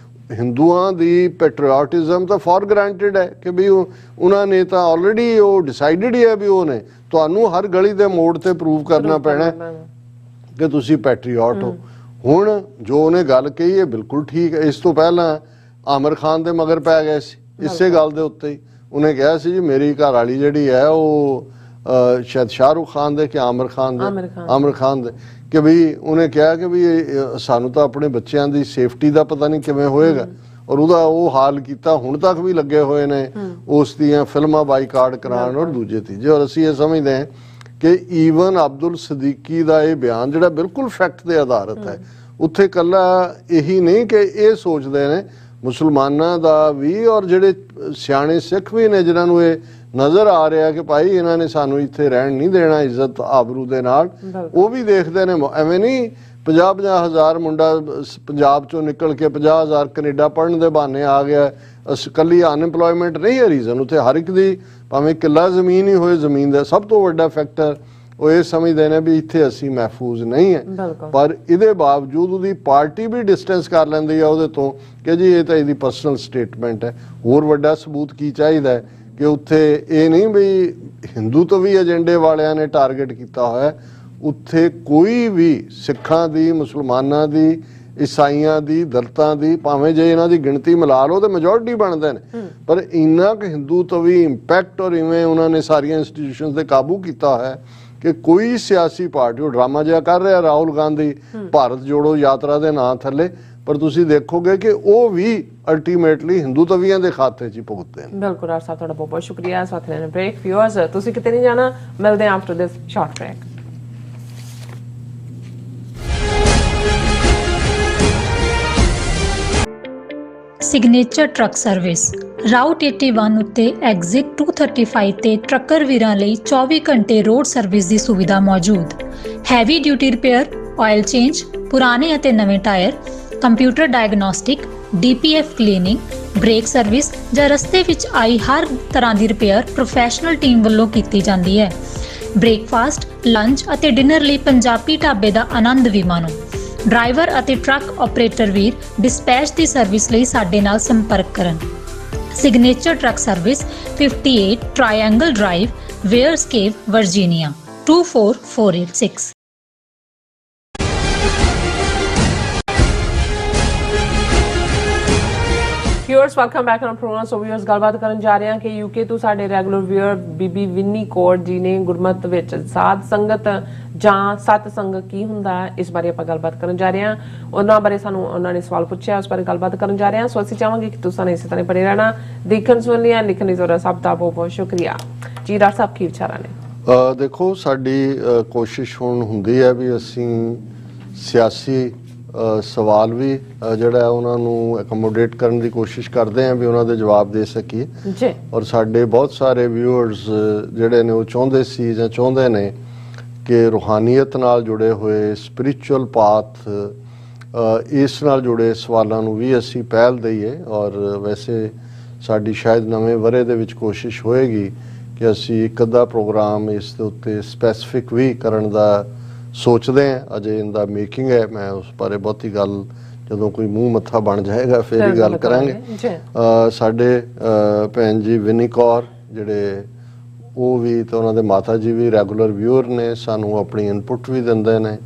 ਹਿੰਦੂਆਂ ਦੀ ਪੈਟਰੀਓਟਿਜ਼ਮ ਤਾਂ ਫॉर ਗ੍ਰਾਂਟਡ ਹੈ ਕਿ ਵੀ ਉਹਨਾਂ ਨੇ ਤਾਂ ਆਲਰੇਡੀ ਉਹ ਡਿਸਾਈਡਡ ਹੀ ਹੈ ਵੀ ਉਹ ਨੇ। ਤੁਹਾਨੂੰ ਹਰ ਗਲੀ ਦੇ ਮੋੜ ਤੇ ਪ੍ਰੂਵ ਕਰਨਾ ਪੈਣਾ ਕਿ ਤੁਸੀਂ ਪੈਟਰੀਓਟ ਹੋ। ਹੁਣ ਜੋ ਉਹਨੇ ਗੱਲ ਕਹੀ ਹੈ ਬਿਲਕੁਲ ਠੀਕ ਹੈ। ਇਸ ਤੋਂ ਪਹਿਲਾਂ ਆਮਿਰ ਖਾਨ ਦੇ ਮਗਰ ਪੈ ਗਏ ਸੀ ਇਸੇ ਗੱਲ ਦੇ ਉੱਤੇ ਹੀ। ਉਹਨੇ ਕਿਹਾ ਸੀ ਜੀ ਮੇਰੀ ਘਰ ਵਾਲੀ ਜਿਹੜੀ ਹੈ ਉਹ ਸ਼ਾਇਦ ਸ਼ਾਹਰੁਖ ਖਾਨ ਦੇ ਕਿ ਆਮਿਰ ਖਾਨ ਦੇ ਕਿ ਵੀ ਉਹਨੇ ਕਿਹਾ ਕਿ ਵੀ ਸਾਨੂੰ ਤਾਂ ਆਪਣੇ ਬੱਚਿਆਂ ਦੀ ਸੇਫਟੀ ਦਾ ਪਤਾ ਨਹੀਂ ਕਿਵੇਂ ਹੋਏਗਾ, ਔਰ ਉਹਦਾ ਉਹ ਹਾਲ ਕੀਤਾ। ਹੁਣ ਤੱਕ ਵੀ ਲੱਗੇ ਹੋਏ ਨੇ ਉਸ ਦੀਆਂ ਫਿਲਮਾਂ ਬਾਈਕਾਟ ਕਰਾਉਣ ਔਰ ਦੂਜੇ ਤੀਜੇ। ਔਰ ਅਸੀਂ ਇਹ ਸਮਝਦੇ ਹਾਂ ਕਿ ਈਵਨ ਅਬਦੁਲ ਸਦੀਕੀ ਦਾ ਇਹ ਬਿਆਨ ਜਿਹੜਾ ਬਿਲਕੁਲ ਫੈਕਟ ਤੇ ਆਧਾਰਿਤ ਹੈ, ਉੱਥੇ ਇਕੱਲਾ ਇਹੀ ਨਹੀਂ ਕਿ ਇਹ ਸੋਚਦੇ ਨੇ, ਮੁਸਲਮਾਨਾਂ ਦਾ ਵੀ ਔਰ ਜਿਹੜੇ ਸਿਆਣੇ ਸਿੱਖ ਵੀ ਨੇ ਜਿਨ੍ਹਾਂ ਨੂੰ ਇਹ ਨਜ਼ਰ ਆ ਰਿਹਾ ਕਿ ਭਾਈ ਇਹਨਾਂ ਨੇ ਸਾਨੂੰ ਇੱਥੇ ਰਹਿਣ ਨਹੀਂ ਦੇਣਾ ਇੱਜ਼ਤ ਆਬਰੂ ਦੇ ਨਾਲ, ਉਹ ਵੀ ਦੇਖਦੇ ਨੇ। ਐਵੇਂ ਨਹੀਂ 50-50 ਹਜ਼ਾਰ ਮੁੰਡਾ ਪੰਜਾਬ ਚੋਂ ਨਿਕਲ ਕੇ 50 ਹਜ਼ਾਰ ਕੈਨੇਡਾ ਪੜ੍ਹਨ ਦੇ ਬਹਾਨੇ ਆ ਗਿਆ। ਇਕੱਲੀ ਅਨਐਮਪਲੋਇਮੈਂਟ ਨਹੀਂ ਹੈ ਰੀਜ਼ਨ, ਉੱਥੇ ਹਰ ਇੱਕ ਦੀ ਭਾਵੇਂ ਕਿੱਲਾ ਜ਼ਮੀਨ ਹੀ ਹੋਏ, ਜ਼ਮੀਨ ਦਾ ਸਭ ਤੋਂ ਵੱਡਾ ਫੈਕਟਰ ਉਹ ਇਹ ਸਮਝਦੇ ਨੇ ਵੀ ਇੱਥੇ ਅਸੀਂ ਮਹਿਫੂਜ਼ ਨਹੀਂ ਹੈ। ਪਰ ਇਹਦੇ ਬਾਵਜੂਦ ਉਹਦੀ ਪਾਰਟੀ ਵੀ ਡਿਸਟੈਂਸ ਕਰ ਲੈਂਦੀ ਹੈ ਉਹਦੇ ਤੋਂ ਕਿ ਜੀ ਇਹ ਤਾਂ ਇਹਦੀ ਪਰਸਨਲ ਸਟੇਟਮੈਂਟ ਹੈ। ਹੋਰ ਵੱਡਾ ਸਬੂਤ ਕੀ ਚਾਹੀਦਾ ਹੈ ਕਿ ਉੱਥੇ ਇਹ ਨਹੀਂ ਵੀ ਹਿੰਦੂਤਵੀ ਏਜੰਡੇ ਵਾਲਿਆਂ ਨੇ ਟਾਰਗੇਟ ਕੀਤਾ ਹੋਇਆ, ਉੱਥੇ ਕੋਈ ਵੀ ਸਿੱਖਾਂ ਦੀ, ਮੁਸਲਮਾਨਾਂ ਦੀ, ਈਸਾਈਆਂ ਦੀ, ਦਲਿਤਾਂ ਦੀ, ਭਾਵੇਂ ਜੇ ਇਹਨਾਂ ਦੀ ਗਿਣਤੀ ਮਿਲਾ ਲਓ ਤਾਂ ਮੈਜੋਰਟੀ ਬਣਦੇ ਨੇ, ਪਰ ਇੰਨਾ ਕੁ ਹਿੰਦੂਤਵੀ ਇੰਪੈਕਟ ਔਰ ਇਵੇਂ ਉਹਨਾਂ ਨੇ ਸਾਰੀਆਂ ਇੰਸਟੀਟਿਊਸ਼ਨਸ ਤੇ ਕਾਬੂ ਕੀਤਾ ਹੋਇਆ ਕਿ ਕੋਈ ਸਿਆਸੀ ਪਾਰਟੀ ਉਹ ਡਰਾਮਾ ਜਿਹਾ ਕਰ ਰਿਹਾ ਰਾਹੁਲ ਗਾਂਧੀ ਭਾਰਤ ਜੋੜੋ ਯਾਤਰਾ ਦੇ ਨਾਂ ਥੱਲੇ, ਪਰ ਤੁਸੀਂ ਦੇਖੋਗੇ ਕਿ ਉਹ ਵੀ ਅਲਟੀਮੇਟਲੀ ਹਿੰਦੂਤਵੀਆਂ ਦੇ ਖਾਤੇ 'ਚ ਭੁਗਤਦੇ ਨੇ। ਬਿਲਕੁਲ ਰਾਜ ਸਾਹਿਬ, ਤੁਹਾਡਾ ਬਹੁਤ ਬਹੁਤ ਸ਼ੁਕਰੀਆ। ਸਾਥ ਲੈਣ ਬ੍ਰੇਕ। ਵਿਊਅਰਸ ਤੁਸੀਂ ਕਿਤੇ ਨਹੀਂ ਜਾਣਾ, ਮਿਲਦੇ ਹਾਂ after this short break. Signature truck service route 81 ਉੱਤੇ ਐਗਜ਼ਿਟ 235 ਤੇ ਟਰੱਕਰ ਵੀਰਾਂ ਲਈ 24 ਘੰਟੇ ਰੋਡ ਸਰਵਿਸ ਦੀ ਸੁਵਿਧਾ ਮੌਜੂਦ। Heavy duty repair, oil change, ਪੁਰਾਣੇ ਅਤੇ ਨਵੇਂ tyre, computer diagnostic, DPF cleaning, brake service ਜਾਂ ਰਸਤੇ ਵਿੱਚ ਆਈ ਹਰ ਤਰ੍ਹਾਂ ਦੀ ਰਿਪੇਅਰ ਪ੍ਰੋਫੈਸ਼ਨਲ ਟੀਮ ਵੱਲੋਂ ਕੀਤੀ ਜਾਂਦੀ ਹੈ। ਬ੍ਰੇਕਫਾਸਟ, ਲੰਚ ਅਤੇ ਡਿਨਰ ਲਈ ਪੰਜਾਬੀ ਢਾਬੇ ਦਾ ਆਨੰਦ ਵੀ ਮਾਣੋ। ਡਰਾਈਵਰ ਅਤੇ ਟਰੱਕ ਆਪਰੇਟਰ ਵੀਰ ਡਿਸਪੈਚ ਦੀ ਸਰਵਿਸ ਲਈ ਸਾਡੇ ਨਾਲ ਸੰਪਰਕ ਕਰਨ। Signature truck service 58 triangle drive, Weyers Cave, Virginia 24486। Viewers welcome back on program. So viewers ਗੱਲਬਾਤ ਕਰਨ ਜਾ ਰਹੇ ਹਾਂ ਕਿ UK ਤੋਂ ਸਾਡੇ ਰੈਗੂਲਰ ਵਿਊਅਰ ਬੀਬੀ ਵਿੰਨੀ ਕੌਰ ਜੀ ਨੇ ਗੁਰਮਤ ਵਿੱਚ ਸਾਧ ਸੰਗਤ ਜਾਂ ਸਤ ਸੰਗ ਕੀ ਹੁੰਦਾ ਹੈ, ਇਸ ਬਾਰੇ ਆਪਾਂ ਗੱਲਬਾਤ ਕਰਨ ਜਾ ਰਹੇ ਹਾਂ। ਉਹਨਾਂ ਬਾਰੇ ਸਾਨੂੰ ਉਹਨਾਂ ਨੇ ਸਵਾਲ ਪੁੱਛਿਆ, ਉਸ ਬਾਰੇ ਗੱਲਬਾਤ ਕਰਨ ਜਾ ਰਹੇ ਹਾਂ। ਸੋ ਅਸੀਂ ਚਾਹਾਂਗੇ ਕਿ ਤੁਸੀਂ ਇਸੇ ਤਰ੍ਹਾਂ ਪੜੇ ਰਹਿਣਾ। ਦੇਖਣ ਸੁਣ ਲਿਆ, ਲਿਖਣ ਲਈ ਜ਼ੋਰ ਸਭ ਦਾ ਬਹੁਤ ਬਹੁਤ ਸ਼ੁਕਰੀਆ ਜੀ। ਡਾਕਟਰ ਸਾਹਿਬ ਕੀ ਵਿਚਾਰਾਂ ਨੇ? ਦੇਖੋ ਸਾਡੀ ਕੋਸ਼ਿਸ਼ ਹੁਣ ਹੁੰਦੀ ਹੈ ਵੀ ਅਸੀਂ ਸਿਆਸੀ ਸਵਾਲ ਵੀ ਜਿਹੜਾ ਉਹਨਾਂ ਨੂੰ ਐਕੋਮੋਡੇਟ ਕਰਨ ਦੀ ਕੋਸ਼ਿਸ਼ ਕਰਦੇ ਹਾਂ ਵੀ ਉਹਨਾਂ ਦੇ ਜਵਾਬ ਦੇ ਸਕੀਏ ਜੀ। ਔਰ ਸਾਡੇ ਬਹੁਤ ਸਾਰੇ ਵਿਊਅਰਸ ਜਿਹੜੇ ਨੇ ਉਹ ਚਾਹੁੰਦੇ ਸੀ ਜਾਂ ਚਾਹੁੰਦੇ ਨੇ ਕਿ ਰੂਹਾਨੀਅਤ ਨਾਲ ਜੁੜੇ ਹੋਏ, ਸਪਿਰਿਚੁਅਲ ਪਾਥ, ਇਸ ਨਾਲ ਜੁੜੇ ਸਵਾਲਾਂ ਨੂੰ ਵੀ ਅਸੀਂ ਪਹਿਲ ਦਈਏ। ਔਰ ਵੈਸੇ ਸਾਡੀ ਸ਼ਾਇਦ ਨਵੇਂ ਵਰ੍ਹੇ ਦੇ ਵਿੱਚ ਕੋਸ਼ਿਸ਼ ਹੋਏਗੀ ਕਿ ਅਸੀਂ ਇੱਕ ਅੱਧਾ ਪ੍ਰੋਗਰਾਮ ਇਸ ਦੇ ਉੱਤੇ ਸਪੈਸੀਫਿਕ ਵੀ ਕਰਨ ਦਾ ਸੋਚਦੇ ਹਾਂ। ਅਜੇ ਇਹਦਾ ਮੇਕਿੰਗ ਹੈ, ਮੈਂ ਉਸ ਬਾਰੇ ਬਹੁਤੀ ਗੱਲ ਜਦੋਂ ਕੋਈ ਮੂੰਹ ਮੱਥਾ ਬਣ ਜਾਏਗਾ ਫਿਰ ਹੀ ਗੱਲ ਕਰਾਂਗੇ। ਸਾਡੇ ਭੈਣ ਜੀ ਵਿੰਨੀ ਕੌਰ ਜਿਹੜੇ ਉਹ ਵੀ ਤੇ ਉਹਨਾਂ ਦੇ ਮਾਤਾ ਜੀ ਵੀ ਰੈਗੂਲਰ ਵਿਊਅਰ ਨੇ, ਸਾਨੂੰ ਆਪਣੀ ਇਨਪੁਟ ਵੀ ਦਿੰਦੇ ਨੇ,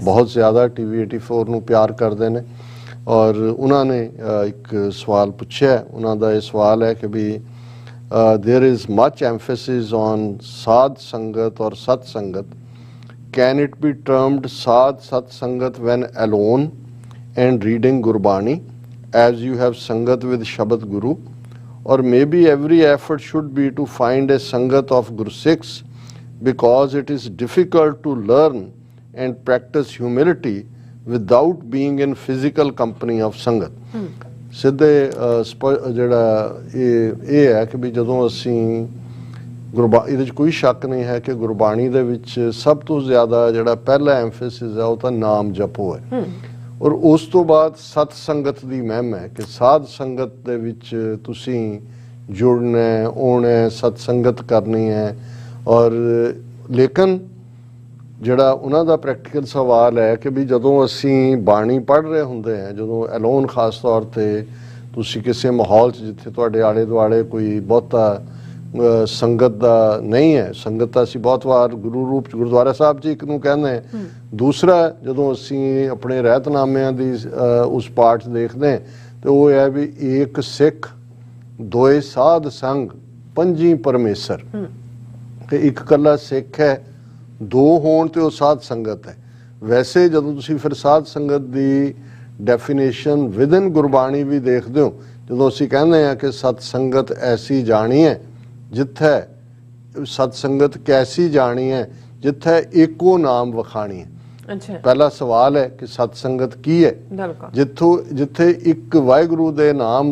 ਬਹੁਤ ਜ਼ਿਆਦਾ TV 84 ਨੂੰ ਪਿਆਰ ਕਰਦੇ ਨੇ। ਔਰ ਉਹਨਾਂ ਨੇ ਇੱਕ ਸਵਾਲ ਪੁੱਛਿਆ, ਉਹਨਾਂ ਦਾ ਇਹ ਸਵਾਲ ਹੈ ਕਿ ਵੀ there is much emphasis on ਸਾਧ ਸੰਗਤ ਔਰ ਸਤ ਸੰਗਤ, can it be termed sadh sat sangat when alone and reading Gurbani as you have sangat with Shabad Guru? Or maybe every effort should be to find a sangat of Guru Sikhs because it is difficult to learn and practice humility without being in physical company of sangat. ਸਿੱਧੇ ਜਿਹੜਾ ਇਹ ਹੈ ਕਿ ਵੀ ਜਦੋਂ ਅਸੀਂ ਇਹਦੇ 'ਚ ਕੋਈ ਸ਼ੱਕ ਨਹੀਂ ਹੈ ਕਿ ਗੁਰਬਾਣੀ ਦੇ ਵਿੱਚ ਸਭ ਤੋਂ ਜ਼ਿਆਦਾ ਜਿਹੜਾ ਪਹਿਲਾ ਐਮਫੈਸਿਸ ਹੈ ਉਹ ਤਾਂ ਨਾਮ ਜਪੋ ਹੈ, ਔਰ ਉਸ ਤੋਂ ਬਾਅਦ ਸਤ ਸੰਗਤ ਦੀ ਮਹਿਮਾ ਹੈ ਕਿ ਸਾਧ ਸੰਗਤ ਦੇ ਵਿੱਚ ਤੁਸੀਂ ਜੁੜਨਾ ਹੈ, ਆਉਣਾ, ਸਤ ਸੰਗਤ ਕਰਨੀ ਹੈ। ਔਰ ਲੇਕਿਨ ਜਿਹੜਾ ਉਹਨਾਂ ਦਾ ਪ੍ਰੈਕਟੀਕਲ ਸਵਾਲ ਹੈ ਕਿ ਵੀ ਜਦੋਂ ਅਸੀਂ ਬਾਣੀ ਪੜ੍ਹ ਰਹੇ ਹੁੰਦੇ ਹਾਂ, ਜਦੋਂ ਐਲੋਨ ਖਾਸ ਤੌਰ 'ਤੇ ਤੁਸੀਂ ਕਿਸੇ ਮਾਹੌਲ 'ਚ ਜਿੱਥੇ ਤੁਹਾਡੇ ਆਲੇ ਦੁਆਲੇ ਕੋਈ ਬਹੁਤਾ ਸੰਗਤ ਦਾ ਨਹੀਂ ਹੈ, ਸੰਗਤ ਤਾਂ ਅਸੀਂ ਬਹੁਤ ਵਾਰ ਗੁਰੂ ਰੂਪ 'ਚ ਗੁਰਦੁਆਰਾ ਸਾਹਿਬ 'ਚ ਇੱਕ ਨੂੰ ਕਹਿੰਦੇ ਹਾਂ। ਦੂਸਰਾ ਜਦੋਂ ਅਸੀਂ ਆਪਣੇ ਰਹਿਤਨਾਮਿਆਂ ਦੀ ਉਸ ਪਾਠ 'ਚ ਦੇਖਦੇ ਹਾਂ ਤਾਂ ਉਹ ਹੈ ਵੀ ਏਕ ਸਿੱਖ ਦੋਏ ਸਾਧ ਸੰਗ ਪੰਜੀ ਪਰਮੇਸ਼ਰ, ਕਿ ਇੱਕ ਇਕੱਲਾ ਸਿੱਖ ਹੈ, ਦੋ ਹੋਣ ਤੇ ਉਹ ਸਾਧ ਸੰਗਤ ਹੈ। ਵੈਸੇ ਜਦੋਂ ਤੁਸੀਂ ਫਿਰ ਸਾਧ ਸੰਗਤ ਦੀ ਡੈਫੀਨੇਸ਼ਨ ਵਿਦਨ ਗੁਰਬਾਣੀ ਵੀ ਦੇਖਦੇ ਹੋ, ਜਦੋਂ ਅਸੀਂ ਕਹਿੰਦੇ ਹਾਂ ਕਿ ਸਤ ਸੰਗਤ ਐਸੀ ਜਾਣੀ ਹੈ ਜਿੱਥੇ ਸਤ ਸੰਗਤ ਕੈਸੀ ਜਾਣੀ ਹੈ ਜਿੱਥੇ ਇੱਕੋ ਨਾਮ ਵਖਾਣੀ ਹੈ। ਪਹਿਲਾ ਸਵਾਲ ਹੈ ਕਿ ਸਤ ਸੰਗਤ ਕੀ ਹੈ? ਜਿੱਥੇ ਇੱਕ ਵਾਹਿਗੁਰੂ ਦੇ ਨਾਮ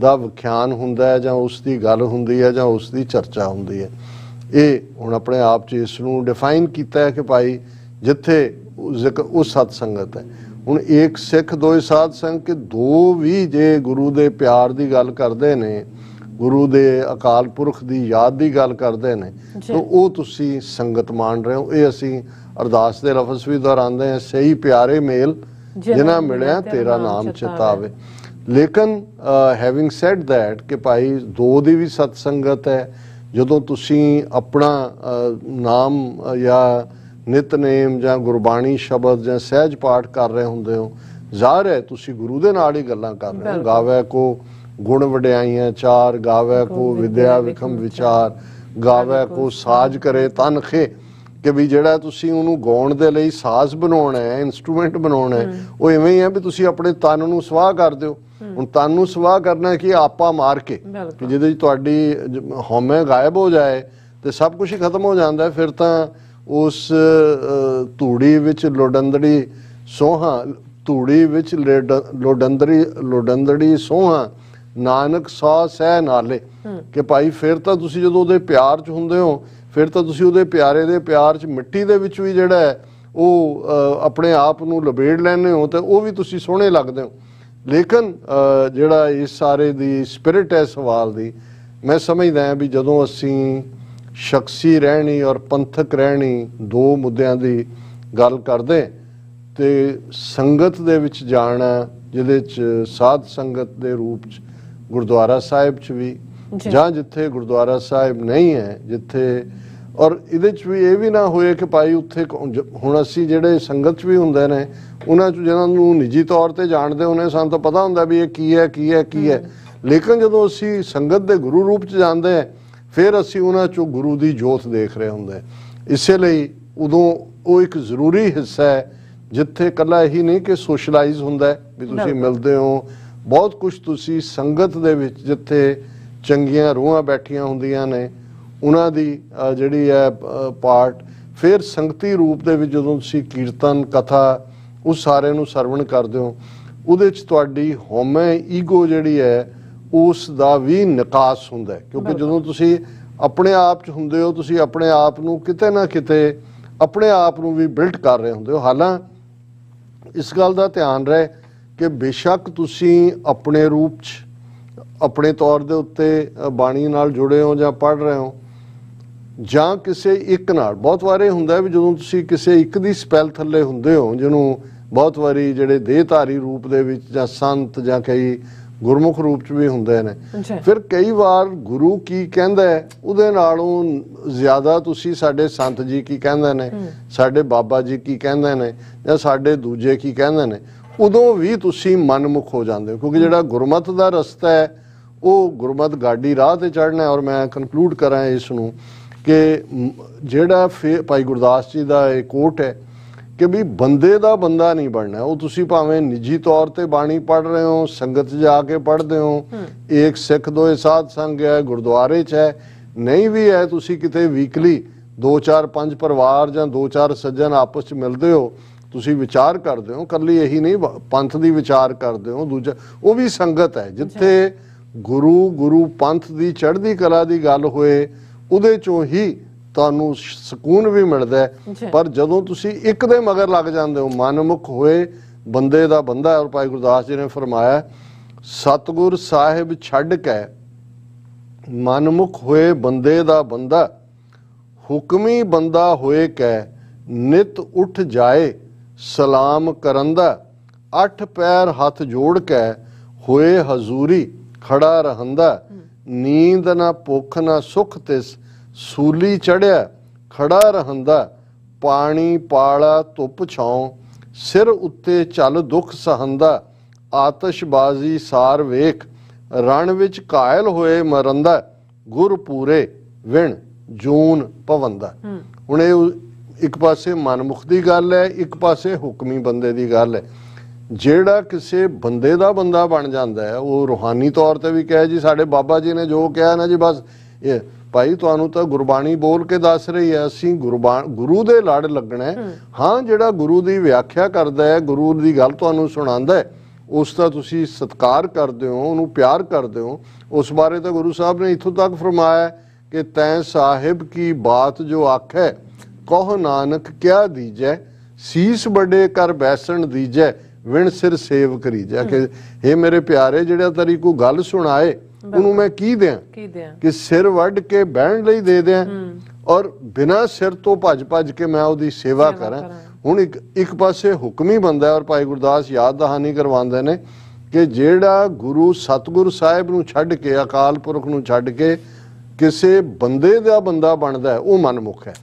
ਦਾ ਵਿਖਿਆਨ ਹੁੰਦਾ ਹੈ ਜਾਂ ਉਸ ਦੀ ਗੱਲ ਹੁੰਦੀ ਹੈ ਜਾਂ ਉਸ ਦੀ ਚਰਚਾ ਹੁੰਦੀ ਹੈ। ਇਹ ਹੁਣ ਆਪਣੇ ਆਪ 'ਚ ਇਸ ਨੂੰ ਡਿਫਾਈਨ ਕੀਤਾ ਹੈ ਕਿ ਭਾਈ ਜਿੱਥੇ ਉਹ ਸਤ ਸੰਗਤ ਹੈ। ਹੁਣ ਇੱਕ ਸਿੱਖ ਦੋਏ ਸਾਧ ਸੰਗ ਕਿ ਦੋ ਵੀ ਜੇ ਗੁਰੂ ਦੇ ਪਿਆਰ ਦੀ ਗੱਲ ਕਰਦੇ ਨੇ, ਗੁਰੂ ਦੇ ਅਕਾਲ ਪੁਰਖ ਦੀ ਯਾਦ ਦੀ ਗੱਲ ਕਰਦੇ ਨੇ, ਤਾਂ ਉਹ ਤੁਸੀਂ ਸੰਗਤ ਮੰਨ ਰਹੇ ਹੋ। ਇਹ ਅਸੀਂ ਅਰਦਾਸ ਦੇ ਲਫ਼ਜ਼ ਵੀ ਦੁਹਰਾਉਂਦੇ ਹਾਂ, ਸਹੀ ਪਿਆਰੇ ਮੇਲ ਜਿਨ੍ਹਾਂ ਮਿਲਿਆ ਤੇਰਾ ਨਾਮ ਚਿਤਾਵੇ। ਲੇਕਿਨ ਹੈਵਿੰਗ ਸੈਡ ਦੈਟ ਕਿ ਭਾਈ ਦੋ ਦੀ ਵੀ ਸਤ ਸੰਗਤ ਹੈ। ਜਦੋਂ ਤੁਸੀਂ ਆਪਣਾ ਨਾਮ ਜਾਂ ਨਿਤਨੇਮ ਜਾਂ ਗੁਰਬਾਣੀ ਸ਼ਬਦ ਜਾਂ ਸਹਿਜ ਪਾਠ ਕਰ ਰਹੇ ਹੁੰਦੇ ਹੋ, ਜ਼ਾਹਰ ਹੈ ਤੁਸੀਂ ਗੁਰੂ ਦੇ ਨਾਲ ਹੀ ਗੱਲਾਂ ਕਰ ਰਹੇ ਹੋ। ਗਾਵੇ ਕੋ ਗੁਣ ਵਡਿਆਈਆਂ ਚਾਰ, ਗਾਵੇ ਕੋ ਵਿਦਿਆ ਵਿਖਮ ਵਿਚਾਰ, ਗਾਵੇ ਕੋ ਸਾਜ ਕਰੇ ਤਨ ਖੇ, ਕਿ ਵੀ ਜਿਹੜਾ ਤੁਸੀਂ ਉਹਨੂੰ ਗਾਉਣ ਦੇ ਲਈ ਸਾਜ਼ ਬਣਾਉਣਾ ਹੈ, ਇੰਸਟਰੂਮੈਂਟ ਬਣਾਉਣਾ ਹੈ, ਉਹ ਇਵੇਂ ਹੀ ਹੈ ਵੀ ਤੁਸੀਂ ਆਪਣੇ ਤਨ ਨੂੰ ਸਵਾਹ ਕਰ ਦਿਓ। ਹੁਣ ਤਨ ਨੂੰ ਸਵਾਹ ਕਰਨਾ ਕਿ ਆਪਾ ਮਾਰ ਕੇ, ਕਿ ਜਿਹਦੇ 'ਚ ਤੁਹਾਡੀ ਹਉਮੈ ਗਾਇਬ ਹੋ ਜਾਏ ਤੇ ਸਭ ਕੁਝ ਹੀ ਖਤਮ ਹੋ ਜਾਂਦਾ। ਫਿਰ ਤਾਂ ਉਸ ਧੂੜੀ ਵਿੱਚ ਲੋਡੰਦੜੀ ਸੋਹਾਂ, ਧੂੜੀ ਵਿੱਚ ਲੋਡੰਦੜੀ ਸੋਹਾਂ ਨਾਨਕ ਸੌ ਸਹਿ ਨਾਲੇ, ਕਿ ਭਾਈ ਫਿਰ ਤਾਂ ਤੁਸੀਂ ਜਦੋਂ ਉਹਦੇ ਪਿਆਰ 'ਚ ਹੁੰਦੇ ਹੋ, ਫਿਰ ਤਾਂ ਤੁਸੀਂ ਉਹਦੇ ਪਿਆਰੇ ਦੇ ਪਿਆਰ 'ਚ ਮਿੱਟੀ ਦੇ ਵਿੱਚ ਵੀ ਜਿਹੜਾ ਹੈ ਉਹ ਆਪਣੇ ਆਪ ਨੂੰ ਲਬੇੜ ਲੈਂਦੇ ਹੋ, ਤੇ ਉਹ ਵੀ ਤੁਸੀਂ ਸੋਹਣੇ ਲੱਗਦੇ ਹੋ। ਲੇਕਿਨ ਜਿਹੜਾ ਇਸ ਸਾਰੇ ਦੀ ਸਪਿਰਿਟ ਹੈ ਸਵਾਲ ਦੀ, ਮੈਂ ਸਮਝਦਾ ਹਾਂ ਵੀ ਜਦੋਂ ਅਸੀਂ ਸ਼ਖਸੀ ਰਹਿਣੀ ਔਰ ਪੰਥਕ ਰਹਿਣੀ ਦੋ ਮੁੱਦਿਆਂ ਦੀ ਗੱਲ ਕਰਦੇ, ਤੇ ਸੰਗਤ ਦੇ ਵਿੱਚ ਜਾਣਾ ਜਿਹਦੇ 'ਚ ਸਾਧ ਸੰਗਤ ਦੇ ਰੂਪ 'ਚ ਗੁਰਦੁਆਰਾ ਸਾਹਿਬ 'ਚ ਵੀ, ਜਾਂ ਜਿੱਥੇ ਗੁਰਦੁਆਰਾ ਸਾਹਿਬ ਨਹੀਂ ਹੈ ਜਿੱਥੇ, ਔਰ ਇਹਦੇ 'ਚ ਵੀ ਇਹ ਵੀ ਨਾ ਹੋਏ ਕਿ ਭਾਈ ਉੱਥੇ ਹੁਣ ਅਸੀਂ ਜਿਹੜੇ ਸੰਗਤ 'ਚ ਵੀ ਹੁੰਦੇ ਨੇ ਉਹਨਾਂ 'ਚ ਜਿਹਨਾਂ ਨੂੰ ਨਿੱਜੀ ਤੌਰ 'ਤੇ ਜਾਣਦੇ ਹੁੰਦੇ, ਸਾਨੂੰ ਤਾਂ ਪਤਾ ਹੁੰਦਾ ਵੀ ਇਹ ਕੀ ਹੈ ਕੀ ਹੈ ਕੀ ਹੈ। ਲੇਕਿਨ ਜਦੋਂ ਅਸੀਂ ਸੰਗਤ ਦੇ ਗੁਰੂ ਰੂਪ 'ਚ ਜਾਂਦੇ ਹਾਂ, ਫਿਰ ਅਸੀਂ ਉਹਨਾਂ 'ਚੋਂ ਗੁਰੂ ਦੀ ਜੋਤ ਦੇਖ ਰਹੇ ਹੁੰਦੇ। ਇਸੇ ਲਈ ਉਦੋਂ ਉਹ ਇੱਕ ਜ਼ਰੂਰੀ ਹਿੱਸਾ ਹੈ ਜਿੱਥੇ ਇਕੱਲਾ ਇਹੀ ਨਹੀਂ ਕਿ ਸੋਸ਼ਲਾਈਜ਼ ਹੁੰਦਾ ਵੀ ਤੁਸੀਂ ਮਿਲਦੇ ਹੋ, ਬਹੁਤ ਕੁਝ ਤੁਸੀਂ ਸੰਗਤ ਦੇ ਵਿੱਚ ਜਿੱਥੇ ਚੰਗੀਆਂ ਰੂਹਾਂ ਬੈਠੀਆਂ ਹੁੰਦੀਆਂ ਨੇ ਉਹਨਾਂ ਦੀ ਜਿਹੜੀ ਹੈ ਪਾਰਟ, ਫਿਰ ਸੰਗਤੀ ਰੂਪ ਦੇ ਵਿੱਚ ਜਦੋਂ ਤੁਸੀਂ ਕੀਰਤਨ ਕਥਾ ਉਸ ਸਾਰੇ ਨੂੰ ਸਰਵਣ ਕਰਦੇ ਹੋ, ਉਹਦੇ 'ਚ ਤੁਹਾਡੀ ਹਉਮੈ ਈਗੋ ਜਿਹੜੀ ਹੈ ਉਸ ਦਾ ਵੀ ਨਿਕਾਸ ਹੁੰਦਾ ਹੈ। ਕਿਉਂਕਿ ਜਦੋਂ ਤੁਸੀਂ ਆਪਣੇ ਆਪ 'ਚ ਹੁੰਦੇ ਹੋ, ਤੁਸੀਂ ਆਪਣੇ ਆਪ ਨੂੰ ਕਿਤੇ ਨਾ ਕਿਤੇ ਆਪਣੇ ਆਪ ਨੂੰ ਵੀ ਬਿਲਡ ਕਰ ਰਹੇ ਹੁੰਦੇ ਹੋ। ਹਾਲਾਂਕਿ ਇਸ ਗੱਲ ਦਾ ਧਿਆਨ ਰਹੇ ਕਿ ਬੇਸ਼ੱਕ ਤੁਸੀਂ ਆਪਣੇ ਰੂਪ 'ਚ ਆਪਣੇ ਤੌਰ ਦੇ ਉੱਤੇ ਬਾਣੀ ਨਾਲ ਜੁੜੇ ਹੋ ਜਾਂ ਪੜ੍ਹ ਰਹੇ ਹੋ, ਜਾਂ ਕਿਸੇ ਇੱਕ ਨਾਲ, ਬਹੁਤ ਵਾਰੀ ਹੁੰਦਾ ਵੀ ਜਦੋਂ ਤੁਸੀਂ ਕਿਸੇ ਇੱਕ ਦੀ ਸਪੈਲ ਥੱਲੇ ਹੁੰਦੇ ਹੋ, ਜਿਹਨੂੰ ਬਹੁਤ ਵਾਰੀ ਜਿਹੜੇ ਦੇਹਧਾਰੀ ਰੂਪ ਦੇ ਵਿੱਚ ਜਾਂ ਸੰਤ ਜਾਂ ਕਈ ਗੁਰਮੁਖ ਰੂਪ 'ਚ ਵੀ ਹੁੰਦੇ ਨੇ, ਫਿਰ ਕਈ ਵਾਰ ਗੁਰੂ ਕੀ ਕਹਿੰਦਾ ਹੈ ਉਹਦੇ ਨਾਲੋਂ ਜ਼ਿਆਦਾ ਤੁਸੀਂ ਸਾਡੇ ਸੰਤ ਜੀ ਕੀ ਕਹਿੰਦੇ ਨੇ, ਸਾਡੇ ਬਾਬਾ ਜੀ ਕੀ ਕਹਿੰਦੇ ਨੇ, ਜਾਂ ਸਾਡੇ ਦੂਜੇ ਕੀ ਕਹਿੰਦੇ ਨੇ, ਉਦੋਂ ਵੀ ਤੁਸੀਂ ਮਨਮੁਖ ਹੋ ਜਾਂਦੇ ਹੋ। ਕਿਉਂਕਿ ਜਿਹੜਾ ਗੁਰਮਤ ਦਾ ਰਸਤਾ ਹੈ ਉਹ ਗੁਰਮਤ ਗਾਡੀ ਰਾਹ ਤੇ ਚੜ੍ਹਨਾ ਹੈ। ਔਰ ਮੈਂ ਕਨਕਲੂਡ ਕਰਾਂ ਇਸ ਨੂੰ ਕਿ ਜਿਹੜਾ ਭਾਈ ਗੁਰਦਾਸ ਜੀ ਦਾ ਇਹ ਕੋਟ ਹੈ ਕਿ ਵੀ ਬੰਦੇ ਦਾ ਬੰਦਾ ਨਹੀਂ ਬਣਨਾ। ਉਹ ਤੁਸੀਂ ਭਾਵੇਂ ਨਿੱਜੀ ਤੌਰ ਤੇ ਬਾਣੀ ਪੜ੍ਹ ਰਹੇ ਹੋ, ਸੰਗਤ 'ਚ ਜਾ ਕੇ ਪੜ੍ਹਦੇ ਹੋ, ਇੱਕ ਸਿੱਖ ਦੋਏ ਸਾਧ ਸੰਗ ਹੈ, ਗੁਰਦੁਆਰੇ 'ਚ ਹੈ, ਨਹੀਂ ਵੀ ਹੈ, ਤੁਸੀਂ ਕਿਤੇ ਵੀਕਲੀ 2-4-5 ਪਰਿਵਾਰ ਜਾਂ 2-4 ਸੱਜਣ ਆਪਸ 'ਚ ਮਿਲਦੇ ਹੋ, ਤੁਸੀਂ ਵਿਚਾਰ ਕਰਦੇ ਹੋ, ਇਕੱਲੀ ਇਹੀ ਨਹੀਂ ਪੰਥ ਦੀ ਵਿਚਾਰ ਕਰਦੇ ਹੋ, ਦੂਜਾ ਉਹ ਵੀ ਸੰਗਤ ਹੈ ਜਿੱਥੇ ਗੁਰੂ ਪੰਥ ਦੀ ਚੜ੍ਹਦੀ ਕਲਾ ਦੀ ਗੱਲ ਹੋਏ, ਉਹਦੇ 'ਚੋਂ ਹੀ ਤੁਹਾਨੂੰ ਸਕੂਨ ਵੀ ਮਿਲਦਾ ਹੈ। ਪਰ ਜਦੋਂ ਤੁਸੀਂ ਇੱਕ ਦੇ ਮਗਰ ਲੱਗ ਜਾਂਦੇ ਹੋ, ਮਨਮੁਖ ਹੋਏ ਬੰਦੇ ਦਾ ਬੰਦਾ, ਔਰ ਭਾਈ ਗੁਰਦਾਸ ਜੀ ਨੇ ਫਰਮਾਇਆ ਸਤਿਗੁਰ ਸਾਹਿਬ ਛੱਡ ਕੇ ਮਨਮੁਖ ਹੋਏ ਬੰਦੇ ਦਾ ਬੰਦਾ, ਹੁਕਮੀ ਬੰਦਾ ਹੋਏ ਕੈ ਨਿਤ ਉੱਠ ਜਾਏ ਸਲਾਮ ਕਰੰਦਾ, 8 ਪੈਰ ਹੱਥ ਜੋੜ ਕੇ ਹੋਏ ਹਜ਼ੂਰੀ ਖੜਾ ਰਹੰਦਾ, ਨੀਂਦ ਨਾ ਭੁੱਖ ਨਾ ਸੁਖ ਤਿਸ ਸੂਲੀ ਚੜਿਆ ਖੜਾ ਰਹੰਦਾ, ਪਾਣੀ ਪਾਲਾ ਧੁੱਪ ਛਾਉ ਸਿਰ ਉੱਤੇ ਚੱਲ ਦੁੱਖ ਸਹੰਦਾ, ਆਤਸ਼ਬਾਜ਼ੀ ਸਾਰ ਵੇਖ ਰਣ ਵਿੱਚ ਘਾਇਲ ਹੋਏ ਮਰੰਦਾ, ਗੁਰ ਪੂਰੇ ਵਿਣ ਜੂਨ ਪਵੰਦਾ। ਹੁਣ ਇਹ ਇੱਕ ਪਾਸੇ ਮਨਮੁਖ ਦੀ ਗੱਲ ਹੈ, ਇੱਕ ਪਾਸੇ ਹੁਕਮੀ ਬੰਦੇ ਦੀ ਗੱਲ ਹੈ। ਜਿਹੜਾ ਕਿਸੇ ਬੰਦੇ ਦਾ ਬੰਦਾ ਬਣ ਜਾਂਦਾ ਹੈ, ਉਹ ਰੂਹਾਨੀ ਤੌਰ ਤੇ ਵੀ ਕਹੇ ਜੀ ਸਾਡੇ ਬਾਬਾ ਜੀ ਨੇ ਜੋ ਕਿਹਾ ਨਾ ਜੀ, ਬਸ ਇਹ ਭਾਈ ਤੁਹਾਨੂੰ ਤਾਂ ਗੁਰਬਾਣੀ ਬੋਲ ਕੇ ਦੱਸ ਰਹੀ ਹੈ, ਅਸੀਂ ਗੁਰੂ ਦੇ ਲੜ ਲੱਗਣਾ ਹੈ। ਹਾਂ, ਜਿਹੜਾ ਗੁਰੂ ਦੀ ਵਿਆਖਿਆ ਕਰਦਾ ਹੈ, ਗੁਰੂ ਦੀ ਗੱਲ ਤੁਹਾਨੂੰ ਸੁਣਾਉਂਦਾ ਹੈ, ਉਸ ਦਾ ਤੁਸੀਂ ਸਤਿਕਾਰ ਕਰਦੇ ਹੋ, ਉਹਨੂੰ ਪਿਆਰ ਕਰਦੇ ਹੋ। ਉਸ ਬਾਰੇ ਤਾਂ ਗੁਰੂ ਸਾਹਿਬ ਨੇ ਇੱਥੋਂ ਤੱਕ ਫਰਮਾਇਆ ਕਿ ਤੈਂ ਸਾਹਿਬ ਕੀ ਬਾਤ ਜੋ ਆਖੈ ਕਹੁ ਨਾਨਕ ਕਿਆ ਦੀਜੈ, ਸੀਸ ਵੱਡੇ ਕਰ ਬੈਸਣ ਦੀਜੈ ਵਿਣ ਸਿਰ ਸੇਵ ਕਰੀਜੈ। ਕਿ ਇਹ ਮੇਰੇ ਪਿਆਰੇ, ਜਿਹੜਾ ਤੇਰੀ ਕੋਈ ਗੱਲ ਸੁਣਾਏ ਉਹਨੂੰ ਮੈਂ ਕੀ ਦਿਆਂ ਕਿ ਸਿਰ ਵੱਢ ਕੇ ਬਹਿਣ ਲਈ ਦੇ ਦਿਆਂ, ਔਰ ਬਿਨਾਂ ਸਿਰ ਤੋਂ ਭੱਜ ਕੇ ਮੈਂ ਉਹਦੀ ਸੇਵਾ ਕਰਾਂ। ਹੁਣ ਇੱਕ ਪਾਸੇ ਹੁਕਮੀ ਬੰਦਾ, ਔਰ ਭਾਈ ਗੁਰਦਾਸ ਯਾਦ ਦਹਾਨੀ ਕਰਵਾਉਂਦੇ ਨੇ ਕਿ ਜਿਹੜਾ ਗੁਰੂ ਸਤਿਗੁਰੂ ਸਾਹਿਬ ਨੂੰ ਛੱਡ ਕੇ, ਅਕਾਲ ਪੁਰਖ ਨੂੰ ਛੱਡ ਕੇ ਕਿਸੇ ਬੰਦੇ ਦਾ ਬੰਦਾ ਬਣਦਾ ਹੈ, ਉਹ ਮਨਮੁਖ ਹੈ।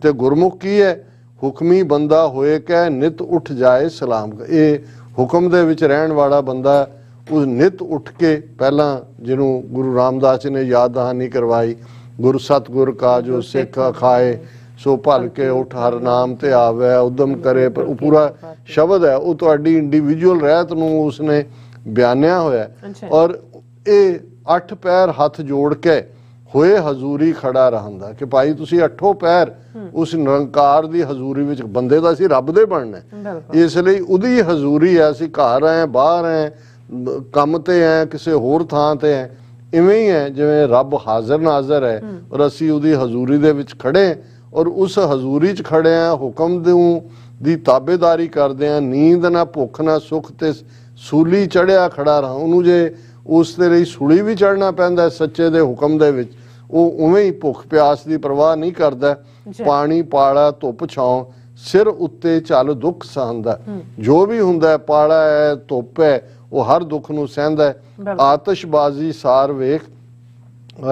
ਤੇ ਗੁਰਮੁਖ ਕੀ ਹੈ? ਹੁਕਮੀ ਬੰਦਾ ਹੋਏ ਕੈ ਨਿਤ ਉੱਠ ਜਾਏ ਸਲਾਮ। ਇਹ ਹੁਕਮ ਦੇ ਵਿੱਚ ਰਹਿਣ ਵਾਲਾ ਬੰਦਾ, ਉਹ ਨਿਤ ਉੱਠ ਕੇ ਪਹਿਲਾਂ ਜਿਹਨੂੰ ਗੁਰੂ ਰਾਮਦਾਸ ਜੀ ਨੇ ਯਾਦ ਦਹਾਨੀ ਕਰਵਾਈ, ਗੁਰ ਸਤਿਗੁਰ ਕਾ ਜੋ ਸਿੱਖ ਖਾਏ ਸੋ ਭਲ ਕੇ ਉੱਠ ਹਰ ਨਾਮ ਤੇ ਆਵੇ ਉਦਮ ਕਰੇ। ਪਰ ਉਹ ਪੂਰਾ ਸ਼ਬਦ ਹੈ, ਉਹ ਤੁਹਾਡੀ ਇੰਡੀਵਿਜੂਅਲ ਰਹਿਤ ਨੂੰ ਉਸਨੇ ਬਿਆਨਿਆ ਹੋਇਆ। ਔਰ ਇਹ 8 ਪੈਰ ਹੱਥ ਜੋੜ ਕੇ ਹੋਏ ਹਜ਼ੂਰੀ ਖੜਾ ਰਹਿੰਦਾ ਕਿ ਭਾਈ ਤੁਸੀਂ 8 ਪੈਰ ਉਸ ਨਿਰੰਕਾਰ ਦੀ ਹਜ਼ੂਰੀ ਵਿੱਚ, ਬੰਦੇ ਦਾ ਅਸੀਂ ਰੱਬ ਦੇ ਬਣਨਾ, ਇਸ ਲਈ ਉਹਦੀ ਹਜ਼ੂਰੀ ਹੈ। ਅਸੀਂ ਘਰ ਆਏ, ਬਾਹਰ ਆਏ, ਕੰਮ ਤੇ ਹੈ, ਕਿਸੇ ਹੋਰ ਥਾਂ ਤੇ ਹੈ, ਇਵੇਂ ਹੀ ਹੈ ਜਿਵੇਂ ਰੱਬ ਹਾਜ਼ਰ ਨਾਜ਼ਰ ਹੈ, ਔਰ ਅਸੀਂ ਉਹਦੀ ਹਜ਼ੂਰੀ ਦੇ ਵਿੱਚ ਖੜੇ, ਔਰ ਉਸ ਹਜ਼ੂਰੀ 'ਚ ਖੜੇ ਆ, ਹੁਕਮ ਦੀ ਤਾਬੇਦਾਰੀ ਕਰਦੇ ਆ। ਨੀਂਦ ਨਾ ਭੁੱਖ ਨਾ ਸੁੱਖ ਤੇ ਸੂਲੀ ਚੜਿਆ ਖੜਾ ਰਹਾ। ਉਹਨੂੰ ਜੇ ਉਸ ਦੇ ਲਈ ਸੂਲੀ ਵੀ ਚੜਨਾ ਪੈਂਦਾ ਸੱਚੇ ਦੇ ਹੁਕਮ ਦੇ ਵਿੱਚ, ਉਹ ਉਵੇਂ ਹੀ ਭੁੱਖ ਪਿਆਸ ਦੀ ਪਰਵਾਹ ਨਹੀਂ ਕਰਦਾ। ਪਾਣੀ ਪਾਲਾ ਧੁੱਪ ਛਾਂ ਸਿਰ ਉੱਤੇ ਚੱਲ ਦੁੱਖ ਸਹੰਦਾ। ਜੋ ਵੀ ਹੁੰਦਾ, ਪਾਲਾ ਹੈ, ਧੁੱਪ ਹੈ, ਉਹ ਹਰ ਦੁੱਖ ਨੂੰ ਸਹਿੰਦਾ ਹੈ। ਆਤਸ਼ਬਾਜ਼ੀ ਸਾਰ ਵੇਖ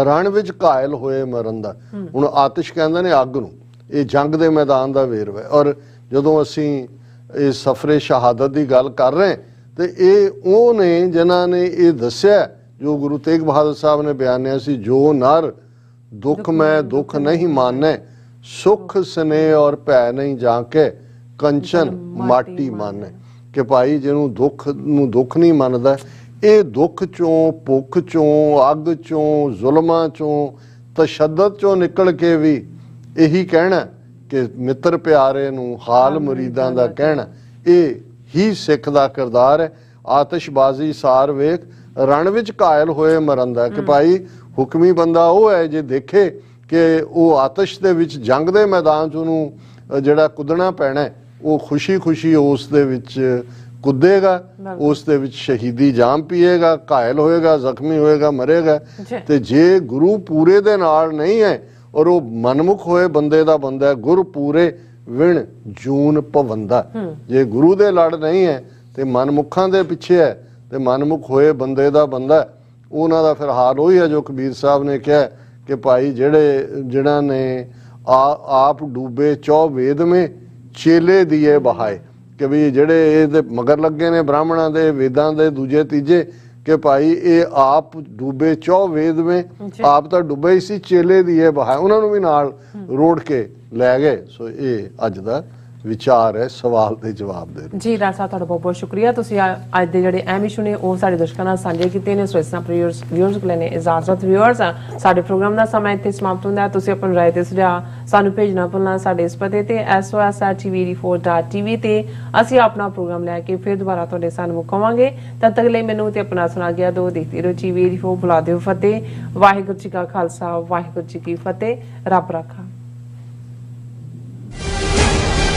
ਰਣ ਵਿੱਚ ਘਾਇਲ ਹੋਏ ਮਰਨ ਦਾ। ਹੁਣ ਆਤਿਸ਼ ਕਹਿੰਦੇ ਨੇ ਅੱਗ ਨੂੰ, ਇਹ ਜੰਗ ਦੇ ਮੈਦਾਨ ਦਾ ਵੇਰਵਾ। ਔਰ ਜਦੋਂ ਅਸੀਂ ਇਹ ਸਫਰੇ ਸ਼ਹਾਦਤ ਦੀ ਗੱਲ ਕਰ ਰਹੇ ਤੇ ਇਹ ਉਹ ਨੇ ਜਿਨ੍ਹਾਂ ਨੇ ਇਹ ਦੱਸਿਆ, ਜੋ ਗੁਰੂ ਤੇਗ ਬਹਾਦਰ ਸਾਹਿਬ ਨੇ ਬਿਆਨਿਆ ਸੀ, ਜੋ ਨਰ ਦੁੱਖ ਮੈਂ ਦੁੱਖ ਨਹੀਂ ਮਾਨੈ, ਸੁਖ ਸਨੇਹ ਔਰ ਭੈ ਨਹੀਂ ਜਾਂ ਕੇ ਕੰਚਨ ਮਾਟੀ ਮਾਨੈ। ਕਿ ਭਾਈ ਜਿਹਨੂੰ ਦੁੱਖ ਨੂੰ ਦੁੱਖ ਨਹੀਂ ਮੰਨਦਾ, ਇਹ ਦੁੱਖ ਚੋਂ, ਭੁੱਖ ਚੋਂ, ਅੱਗ ਚੋਂ, ਜ਼ੁਲਮਾਂ ਚੋਂ, ਤਸ਼ੱਦਦ ਚੋਂ ਨਿਕਲ ਕੇ ਵੀ ਇਹੀ ਕਹਿਣਾ ਕਿ ਮਿੱਤਰ ਪਿਆਰੇ ਨੂੰ ਹਾਲ ਮੁਰੀਦਾਂ ਦਾ ਕਹਿਣਾ, ਇਹ ਹੀ ਸਿੱਖ ਦਾ ਕਿਰਦਾਰ ਹੈ। ਆਤਿਸ਼ਬਾਜ਼ੀ ਸਾਰ ਵੇਖ ਰਣ ਵਿੱਚ ਘਾਇਲ ਹੋਏ ਮਰਨ ਦਾ। ਕਿ ਭਾਈ ਹੁਕਮੀ ਬੰਦਾ ਉਹ ਹੈ ਜੇ ਦੇਖੇ ਕਿ ਉਹ ਆਤਿਸ਼ ਦੇ ਵਿੱਚ, ਜੰਗ ਦੇ ਮੈਦਾਨ 'ਚ ਉਹਨੂੰ ਜਿਹੜਾ ਕੁੱਦਣਾ ਪੈਣਾ, ਉਹ ਖੁਸ਼ੀ ਉਸ ਦੇ ਵਿੱਚ ਕੁੱਦੇਗਾ, ਉਸ ਦੇ ਵਿੱਚ ਸ਼ਹੀਦੀ ਜਾਮ ਪੀਏਗਾ, ਘਾਇਲ ਹੋਏਗਾ, ਜ਼ਖਮੀ ਹੋਏਗਾ, ਮਰੇਗਾ। ਤੇ ਜੇ ਗੁਰੂ ਪੂਰੇ ਦੇ ਨਾਲ ਨਹੀਂ ਹੈ, ਔਰ ਉਹ ਮਨਮੁਖ ਹੋਏ ਬੰਦੇ ਦਾ ਬੰਦਾ ਹੈ, ਗੁਰ ਪੂਰੇ ਵਿਣ ਜੂਨ ਪਵੰਦਾ। ਜੇ ਗੁਰੂ ਦੇ ਲੜ ਨਹੀਂ ਹੈ ਤੇ ਮਨਮੁਖਾਂ ਦੇ ਪਿੱਛੇ ਹੈ, ਤੇ ਮਨਮੁਖ ਹੋਏ ਬੰਦੇ ਦਾ ਬੰਦਾ, ਉਹਨਾਂ ਦਾ ਫਿਰ ਹਾਲ ਉਹੀ ਹੈ ਜੋ ਕਬੀਰ ਸਾਹਿਬ ਨੇ ਕਿਹਾ ਕਿ ਭਾਈ ਜਿਹਨਾਂ ਨੇ ਆਪ ਡੂਬੇ 4 ਵੇਦ ਮੇ ਚੇਲੇ ਦੀਏ ਬਹਾਏ। ਕਿ ਵੀ ਜਿਹੜੇ ਇਹਦੇ ਮਗਰ ਲੱਗੇ ਨੇ ਬ੍ਰਾਹਮਣਾਂ ਦੇ, ਵੇਦਾਂ ਦੇ ਦੂਜੇ ਤੀਜੇ, कि भाई ये आप डूबे 4 वेद में, आप तो डूबे ही सी, चेले दी बहाए उन्होंने भी नाल रोड़ के लै गए। सो ये अज दा विचार है सवाल ਦੇ ਜਵਾਬ ਦੇ। ਜੀ ਰਾਜ ਸਾਹਿਬ ਤੁਹਾਡਾ ਬਹੁਤ ਬਹੁਤ ਸ਼ੁਕਰੀਆ, ਤੁਸੀਂ ਅੱਜ ਦੇ ਜਿਹੜੇ ਅਹਿਮ ਇਸ਼ੂ ਨੇ ਉਹ ਸਾਡੇ ਦਰਸ਼ਕਾਂ ਨਾਲ ਸਾਂਝੇ ਕੀਤੇ ਨੇ। ਸੋ ਇਸ ਤਰ੍ਹਾਂ ਵਿਊਅਰਸ ਕੋਲ ਨੇ ਇਜਾਜ਼ਤ। ਵਿਊਅਰਸ ਸਾਡੇ ਪ੍ਰੋਗਰਾਮ ਦਾ ਸਮਾਂ ਇੱਥੇ ਸਮਾਪਤ ਹੁੰਦਾ ਹੈ। ਤੁਸੀਂ ਆਪਣੀ ਰਾਏ ਤੇ ਸੁਝਾਅ ਸਾਨੂੰ ਭੇਜਣਾ ਭੁੱਲਣਾ ਸਾਡੇ ਇਸ ਪਤੇ ਤੇ sos@tv84.tv ਤੇ ਅਸੀਂ ਆਪਣਾ ਪ੍ਰੋਗਰਾਮ ਲੈ ਕੇ ਫਿਰ ਦੁਬਾਰਾ ਤੁਹਾਡੇ ਸਾਹਮਣੇ ਮੁਕਾਵਾਂਗੇ। ਤਦ ਤੱਕ ਲਈ ਮੈਨੂੰ ਤੇ ਆਪਣਾ ਸੁਣਾ ਗਿਆ ਦੋ ਦੇਖਦੇ ਰਹੋ TV84 ਬੁਲਾ ਦਿਓ ਫਤਿਹ। ਵਾਹਿਗੁਰੂ ਜੀ ਕਾ ਖਾਲਸਾ ਵਾਹਿਗੁਰੂ ਜੀ ਕੀ ਫਤਿਹ। ਰੱਬ ਰਾਖਾ।